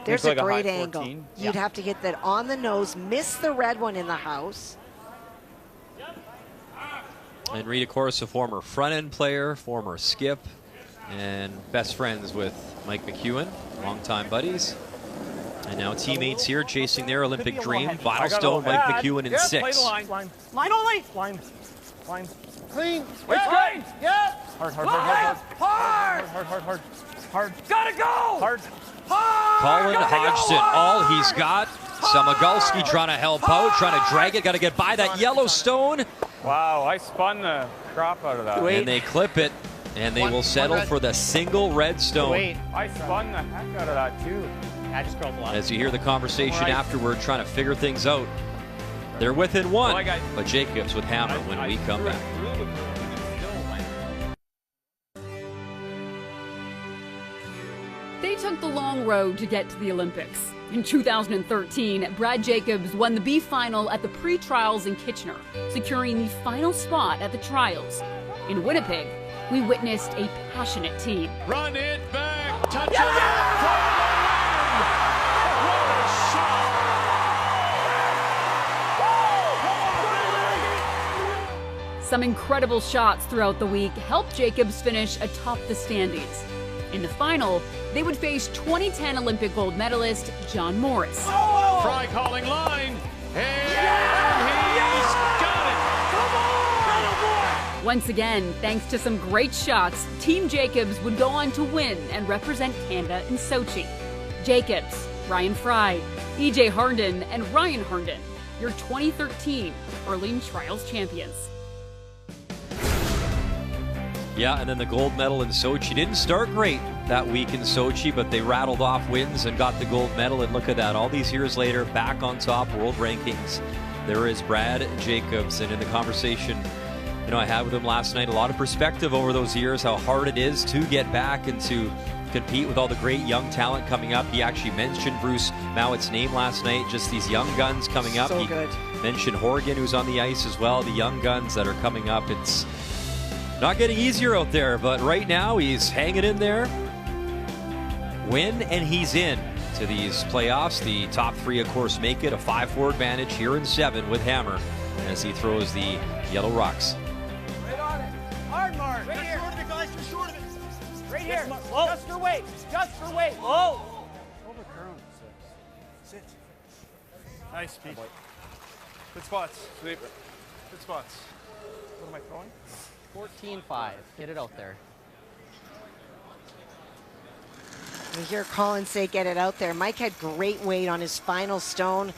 There's like a a great high angle. 14. You'd have to get that on the nose, miss the red one in the house. And Reed, of course, a former front-end player, former skip, and best friends with Mike McEwen, longtime buddies. And now teammates here chasing their Olympic dream. Final stone, Mike McEwen in 6. Play the line. Line only. Line. Clean. It's good. Yeah. Hard. Gotta go. Hard. Colin Hodgson, all he's got. Samogulski trying to help out, trying to drag it. Got to get by that Yellowstone. Wow, I spun the crap out of that. And they clip it, and they will settle for the single red stone. I spun the heck out of that too. I just curled a lot. As you hear the conversation afterward, trying to figure things out. They're within 1, but Jacobs with hammer when we come back. They took the long road to get to the Olympics. In 2013, Brad Jacobs won the B final at the pre-trials in Kitchener, securing the final spot at the trials. In Winnipeg, we witnessed a passionate team. Run it back, touch it in. Some incredible shots throughout the week helped Jacobs finish atop the standings. In the final, they would face 2010 Olympic gold medalist John Morris. Fry calling line, and he's got it. Once again, thanks to some great shots, Team Jacobs would go on to win and represent Canada in Sochi. Jacobs, Ryan Fry, EJ Harnden, and Ryan Harnden, your 2013 Hurling Trials champions. Yeah, and then the gold medal in Sochi. Didn't start great that week in Sochi, but they rattled off wins and got the gold medal. And look at that, all these years later, back on top, world rankings. There is Brad Jacobs, and in the conversation I had with him last night, a lot of perspective over those years, how hard it is to get back and to compete with all the great young talent coming up. He actually mentioned Bruce Mowatt's name last night, just these young guns coming up. So he good. mentioned Horgan, who's on the ice as well, the young guns that are coming up. It's not getting easier out there, but right now he's hanging in there. Win, and he's in to these playoffs. The top three, of course, make it a 5-4 advantage here in 7 with Hammer as he throws the yellow rocks. Right on it. Hard mark. Right here. Short of it, guys. Just short of it. Right here. Just for weight. Just for weight. Whoa. Over Curran. Sit. Nice, Pete. Good spots. Sweep. Good spots. What am I throwing? 14-5. Get it out there. You hear Colin say get it out there. Mike had great weight on his final stone.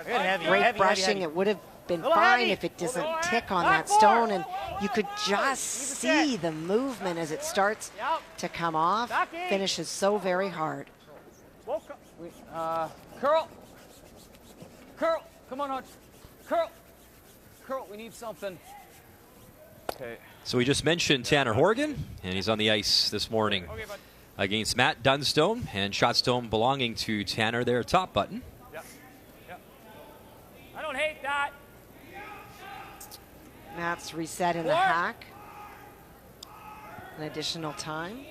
Great brushing. It would have been fine if it doesn't tick on that stone, and you could just see the movement as it starts to come off. Finishes so very hard. Curl. Curl. Come on, Hutch. Curl. Curl. We need something. Okay. So we just mentioned Tanner Horgan, and he's on the ice this morning against Matt Dunstone, and shot stone belonging to Tanner there, top button. I don't hate that. Matt's reset in the hack. An additional time.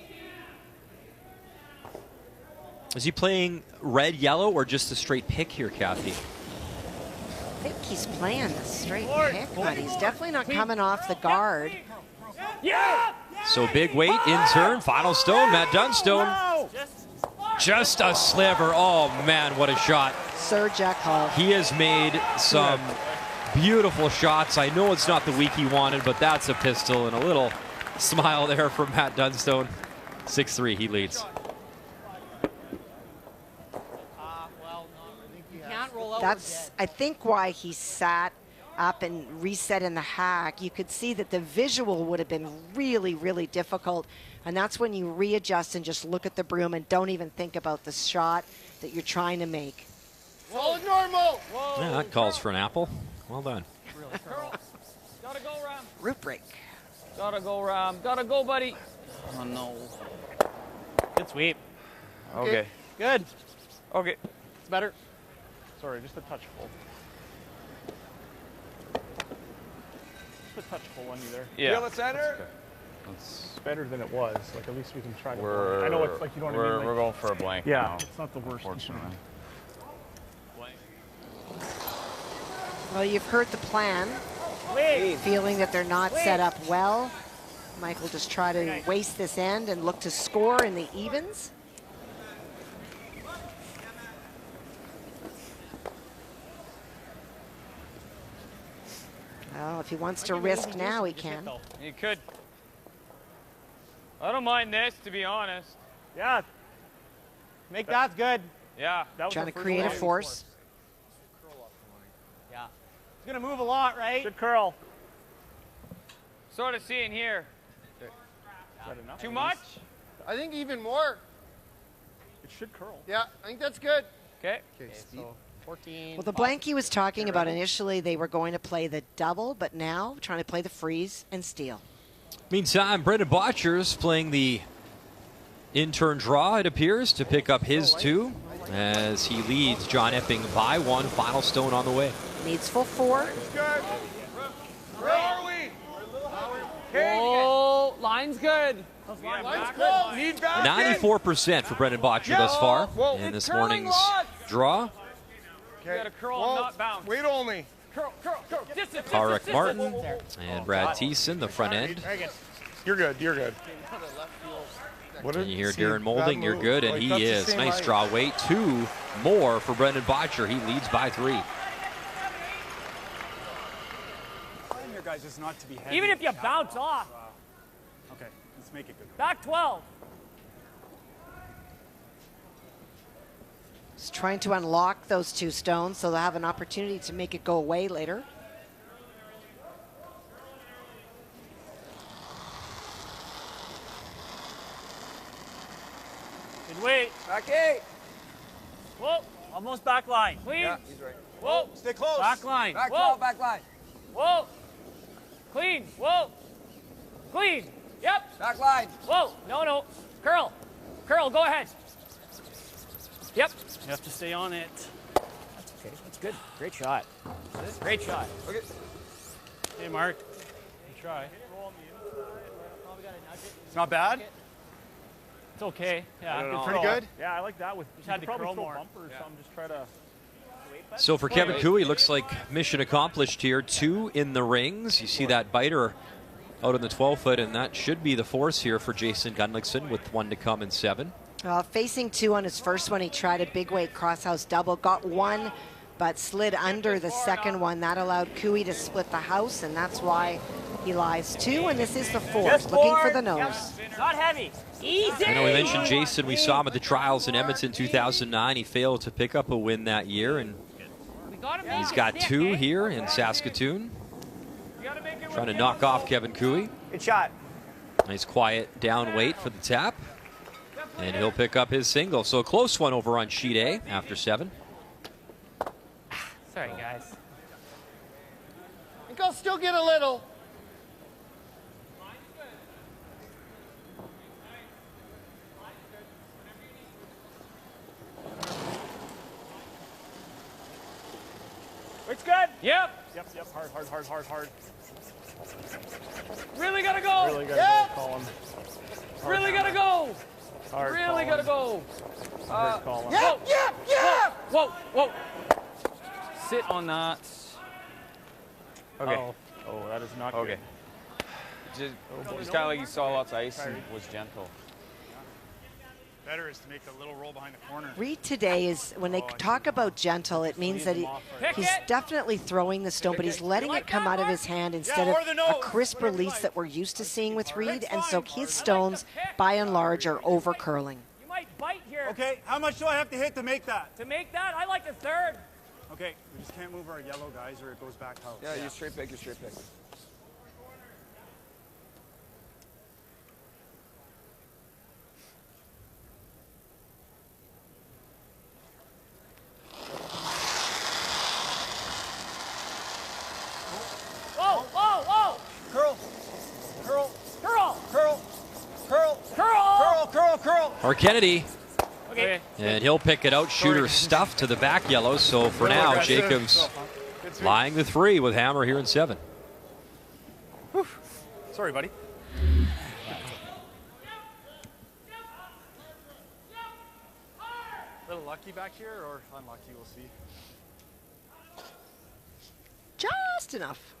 Is he playing red, yellow, or just a straight pick here, Kathy? I think he's playing the straight pick, but he's definitely not coming off the guard. Yeah! So big weight in turn, final stone, Matt Dunstone. Just a sliver. Oh man, what a shot. Sir Jack Hall. He has made some beautiful shots. I know it's not the week he wanted, but that's a pistol, and a little smile there from Matt Dunstone. 6-3, he leads. That's, I think, why he sat up and reset in the hack. You could see that the visual would have been really, really difficult. And that's when you readjust and just look at the broom and don't even think about the shot that you're trying to make. Solid normal. Yeah, that calls for an apple. Well done. Gotta go, Ram. Root break. Gotta go, Ram. Gotta go, buddy. Oh, no. Good sweep. Okay. Good. Okay. It's better. Sorry, just a touch full. Just a touch full on you there. Yeah. Feel the center. It's better than it was. Like, at least we can try to. We're, I know it's like, you know what I mean? Like, we're going for a blank yeah, now. it's not the worst. Unfortunately. Well, you've heard the plan. Feeling that they're not set up well. Mike will just try to waste this end and look to score in the evens. Oh, if he wants to risk now, he can. You could. I don't mind this, to be honest. Yeah. Make that good. Yeah. Trying to create a force. Yeah. It's going to move a lot, right? Should curl. Sort of seeing here. Is that enough? Too much? I think even more. It should curl. Yeah, I think that's good. Okay. Okay, so 14. Well, the blank he was talking about initially, they were going to play the double, but now trying to play the freeze and steal. Meantime, Brendan Botcher's playing the in-turn draw, it appears, to pick up his 2 as he leads John Epping by 1. Final stone on the way. Needs full 4. Where are we? Oh, line's good. Line's close. Need back 94% for Brendan Botcher thus far in this morning's draw. You gotta curl and not bounce. Weight only. Curl, curl, curl. Distance, Karek distance, Martin distance. and Brad Thiessen, the front end. You're good. You're good. And you hear Darren Moulding, you're good, and he is. Nice draw weight. 2 more for Brendan Botcher. He leads by 3. Your guys is not to be heavy. Even if you bounce off. Okay, let's make it good. Back 12. He's trying to unlock those 2 stones so they'll have an opportunity to make it go away later. Good weight. Back 8. Whoa. Almost back line. Clean. Yeah, he's right. Whoa. Stay close. Back line. Back Whoa. ball, back line. Whoa. Clean. Whoa. Clean. Yep. Back line. Whoa. No, no. Curl. Curl, go ahead. Yep. You have to stay on it. That's okay. That's good. Great shot. Great shot. Okay. Hey, Mark. Good try. It's not bad. It's okay. Yeah. Pretty good. Yeah, I like that. With Just had to probably curl throw more. bumper or something. Just try to. So for Kevin Cooey, looks like mission accomplished here. 2 in the rings. You see that biter out in the 12-foot, and that should be the force here for Jason Gunlickson with 1 to come in 7. Facing 2 on his first one, he tried a big weight crosshouse double, got 1, but slid under the second one. That allowed Cooey to split the house, and that's why he lies 2, and this is the 4th, looking for the nose. Not heavy. Easy. I know we mentioned Jason. We saw him at the trials in Edmonton 2009. He failed to pick up a win that year, and he's got 2 here in Saskatoon. Trying to knock off Kevin Cooey. Good shot. Nice quiet down weight for the tap. And he'll pick up his single. So a close one over on sheet A after 7. Sorry, guys. I think I'll still get a little. It's good. Yep. Yep. Hard. Really gotta go. Really gotta go, Colin. Really gotta go. Hard, Really Colin. gotta go. Hard, Colin. Whoa. Whoa. Sit on that. Okay. Oh, that is not Okay. good. Just kind of like you saw lots of ice and was gentle. Better is to make a little roll behind the corner. Reed today is, when they talk about gentle, it means that he's definitely throwing the stone, but he's letting it come out of his hand instead of a crisp release that we're used to seeing with Reed, and so his stones, by and large, are over curling. You might bite here. Okay, how much do I have to hit to make that? To make that, I like a 3rd. Okay, we just can't move our yellow guys or it goes back house. Yeah, you straight pick, you straight pick. Whoa. Curl. Or Kennedy. Okay. And he'll pick it out. Shooter stuff to the back yellow. So for now, Jacobs lying the 3 with hammer here in 7. Whew. Sorry, buddy. A little lucky back here or unlucky, we'll see. Just enough.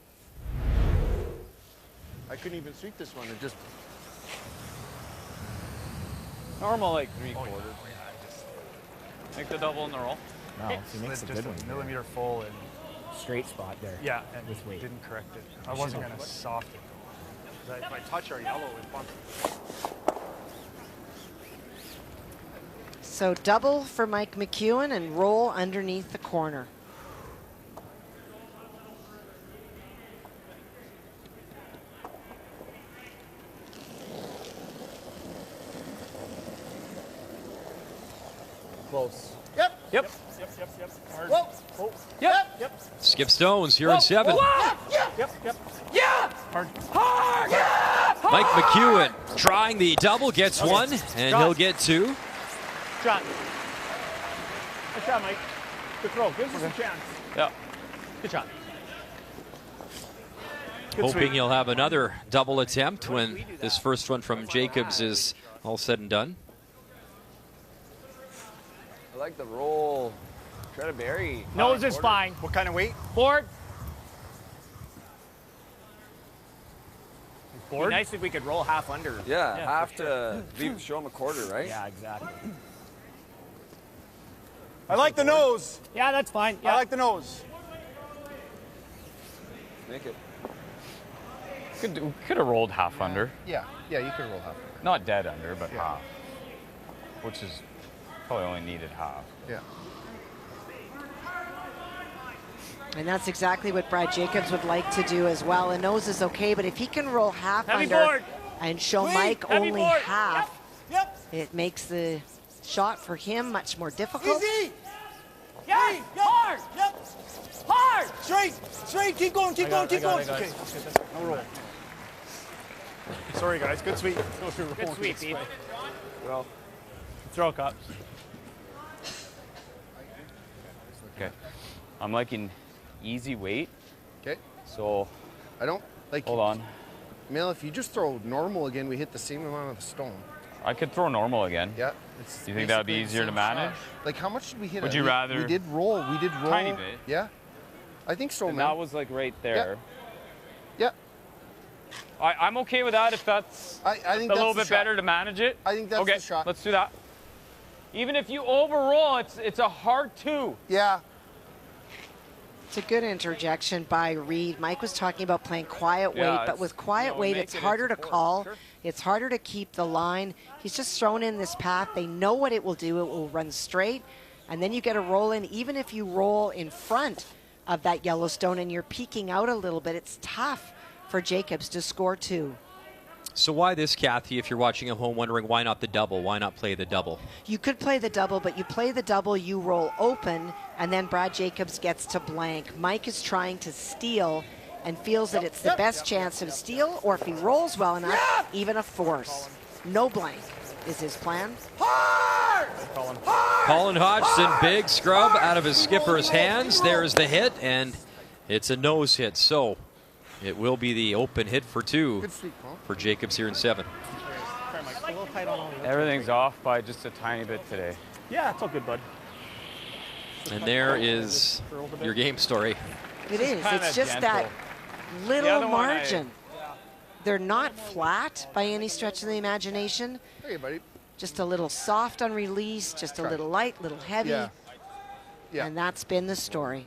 I couldn't even sweep this one. It just... Normal, like 3/4. Make the double in the roll. No, he makes a Just good one. a millimeter full and Straight spot there. yeah, and with weight. didn't correct it. I wasn't gonna soft it. If I touch our yellow, it bumps. So double for Mike McEwen and roll underneath the corner. Close. Yep. Hard. Whoa. Yep. Skip Stones here in 7. Yep. Hard. Mike McEwen trying the double, gets 1, and he'll get 2. Shot. Good shot, Mike. Good throw. Gives us a chance. Yeah. Good shot. Hoping he'll have another double attempt when this first one from Jacobs is all said and done. I like the roll. Try to bury. Nose is fine. What kind of weight? Board. It'd be nice if we could roll half under. Yeah, have to show him a quarter, right? Yeah, exactly. I like the nose. Yeah, that's fine. Yeah. I like the nose. Make it. Could have rolled half under. Yeah, you could roll half. Not dead under, but half. Which is probably only needed half. Yeah. And that's exactly what Brad Jacobs would like to do as well. A nose is okay, but if he can roll half Heavy under board. and show Clean. Mike Heavy only board. half, Yep. it makes the shot for him, much more difficult. Easy! Yeah, hard! Yep! Hard! Straight, keep going, keep going. Okay. No roll. Sorry, guys. Good sweep. Good sweep, Pete. Well, throw cups. Okay. I'm liking easy weight. Okay. So. I don't like. Hold on. Mel, if you just throw normal again, we hit the same amount of the stone. I could throw normal again. Yeah. Do you think that would be easier to manage? Like, how much did we hit? Would you rather? We did roll. Tiny bit. Yeah. I think so, and man. that was like right there. Yeah. I'm okay with that if that's I think a little bit better to manage it. I think that's okay, the shot. Let's do that. Even if you overroll, it's a hard 2. Yeah. It's a good interjection by Reed. Mike was talking about playing quiet weight, but with quiet weight, it's harder to call. Sure. It's harder to keep the line. He's just thrown in this path. They know what it will do. It will run straight, and then you get a roll in. Even if you roll in front of that Yellowstone and you're peeking out a little bit, it's tough for Jacobs to score 2. So why this, Kathy, if you're watching at home wondering why not the double? Why not play the double? You could play the double, but you play the double, you roll open, and then Brad Jacobs gets to blank. Mike is trying to steal and feels that it's the best chance of steal, or if he rolls well enough, even a force. No blank is his plan. Colin Hodgson, big scrub out of his skipper's hands. There's the hit, and it's a nose hit. So it will be the open hit for 2 for Jacobs here in 7. Everything's off by just a tiny bit today. Yeah, it's all good, bud. And there is your game story. It is. It's just that little margin. They're not flat by any stretch of the imagination. Hey, buddy. Just a little soft on release, just a little light, little heavy. Yeah. And that's been the story.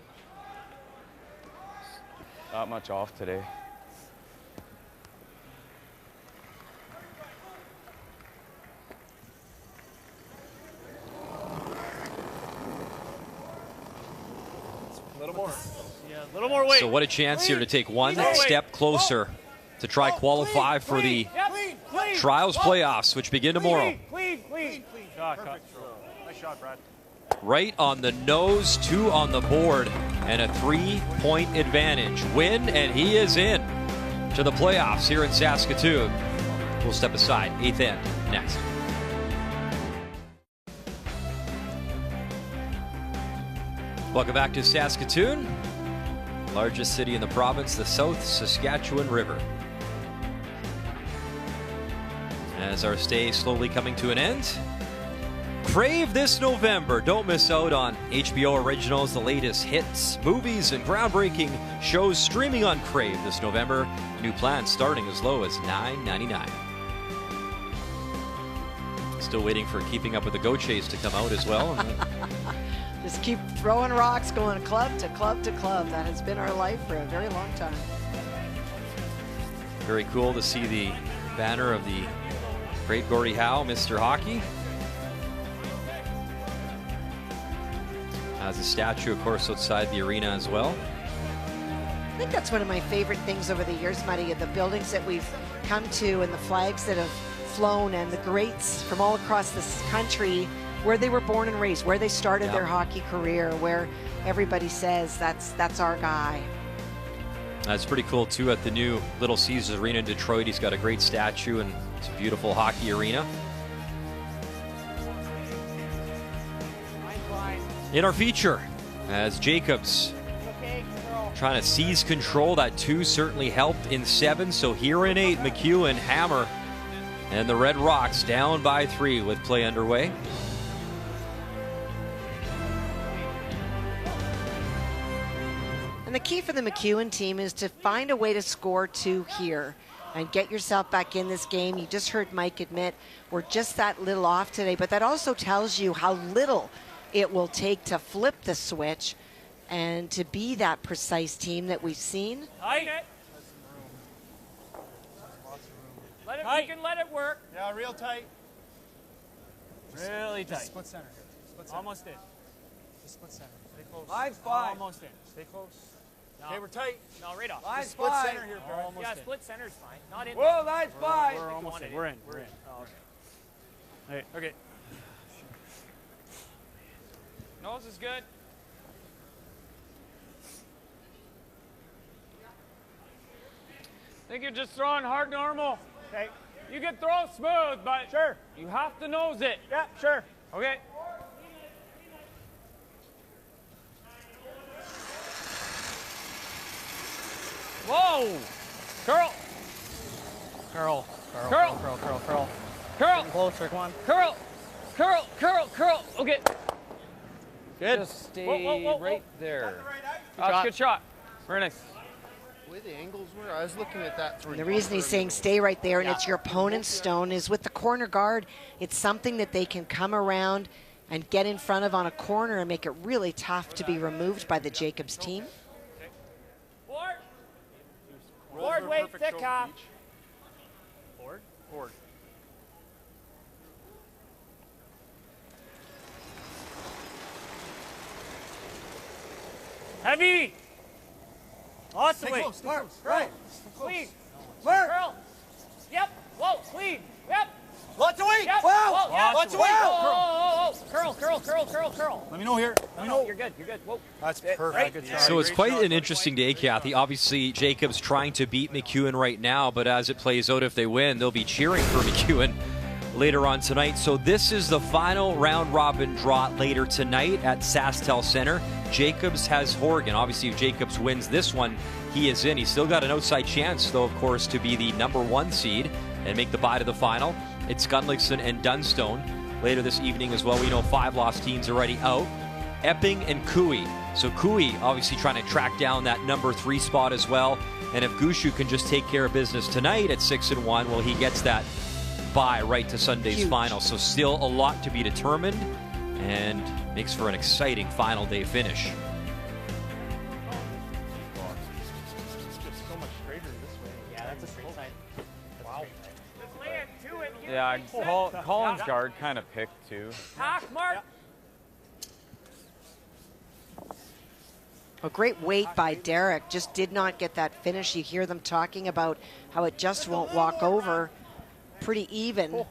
Not much off today. A little more. Yeah, a little more weight. So what a chance here to take one step closer to try qualify for the Trials playoffs, which begin tomorrow. Clean. Shot, nice shot, Brad. Right on the nose, 2 on the board, and a 3-point advantage. Win, and he is in to the playoffs here in Saskatoon. We'll step aside. 8th end next. Welcome back to Saskatoon, largest city in the province, the South Saskatchewan River. As our stay slowly coming to an end, Crave this November. Don't miss out on HBO originals, the latest hits, movies, and groundbreaking shows streaming on Crave this November. New plans starting as low as $9.99. Still waiting for Keeping Up with the Go Chase to come out as well. Just keep throwing rocks, going club to club to club. That has been our life for a very long time. Very cool to see the banner of the great Gordie Howe, Mr. Hockey. Has a statue, of course, outside the arena as well. I think that's one of my favorite things over the years, Muddy, the buildings that we've come to and the flags that have flown and the greats from all across this country, where they were born and raised, where they started their hockey career, where everybody says that's our guy. That's pretty cool, too, at the new Little Caesars Arena in Detroit. He's got a great statue, and it's a beautiful hockey arena. In our feature, as Jacobs trying to seize control, that 2 certainly helped in 7. So here in 8, McEwen, hammer, and the Red Rocks down by 3 with play underway. And the key for the McEwen team is to find a way to score 2 here and get yourself back in this game. You just heard Mike admit we're just that little off today, but that also tells you how little it will take to flip the switch and to be that precise team that we've seen. Tight. You can let it work. Yeah, real tight. Really tight. Split center here. Split center. Almost in. Just split center. Stay close. Line's 5. Almost in. Stay close. No. Okay, we're tight. No, right off. Line's Split 5. center here, bro. Almost Yeah, in. split center's fine. Not in. Whoa, line's 5. We're almost in. We're in. We're in. Oh, okay. Okay. Nose is good. I think you're just throwing hard normal. Okay. You can throw smooth, but Sure. you have to nose it. Yeah, sure. Okay. Whoa! Curl! Curl. Curl. Curl. Curl. Curl. Curl! Getting closer. Come on. Curl! Curl! Curl! Curl! Okay. Good. Just stay Whoa. right there. That's a good shot. Very nice. The way the angles were, I was looking at that three. The reason he's saying stay right there and it's your opponent's stone is with the corner guard, it's something that they can come around and get in front of on a corner and make it really tough to be removed by the Jacobs team. Board! Board, wait, thick half. Forward? Forward. Heavy. Lots of weight. Mark. Right. Clean. Curl. Yep. Whoa, clean. Yep. Lots of weight. Yep. Wow. Whoa, yeah. Lots of weight. Whoa. Curl, curl, curl, curl, curl. Let me know here. Let me know. You're good. You're good. Whoa. That's perfect. Right. Good shot. So it's Great quite shot. an interesting day, Kathy. Obviously, Jacobs trying to beat McEwen right now, but as it plays out, if they win, they'll be cheering for McEwen later on tonight. So this is the final round-robin draw later tonight at SaskTel Center. Jacobs has Horgan. Obviously, if Jacobs wins this one, he is in. He's still got an outside chance, though, of course, to be the #1 seed and make the bye to the final. It's Gunlickson and Dunstone later this evening as well. We know 5 lost teams already out. Epping and Cooey. So Cooey obviously trying to track down that #3 spot as well. And if Gushu can just take care of business tonight at 6-1, well, he gets that bye right to Sunday's Huge. final. So still a lot to be determined and makes for an exciting final day finish. So much straighter this way. Yeah, that's a straight side. Wow. Just lay it to it. Yeah, Colin's guard kind of picked too. Hack, Mark. A great weight by Derek, just did not get that finish. You hear them talking about how it just won't walk over. Pretty even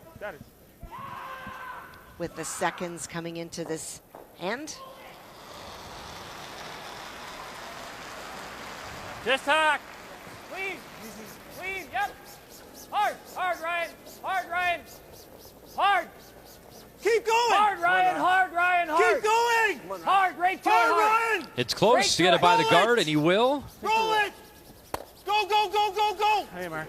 with the seconds coming into this end. Just hack. Clean. Clean. Yep. Hard. Hard, Ryan. Hard, Ryan. Hard. Keep going. Hard, Ryan. Hard, Ryan. Hard. Keep going. Hard. Right to it. Hard. It's close to get it by the guard, and he will. Roll it. Go, go, go, go, go. Hey, Mark.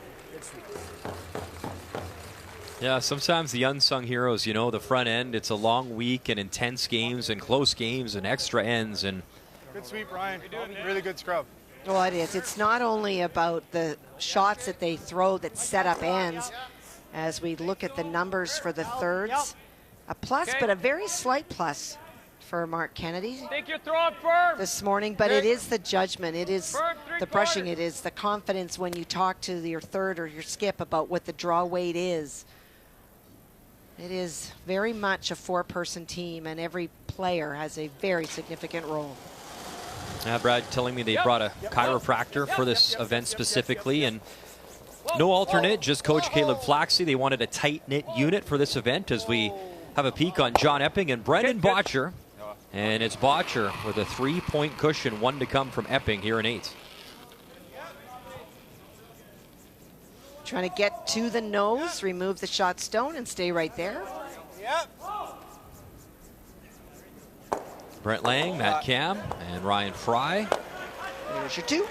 Yeah, sometimes the unsung heroes, you know, the front end, it's a long week and intense games and close games and extra ends. And Good sweep, Ryan. Really good scrub. Well, it is. It's not only about the shots that they throw that set up ends. As we look at the numbers for the thirds, a plus, but a very slight plus for Mark Kennedy Think you're throwing firm. this morning. But it is the judgment. It is Firm the brushing. 3/4. It is the confidence when you talk to your third or your skip about what the draw weight is. It is very much a 4-person team, and every player has a very significant role. Brad telling me they brought a chiropractor for this event specifically, and no alternate, just Coach Caleb Flaxey. They wanted a tight-knit unit for this event as we have a peek on John Epping and Brendan Botcher. And it's Botcher with a 3-point cushion, 1 to come from Epping here in 8. Trying to get to the nose, remove the shot stone, and stay right there. Yep. Brent Lang, Matt Cam, and Ryan Fry. There's your 2.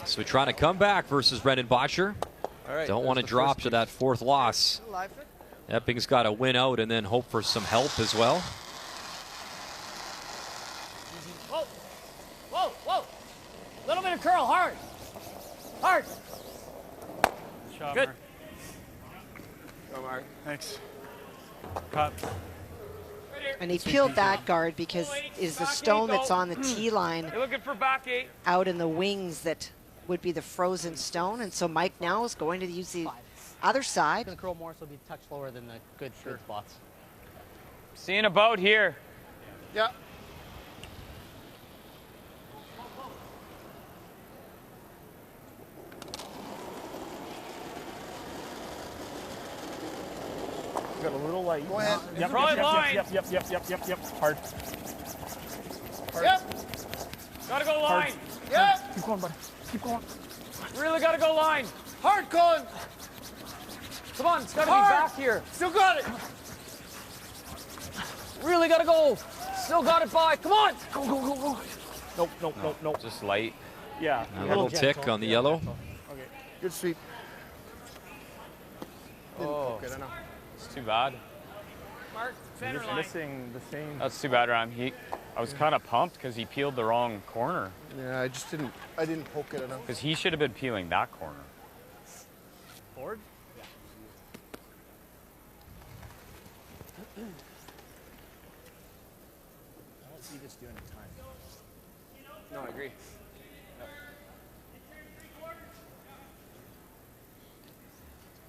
So we're trying to come back versus Brendan Botcher. Don't want to drop to that 4th loss. Epping's got to win out and then hope for some help as well. Whoa. Whoa. Whoa. Little bit of curl. Hard. Hard. Shot, Good. Mark. Go, Mark. Thanks. Cut. And he peeled that guard because is the stone that's on the tee line You're looking for back 8. out in the wings that would be the frozen stone. And so Mike now is going to use the other side. Going to curl more, so it'll be a touch lower than the good spots. Seeing about here. Yeah. Got a little light. Go ahead. Yep, Front line. Yep. Hard. Yep. Gotta go line. Yep. Keep going, buddy. Keep going. Really gotta go line. Hard, Colin. Come on, it's gotta Hard. be back here. Still got it. Really gotta go. Still got it by. Come on. Go. Nope. Just light. Yeah. A little tick on the yellow. Okay. Good sweep. Oh, Okay, enough. it's too bad. Mark, center Just line. missing the same. That's too bad, Ram. I was kind of pumped because he peeled the wrong corner. Yeah, I didn't poke it enough. Because he should have been peeling that corner. Forward? I don't see this doing it time. No, I agree.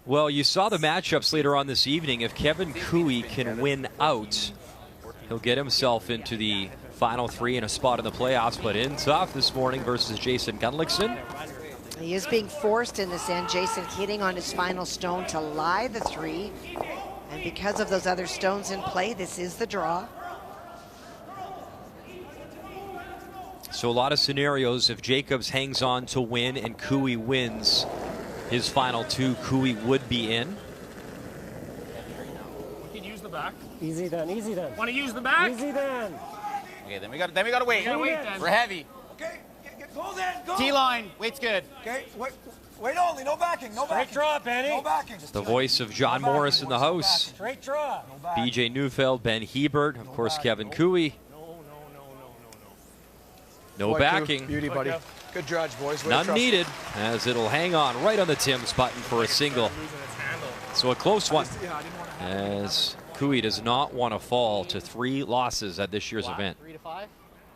Well, you saw the matchups later on this evening. If Kevin Cooey can win out, he'll get himself into the final three and a spot in the playoffs. But in tough this morning versus Jason Gunlickson. He is being forced in this end. Jason hitting on his final stone to lie the three. And because of those other stones in play, this is the draw. So a lot of scenarios. If Jacobs hangs on to win and Cooey wins his final two, Cooey would be in. We can use the back. Easy then. Want to use the back? Easy then. Okay, then we gotta wait. We're heavy. Okay, go then, go. T-line, weight's good. Okay, wait only, no backing, no backing. Straight draw, Benny. No backing. The voice of John Morris in the house. Straight draw. BJ Neufeld, Ben Hebert, of course Kevin Cooey. No Boy, backing. Beauty, buddy. Good judge, boys. Way to None trust needed, as it'll hang on right on the Tim's button for a single. So a close one, as Cooey does not want to fall to 3 losses at this year's event. 3 to 5.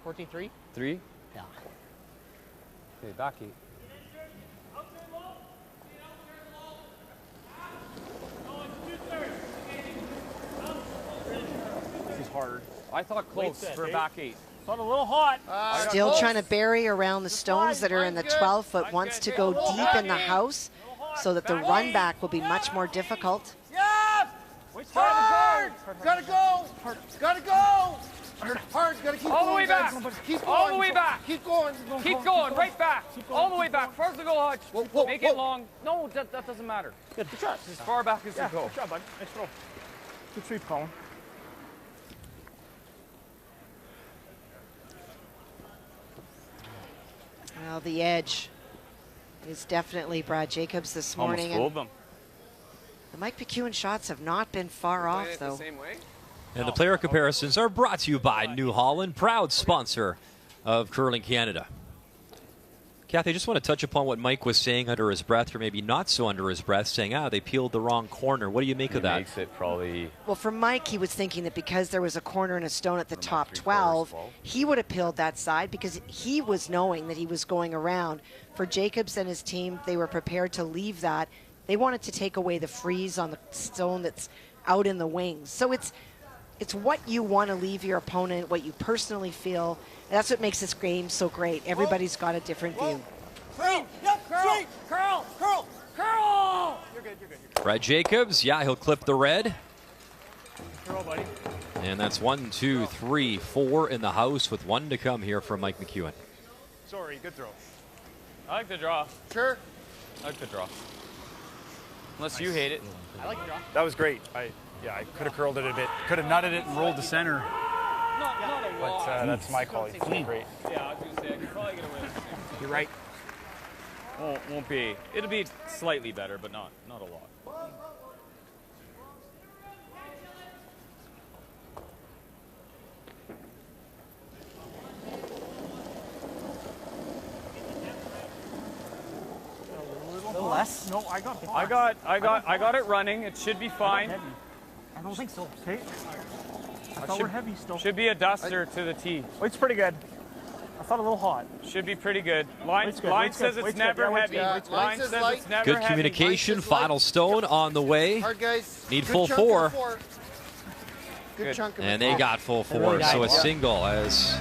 14-3. 3? Yeah. Okay, back 8. This is hard. I thought close for back 8. Thought a little hot. Still trying to bury around the stones that are in the 12-foot. Wants to go deep in the house so that the run back will be much more difficult. Yeah! Hard! Gotta go! Gotta go! Hard, gotta keep All the going, way guys. back. Keep going. All the way back. Keep going. Keep going, right back. All the way back. First to go, Hutch. Whoa, Make it long. No, that doesn't matter. Good shot. As far back as you go. Good job, bud. Nice throw. Good sweep, Colin. Well, the edge is definitely Brad Jacobs this morning. Almost fooled them. The Mike McEwen shots have not been far off, though. And the player comparisons are brought to you by New Holland, proud sponsor of Curling Canada. Kathy, I just want to touch upon what Mike was saying under his breath, or maybe not so under his breath, saying, they peeled the wrong corner. What do you make of that? Makes it probably... Well, for Mike, he was thinking that because there was a corner and a stone at the top 12, he would have peeled that side because he was knowing that he was going around. For Jacobs and his team, they were prepared to leave that. They wanted to take away the freeze on the stone that's out in the wings. So it's what you want to leave your opponent, what you personally feel. And that's what makes this game so great. Everybody's got a different view. Yep, straight. Curl. You're good. Brad Jacobs, he'll clip the red. Throw, buddy. And that's 1, 2, 3, 4 in the house with 1 to come here from Mike McEwen. Sorry, good throw. I like the draw. Sure. I like the draw. Unless you hate it. I like the draw. That was great. I could have curled it a bit. Could have nutted it and rolled to center. Not a But lot. that's my call. You did great. Yeah, I was going to say, I could probably get away with it. You're right. Won't be. It'll be slightly better, but not a lot. A little less. No, I got I got it running. It should be fine. I don't think so. Okay. I thought we're heavy still. Should be a duster to the tee. Weight's pretty good. I thought a little hot. Should be pretty good. Line Weight's says good. it's never heavy. Line says it's never Good heavy. communication, final stone on the way. Hard, guys. Need Good full chunk of 4. four. Good chunk of And it. they got full 4, really so a nice. single as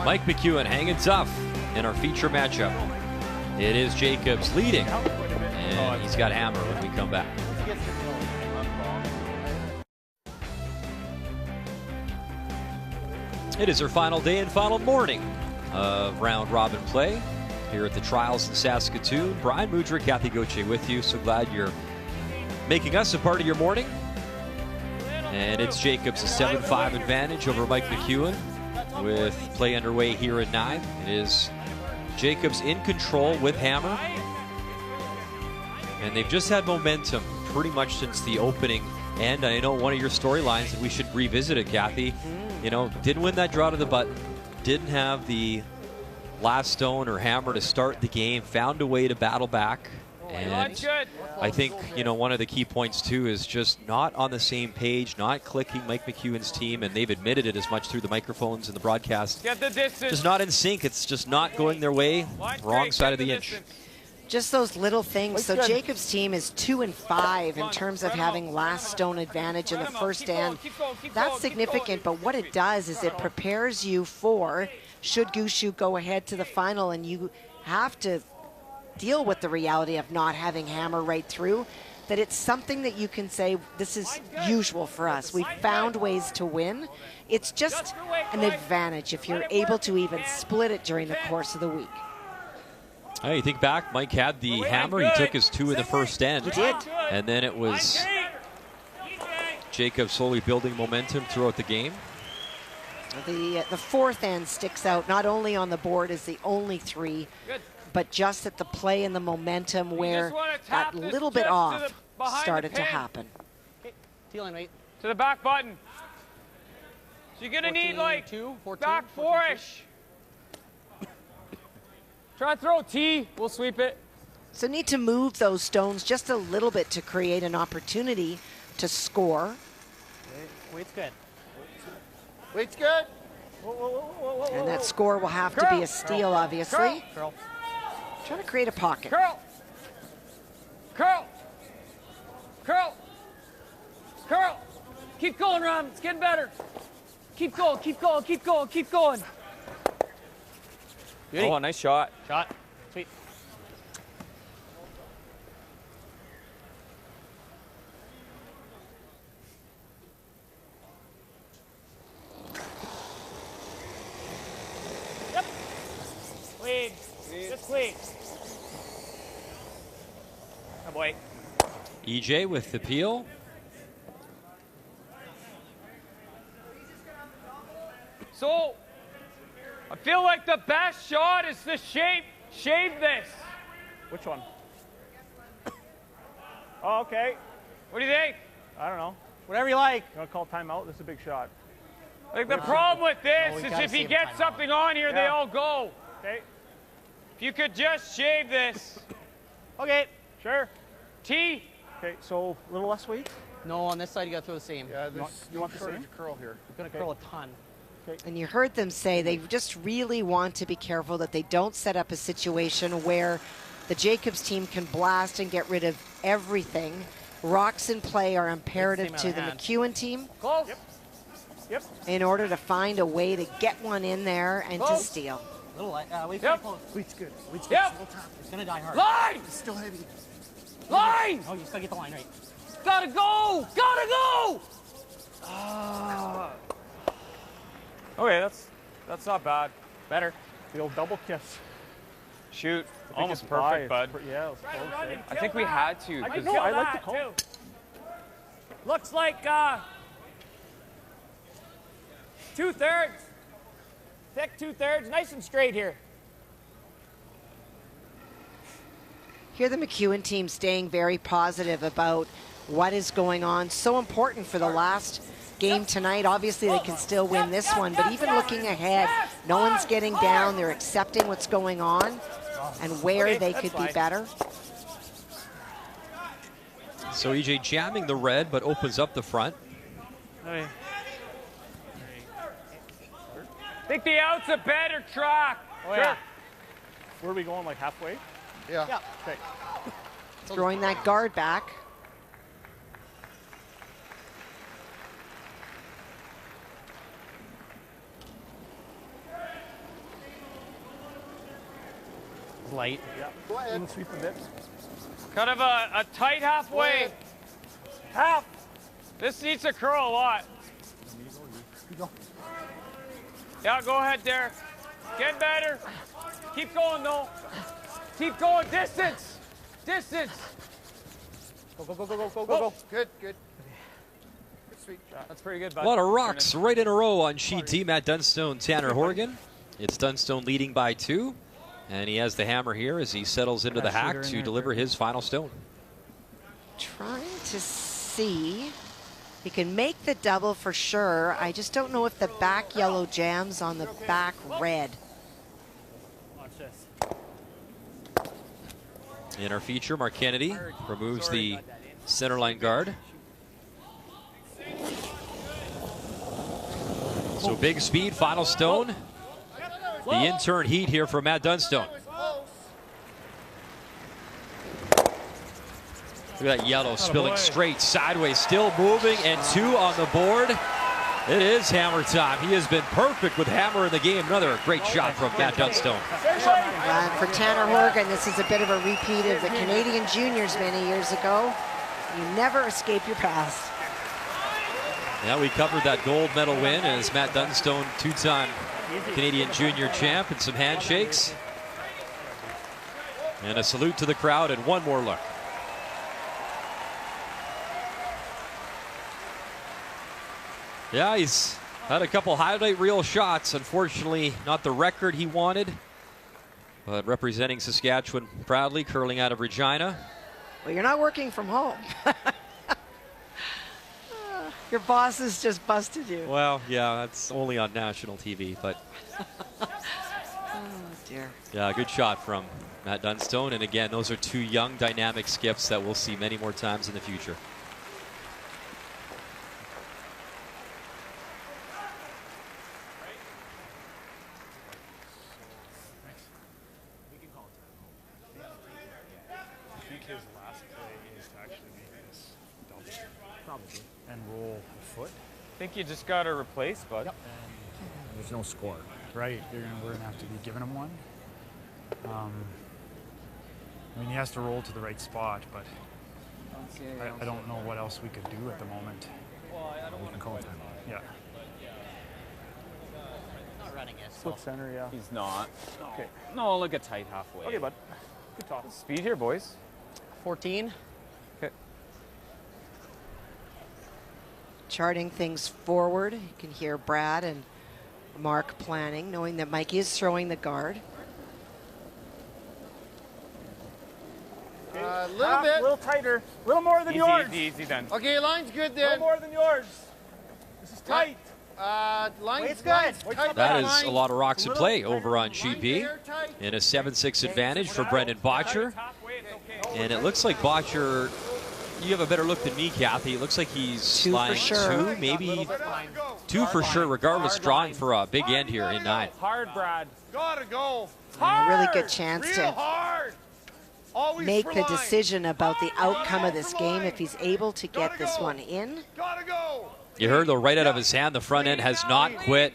Mike McEwen hanging tough in our feature matchup. It is Jacobs leading, and he's got hammer when we come back. Once he gets to the middle, It is our final day and final morning of round robin play here at the Trials in Saskatoon. Brian Mudryk, Kathy Gauthier with you. So glad you're making us a part of your morning. And it's Jacobs' a 7-5 advantage over Mike McEwen with play underway here at 9. It is Jacobs in control with hammer. And they've just had momentum pretty much since the opening. And I know one of your storylines that we should revisit it, Kathy. You know, didn't win that draw to the button, didn't have the last stone or hammer to start the game, found a way to battle back. And I think, you know, one of the key points too is just not on the same page, not clicking Mike McEwen's team, and they've admitted it as much through the microphones and the broadcast. Get the distance. Just not in sync. It's just not going their way. Wrong side of the inch. Just those little things. So Jacob's team is 2-5 in terms of having last stone advantage in the first end. That's significant, but what it does is it prepares you for, should Gushue go ahead to the final and you have to deal with the reality of not having hammer right through, that it's something that you can say, this is usual for us. We've found ways to win. It's just an advantage if you're able to even split it during the course of the week. Hey, you think back, Mike had the hammer. He took his 2 in the first end. He did. And then it was Jacob slowly building momentum throughout the game. The fourth end sticks out, not only on the board as the only 3, but just at the play and the momentum where that little bit off started to happen. T-line, wait. To the back button. So you're going to need like 14, back 4-ish. Try to throw T, we'll sweep it. So need to move those stones just a little bit to create an opportunity to score. Wait's good. Wait's good. And that score will have to be a steal, obviously. Curl. Trying to create a pocket. Curl. Curl. Curl. Curl. Keep going, Ron. It's getting better. Keep going, keep going, keep going, keep going. Beauty. Oh, nice shot. Shot. Sweet. Yep. Clean. Just clean. Oh, boy. EJ with the peel. So, I feel like the best shot is to shave this. Which one? Oh, okay. What do you think? I don't know. Whatever you like. You want to call timeout? This is a big shot. Like the problem with this is if he gets something on here, they all go. Okay. If you could just shave this. Okay. Sure. T. Okay, so a little less weight? No, on this side you got to throw the same. Yeah, you want the shortage same? of curl here. You're going to curl a ton. And you heard them say they just really want to be careful that they don't set up a situation where the Jacobs team can blast and get rid of everything. Rocks in play are imperative to the McEwen team. Close. Yep. In order to find a way to get one in there and to steal. Little light. Wait for Yep. close. Wait's good. Wait's Yep. good. Little top. It's going to die hard. Line! It's still heavy. Line! Oh, you just got to get the line right. Gotta go! Gotta go! Okay, that's not bad. Better. The old double kiss. Shoot. I think Almost it's by. perfect, bud. Yeah, it was close. Eh? I think we had to. I know, I like the call. Too. Looks like 2/3. Thick 2/3, nice and straight here. Here the McEwen team staying very positive about what is going on. So important for the last game tonight. Obviously they can still win this one, but even looking ahead, no one's getting down. They're accepting what's going on and where they could be better. So EJ jamming the red, but opens up the front. I think the out's a better track. Oh, yeah. Where are we going, like halfway? Yeah. Okay. Throwing that guard back. Light. Yeah. Go ahead. Sweep the bits. Kind of a tight halfway. Half. This needs to curl a lot. Yeah, go ahead, Derek. Get better. Keep going, though. Keep going. Distance. Distance. Go, go, go, go, go, go, go, go. Good, good. Sweet shot. That's pretty good, bud. A lot of rocks right in a row on sheet D. Matt Dunstone, Tanner Horgan. It's Dunstone leading by 2. And he has the hammer here as he settles into the hack to deliver his final stone. Trying to see. He can make the double for sure. I just don't know if the back yellow jams on the back red. Watch this. In our feature, Mark Kennedy removes the centerline guard. So big speed, final stone. The in-turn heat here for Matt Dunstone. Look at that yellow spilling straight sideways, still moving, and 2 on the board. It is hammer time. He has been perfect with hammer in the game. Another great shot from Matt Dunstone. And for Tanner Horgan, this is a bit of a repeat of the Canadian Juniors many years ago. You never escape your past. Yeah, we covered that gold medal win as Matt Dunstone, 2-time Canadian Junior champ, and some handshakes. And a salute to the crowd and one more look. Yeah, he's had a couple highlight reel shots. Unfortunately, not the record he wanted. But representing Saskatchewan proudly, curling out of Regina. Well, you're not working from home. Your boss has just busted you. Well, yeah, that's only on national TV, but... Oh, dear. Yeah, good shot from Matt Dunstone. And again, those are 2 young, dynamic skips that we'll see many more times in the future. His last play is to actually make this double. Probably. And roll a foot. I think you just got to replace, bud. Yep. There's no score. Right. We're going to have to be giving him one. I mean, he has to roll to the right spot, but I don't know what else we could do at the moment. We can call it time. Yeah. Not running it. Split center, yeah. He's not. Okay. No, look at tight halfway. Okay, bud. Good talk. Speed here, boys. 14. Okay. Charting things forward. You can hear Brad and Mark planning, knowing that Mike is throwing the guard. A little bit. A little tighter. A little more than yours. Easy then. Okay, line's good A then. little more than yours. This is tight. Line's good. Tight. That is a lot of rocks in play over on sheet B. And a 7-6 advantage for Brendan Botcher. And it looks like Botcher, you have a better look than me, Kathy. It looks like he's 2 flying for sure. 2, maybe 2 for sure, regardless, drawing for a big end here in 9. Hard, Brad. Gotta go. A really good chance Real to hard. Always make for the line. decision about the outcome of this game if he's able to get this one in. Gotta go. You heard the right out of his hand. The front end has not quit.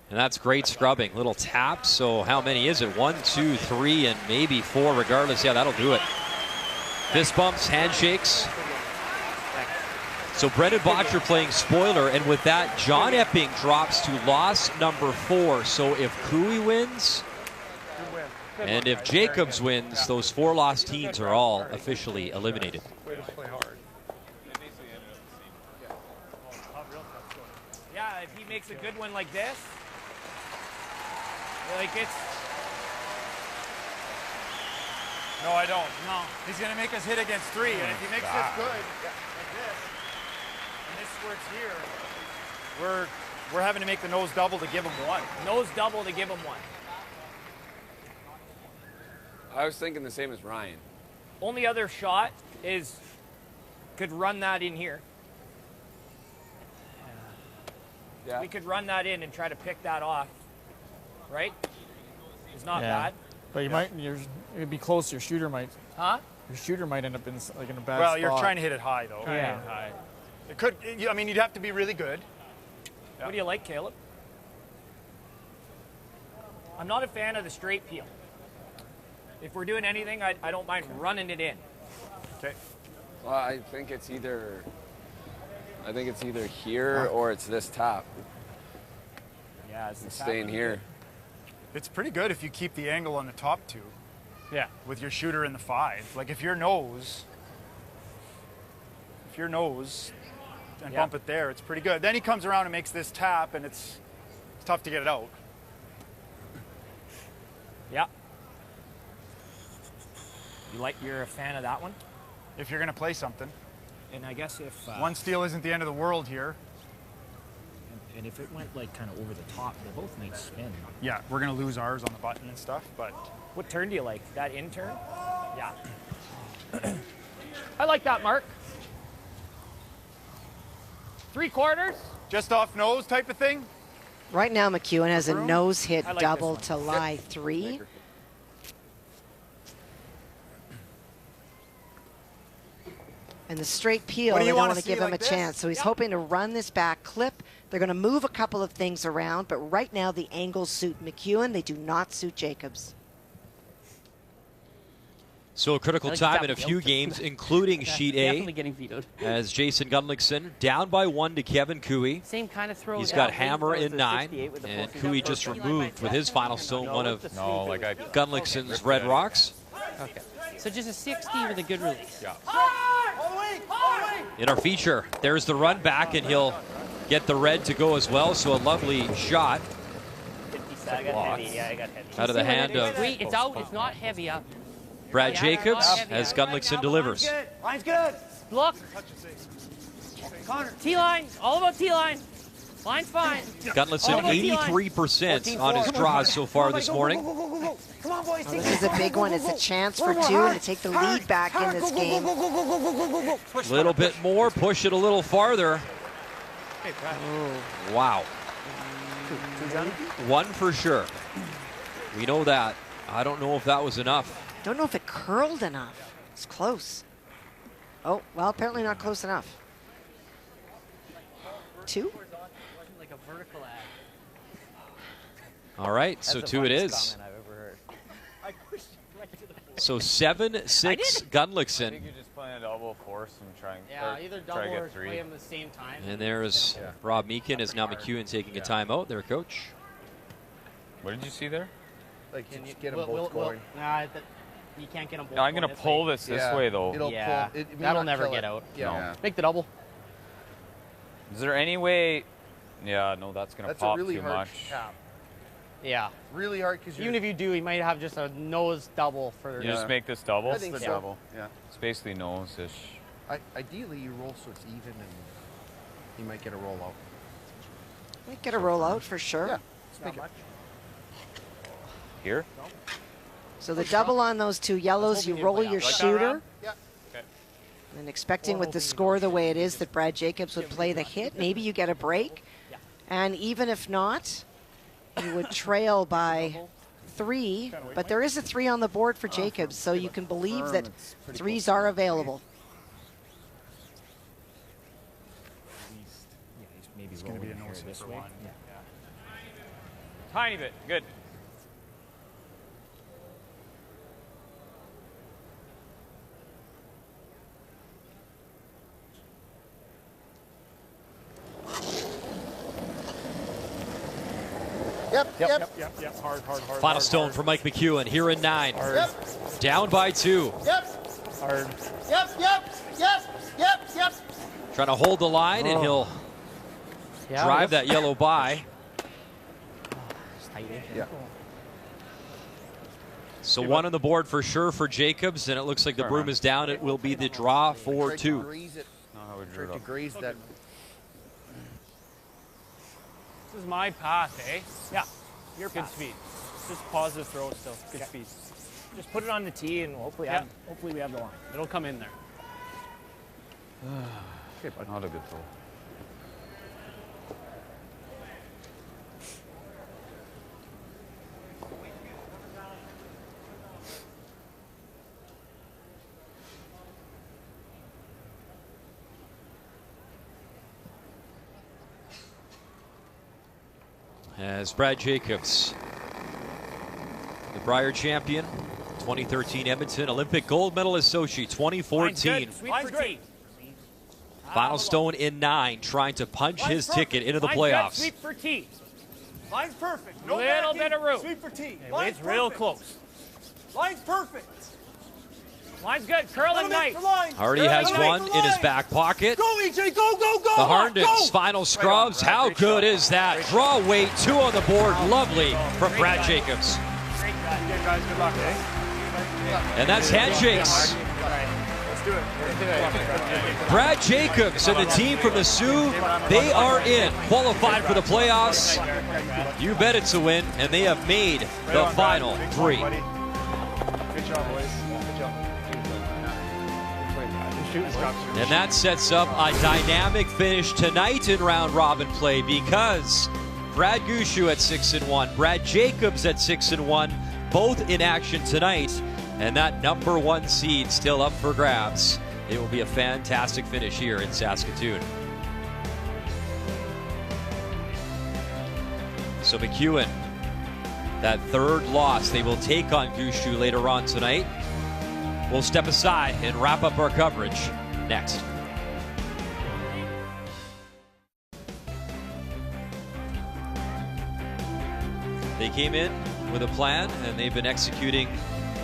And that's great scrubbing. Little tap. So how many is it? 1, 2, 3, and maybe 4 regardless. Yeah, that'll do it. Fist bumps, handshakes. So Brendan Botcher playing spoiler. And with that, John Epping drops to loss number 4. So if Cooey wins, and if Jacobs wins, those 4 lost teams are all officially eliminated. Way to play hard. Yeah, if he makes a good one like this, like it's... No, I don't. No, he's going to make us hit against 3, and if he makes this good, like this, and this works here, we're having to make the nose double to give him 1. Nose double to give him 1. I was thinking the same as Ryan. Only other shot is could run that in here. Yeah. We could run that in and try to pick that off, right? It's not Yeah. bad. But you might, it'd be close. Your shooter might. Huh? Your shooter might end up in like in a bad well, spot. you're trying to hit it high, though. Yeah. Hit it high. It could, I mean, you'd have to be really good. What do you like, Caleb? I'm not a fan of the straight peel. If we're doing anything, I don't mind running it in. Okay. Well, I think it's either here or it's this top. Yeah. Yeah, it's staying here. It's pretty good if you keep the angle on the top two. Yeah. With your shooter in the 5. Like if your nose and bump it there, it's pretty good. Then he comes around and makes this tap, and it's tough to get it out. Yeah. You're a fan of that one? If you're going to play something. And I guess if... one steal isn't the end of the world here. And if it went like kind of over the top, they both might spin. Yeah, we're going to lose ours on the button and stuff, but... What turn do you like? That in turn? Yeah. I like that, Mark. 3/4? Just off nose type of thing? Right now, McEwen has a nose hit I like double this to one. lie 3. And the straight peel, What do they you don't wanna want to see, give him like a this? chance. So he's hoping to run this back clip. They're going to move a couple of things around, but right now the angles suit McEwen. They do not suit Jacobs. So a critical I like time that in a field. few games, including Sheet Definitely A, getting vetoed. as Jason Gunlickson down by 1 to Kevin Cooey. Same kind of throw. He's as got Al. Hammer That was in the 9, 68 with the and full Cooey feet. just removed with his final stone one of No, like I... Gunlickson's Red Rocks. Okay. So just a 60 with a good release. Yeah. In our feature, there's the run back, and he'll get the red to go as well, so a lovely shot I got heavy. Yeah, I got heavy. out of the hand of Wait, it's out. It's not heavy up. Brad Yeah, Jacobs heavy as up. Gunlickson delivers. Line's good. Look. T-line. All about T-line. Line's fine. Gunlickson 83% on his draws so far this morning. Come on, boys. This is a big one. It's a chance for 2 to take the lead back in this game. A little bit more, push it a little farther. Wow. 1 for sure. We know that. I don't know if that was enough. Don't know if it curled enough. It's close. Oh, well, apparently not close enough. 2? Like a vertical ad. All right, so 2 it is. So 7-6 Gunlickson. I think you're just playing a double force and trying Yeah, either double try to or get 3. play them at the same time. And there's Rob Meekin as now McEwen taking a timeout, their coach. What did you see there? Like, Can just get them both going. You can't get them both. No, I'm going gonna this pull way. this way though. It'll Yeah, pull. It may that'll not never kill get it. out. Yeah. No. Make the double. Is there any way? Yeah, no, that's gonna That's pop a really too hard much. tap. Yeah. Really hard because Even if you do, you might have just a nose double for. You just make this double. I think so. Double. Yeah. It's basically nose-ish. Ideally, you roll so it's even, and you might get a roll out. Might get a roll out for sure. Yeah, let's make it. Here? So the double on those 2 yellows, you roll your shooter. Yeah. And expecting with the score the way it is that Brad Jacobs would play the hit, maybe you get a break. And even if not, you would trail by 3. But there is a 3 on the board for Jacobs, so you can believe that 3s are available. It's going to be a nose hit for 1. Tiny bit. Good. Yep. Hard. Final stone for Mike McEwen here in 9. Down by 2. Hard. Trying to hold the line, and he'll drive that yellow by. Yeah. So 1 on the board for sure for Jacobs, and it looks like the broom is down. It will be the draw for 2. Try to graze that. This is my path, eh? Yeah. Your good speed. Just positive throw still. Good speed. Just put it on the tee and hopefully we have the line. It'll come in there. Okay, but not a good throw. As Brad Jacobs, the Brier champion, 2013 Edmonton Olympic gold medalist Sochi, 2014. Line's great. Final stone in 9, trying to punch his ticket into the playoffs. Sweep for tee. Line's perfect. No little bit of room. Sweep for tee. Hey, Line's it's real perfect. close. Line's perfect. Line's good. Curling nice. Already has one in his back pocket. Go, EJ. Go, go, go. The Harndons final scrubs. How good is that? Draw weight, 2 on the board. Lovely from Brad Jacobs. Great guys. Good luck, eh? And that's handshakes. Let's do it. Brad Jacobs and the team from the Sioux, they are in, qualified for the playoffs. You bet it's a win, and they have made the final 3. Good job, boys. Good job. And that sets up a dynamic finish tonight in round robin play because Brad Gushue at 6-1, Brad Jacobs at 6-1, both in action tonight, and that #1 seed still up for grabs. It will be a fantastic finish here in Saskatoon. So McEwen, that 3rd loss they will take on Gushue later on tonight. We'll step aside and wrap up our coverage next. They came in with a plan, and they've been executing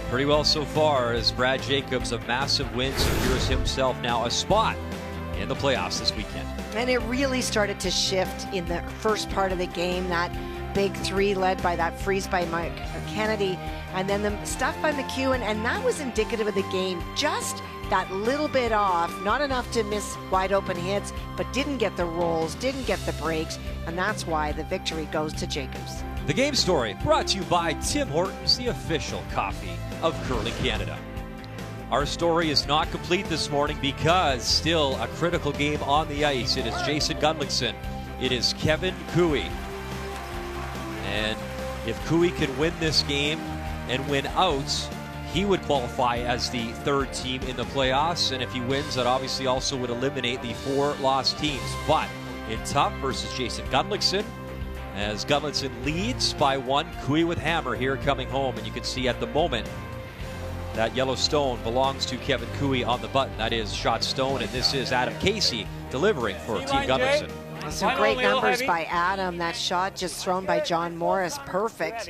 pretty well so far as Brad Jacobs, a massive win, secures himself now a spot in the playoffs this weekend. And it really started to shift in the first part of the game, that big 3 led by that freeze by Mike Kennedy, and then the stuff by McEwen, and that was indicative of the game. Just that little bit off, not enough to miss wide open hits, but didn't get the rolls, didn't get the breaks, and that's why the victory goes to Jacobs. The game story brought to you by Tim Hortons, the official coffee of Curling Canada. Our story is not complete this morning because still a critical game on the ice. It is Jason Gunlickson. It is Kevin Cooey. And if Cooey can win this game and win out, he would qualify as the 3rd team in the playoffs. And if he wins, that obviously also would eliminate the 4 lost teams. But in tough versus Jason Gunlickson, as Gunlickson leads by 1, Cooey with hammer here coming home. And you can see at the moment that yellow stone belongs to Kevin Cooey on the button. That is shot stone, and this is Adam Casey delivering for Team Gunlickson. Some great numbers by Adam. That shot just thrown by John Morris. Perfect.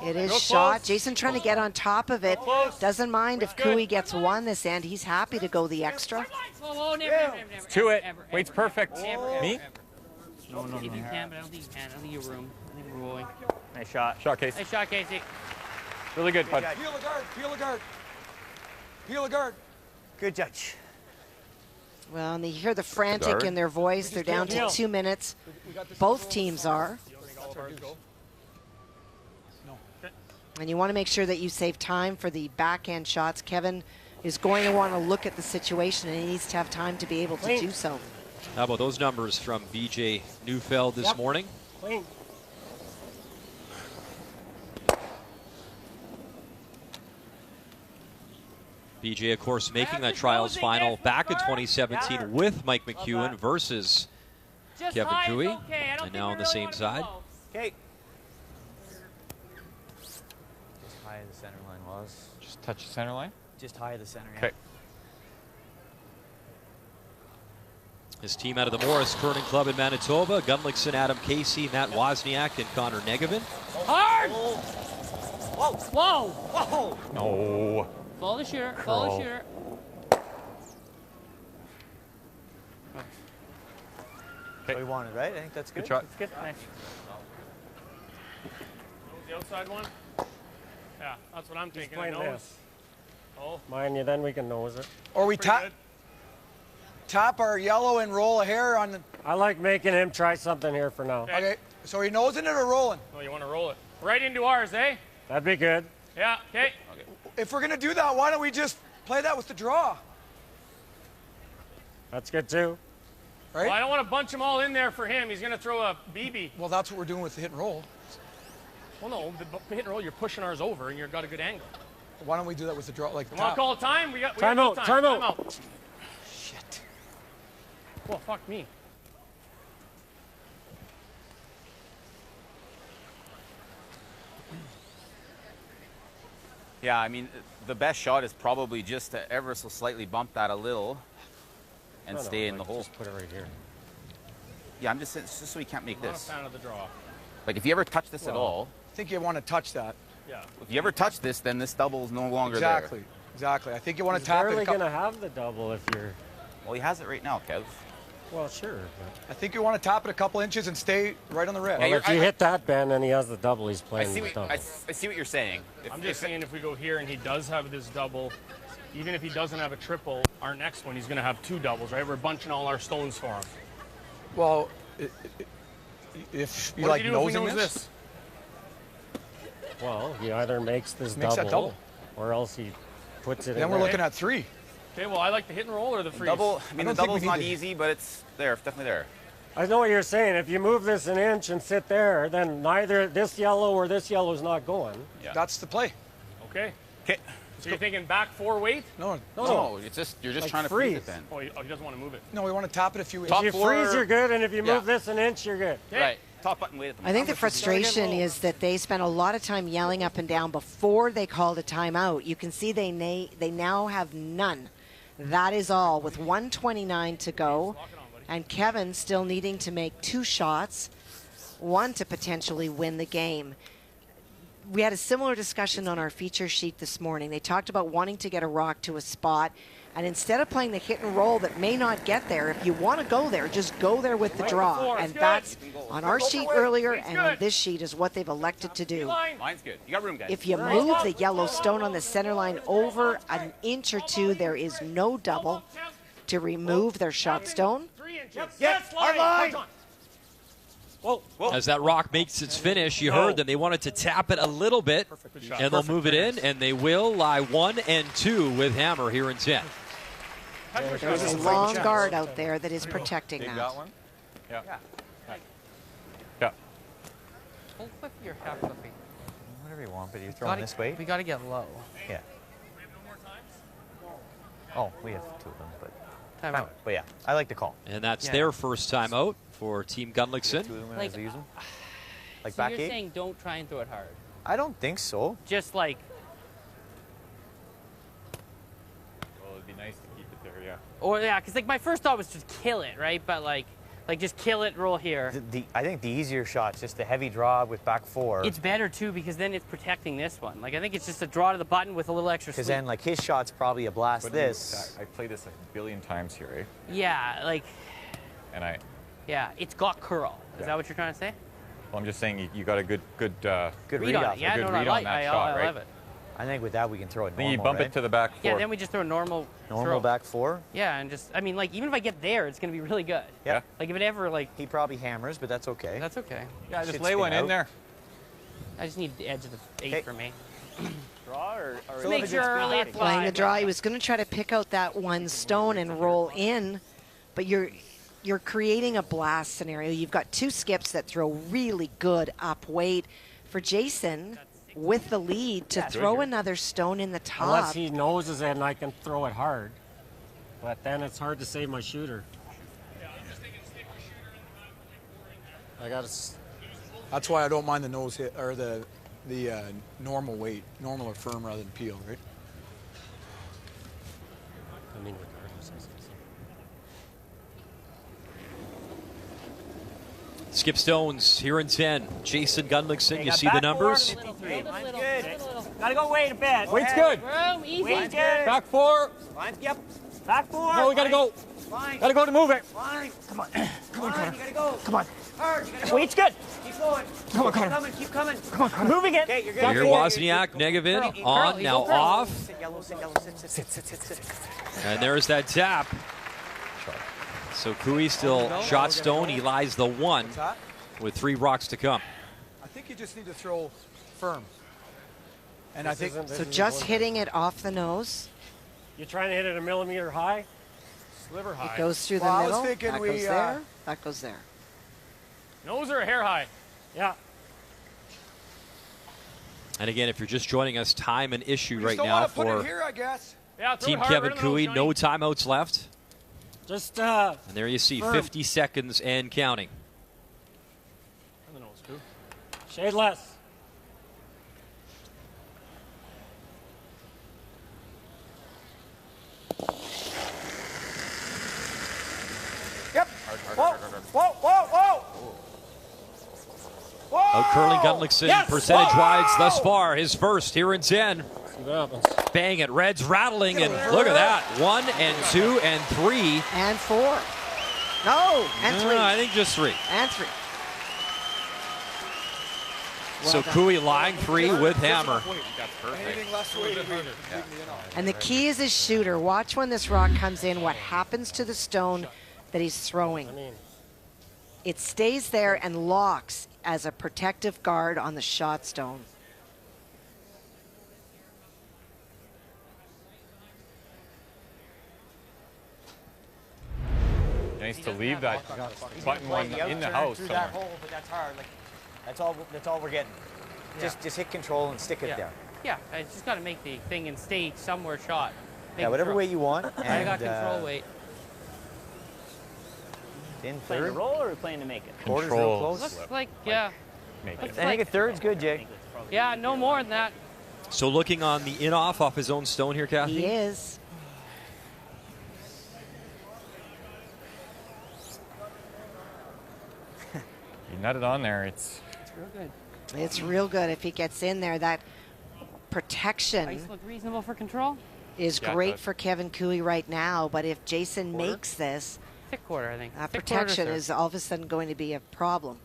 It is shot. Jason trying to get on top of it. Doesn't mind if Cooey gets 1 this end. He's happy to go the extra. To it. Wait's perfect. Me? No. If you can, but I don't think you can. I don't think you're room. I think we're rolling. Nice shot. Shot, Casey. Nice shot, Casey. Really good, bud. Peel a guard. Peel a guard. Peel a guard. Good judge. Well, and you hear the frantic in their voice. They're down to 2 minutes. Both teams are. And you want to make sure that you save time for the backhand shots. Kevin is going to want to look at the situation, and he needs to have time to be able to do so. How about those numbers from BJ Neufeld this morning? Clean. BJ, of course, making that trials final back in 2017 with Mike McEwen versus Kevin Cooey, and now on the same side. Okay. Just high as the center line was. Just touch the center line? Just high of the center. Okay. His team out of the Morris Curling Club in Manitoba, Gunlickson, Adam Casey, Matt Wozniak, and Connor Negevin. Hard! Whoa! Whoa! Whoa! No. Follow the shooter. Follow the shooter. What we wanted, right? I think that's good. Good shot. It's good. Nice. The outside one? Yeah, that's what I'm thinking. playing Nose. this. Oh. Mind you, then we can nose it. Or we Pretty good. top our yellow and roll a hair on the... I like making him try something here for now. Okay, so are you nosing it or rolling? Oh, you want to roll it right into ours, eh? That'd be good. Yeah. Okay. If we're going to do that, why don't we just play that with the draw? That's good too. Right? Well, I don't want to bunch them all in there for him. He's going to throw a BB. Well, that's what we're doing with the hit and roll. Well, no, the hit and roll, you're pushing ours over, and you've got a good angle. Why don't we do that with the draw? Like, You want to call it time? We got Time no out, time. time out. Time out. Shit. Well, fuck me. Yeah, I mean, the best shot is probably just to ever so slightly bump that a little and stay in the hole. Just put it right here. Yeah, I'm just saying, it's just so we can't make I'm not a this. fan of the draw. Like if you ever touch this at all. I think you want to touch that. Yeah. If you ever touch this, then this double is no longer exactly. there. Exactly. I think you want to tap it. He's barely going to have the double if you're... Well, he has it right now, Kev. Well, sure. I think you want to tap it a couple inches and stay right on the rim. Well, if you hit that bend and he has the double, he's playing the double. I see what you're saying. I'm just saying if we go here and he does have this double, even if he doesn't have a triple, our next one he's going to have 2 doubles, right? We're bunching all our stones for him. Well, if you like nosing this? Well, he either makes this double, or else he puts it in Then we're looking at 3. Okay, well, I like the hit and roll or the freeze. Double, I mean, the double's not easy, but it's there, definitely there. I know what you're saying. If you move this an inch and sit there, then neither this yellow or this yellow is not going. Yeah. That's the play. Okay. So you're thinking back 4 weight? No. It's just you're just like trying to freeze it then. Oh, he doesn't want to move it. No, we want to tap it a few inches. If you freeze, you're good, and if you move this an inch, you're good. Right. Top button weight at the I think the frustration is that they spent a lot of time yelling up and down before they called a timeout. You can see they now have none. That is all with 1:29 to go, and Kevin still needing to make 2 shots, one to potentially win the game. We had a similar discussion on our feature sheet this morning. They talked about wanting to get a rock to a spot, and instead of playing the hit and roll that may not get there, if you want to go there, just go there with the draw. And that's on our sheet earlier and on this sheet is what they've elected to do. Line's good. You got room, guys. If you move the yellow stone on the center line over an inch or 2, there is no double to remove their shot stone. 3 inches. Yes, line. Whoa. As that rock makes its finish, you heard them. They wanted to tap it a little bit, and they'll move it in, and they will lie 1 and 2 with Hammer here in 10. There's a long guard out there that is protecting that. Got one? Yeah. Hold flip your half flippy. Whatever you want, but you're throwing this way? We got to get low. Yeah. Oh, we have 2 of them, but... Timeout. But yeah, I like the call. And that's their first timeout for Team Gunlickson. Like, use them? Like so back you're 8? saying don't try and throw it hard. I don't think so. Just like... Well, it'd be nice to keep it there, yeah. Or, yeah, because like my first thought was just kill it, right? But like just kill it, roll here. I think the easier shot's just the heavy draw with back 4. It's better, too, because then it's protecting this one. Like, I think it's just a draw to the button with a little extra Because sweep. then, like, his shot's probably a blast But this. I played this like a billion times here, eh? Yeah, like... And I... Yeah, it's got curl. Is that what you're trying to say? Well, I'm just saying you got a good read on off. it. Yeah, a good no, read I on that I shot, right? love it. I think with that we can throw it normal, Then you bump it to the back 4. Yeah, then we just throw a normal throw. back 4? Yeah, and just, I mean, like, even if I get there, it's going to be really good. Yeah. Like, if it ever, like... He probably hammers, but that's okay. That's okay. Yeah, just Should lay spin one in out. there. I just need the edge of the 8 for me. Draw or Just make sure early it's Playing the draw, he was going to try to pick out that one stone and roll in, but you're creating a blast scenario. You've got 2 skips that throw really good up weight. For Jason, with the lead, to throw another stone in the top. Unless he noses it and I can throw it hard. But then it's hard to save my shooter. I got to... That's why I don't mind the nose hit or the normal weight, normal or firm rather than peel, right? I mean, regardless. Skip stones here in 10. Jason Gunlickson, you see the numbers? Gotta go wait a bit. Weight's good. Room, easy. Weight's good. Back 4. Yep. Back 4. No, we got to go. Line. Got to go to move it. Line. Come on. Come on, Connor. You gotta go. Come on. Hard. You gotta go. Weight's good. Keep going. Come on, Connor. Keep coming. Keep coming. Come on, Connor. Moving it. Okay, you're good. Here, Wozniak, Negevin, on, now off. Sit yellow, sit yellow, sit. And there's that tap. So Kui still shot stone. He lies the 1 with 3 rocks to come. I think you just need to throw firm. And I think So just hitting it off the nose. You're trying to hit it a millimeter high? Sliver high. It goes through the Well, I middle. was thinking That we, goes there. That goes there. Nose or hair high? Yeah. And again, if you're just joining us, time an issue right still now want to put for it here, I guess. Yeah, throw Team it hard, Kevin right on the Kui. nose, No Johnny. timeouts left. Just, And there you see firm. 50 seconds and counting. On the nose, Kui. shade less. Yep. Whoa, whoa, whoa, whoa. of Curling Gunlickson percentage-wise thus far. His first here in 10. Bang it, Reds rattling, and look at that. 1 and 2 and 3. And 4. No, and 3. I think just 3. And 3. So Cooey line 3 with hammer. And the key is his shooter. Watch when this rock comes in, what happens to the stone that he's throwing. It stays there and locks as a protective guard on the shot stone. Nice to leave that button one in the house through somewhere. that hole, but that's hard. Like, that's all we're getting. Just hit control and stick it there. Yeah, I just got to make the thing and stay somewhere shot. Yeah, whatever way you want. I got control weight. In Playing to third. roll or playing to make it? Quarter's real close. Looks like, yeah. I think a third's good, Jay. Yeah, no more than that. So looking on the in-off off his own stone here, Kathy? He is. You nutted on there. It's real good. It's real good if he gets in there. That protection Ice look reasonable for control. is Yeah, it great does. for Kevin Cooey right now, but if Jason makes this, thick quarter, I think. that Thick quarter, protection sir. is all of a sudden going to be a problem.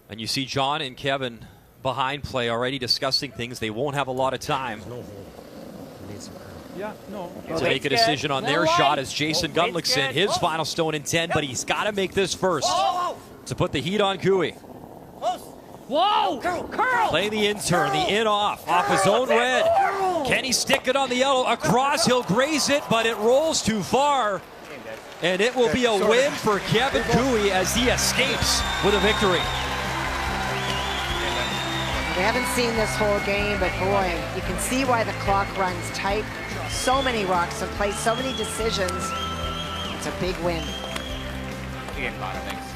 And you see John and Kevin behind play already discussing things. They won't have a lot of time Yeah, no. to make a decision on their shot as Jason Gunlickson, his final stone in 10, but he's got to make this first to put the heat on Cooey. Whoa! Curl! Playing the in-turn, the in-off, off his own red. Can he stick it on the yellow? Across, he'll graze it, but it rolls too far. And it will be a win for Kevin Cooey as he escapes with a victory. We haven't seen this whole game, but boy, you can see why the clock runs tight. So many rocks in play, so many decisions. It's a big win.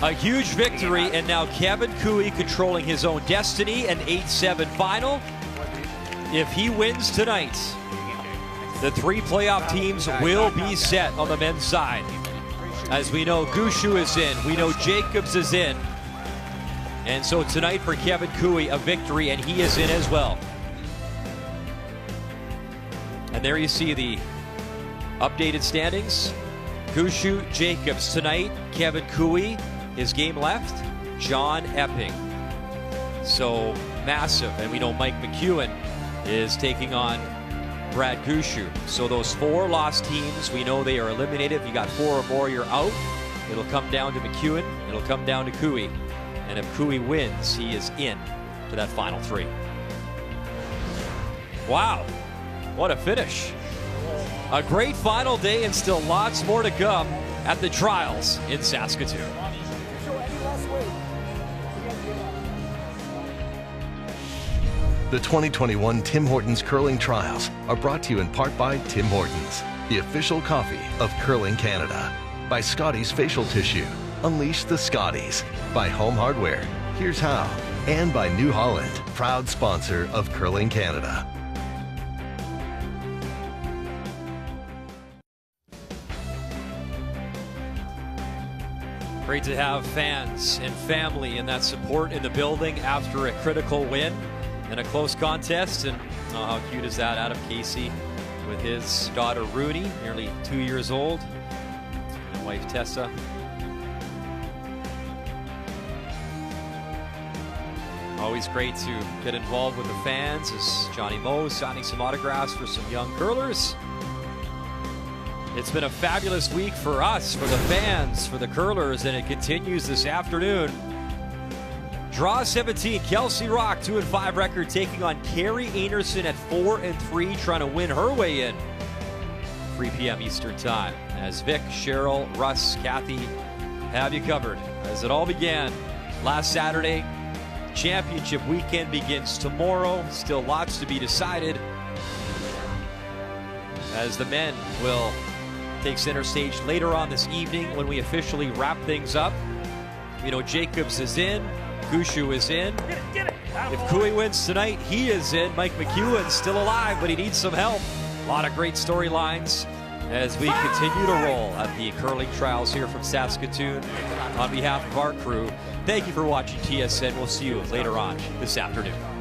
A huge victory, and now Kevin Cooey controlling his own destiny, an 8-7 final. If he wins tonight, the 3 playoff teams will be set on the men's side. As we know, Gushue is in, we know Jacobs is in. And so tonight for Kevin Cooey, a victory, and he is in as well. And there you see the updated standings. Gushue, Jacobs tonight, Kevin Cooey, his game left, John Epping. So massive, and we know Mike McEwen is taking on Brad Gushue. So those 4 lost teams, we know they are eliminated. If you got 4 or more, you're out. It'll come down to McEwen, it'll come down to Cooey. And if Cooey wins, he is in to that final 3. Wow, what a finish. A great final day and still lots more to come at the trials in Saskatoon. The 2021 Tim Hortons Curling Trials are brought to you in part by Tim Hortons, the official coffee of Curling Canada, by Scotties Facial Tissue, unleash the Scotties, by Home Hardware, here's how, and by New Holland, proud sponsor of Curling Canada. Great to have fans and family and that support in the building after a critical win and a close contest. And oh, how cute is that? Adam Casey with his daughter Rooney, nearly 2 years old, and wife Tessa. Always great to get involved with the fans as Johnny Moe signing some autographs for some young curlers. It's been a fabulous week for us, for the fans, for the curlers, and it continues this afternoon. Draw 17, Kelsey Rock, 2-5 record, taking on Carrie Anderson at 4-3, trying to win her way in. 3 p.m. Eastern time. As Vic, Cheryl, Russ, Kathy have you covered. As it all began last Saturday, championship weekend begins tomorrow. Still lots to be decided as the men will take center stage later on this evening when we officially wrap things up. You know, Jacobs is in, Gushue is in. If Cooey wins tonight, he is in. Mike McEwen still alive, but he needs some help. A lot of great storylines as we continue to roll at the curling trials here from Saskatoon. On behalf of our crew, Thank you for watching TSN. We'll see you later on this afternoon.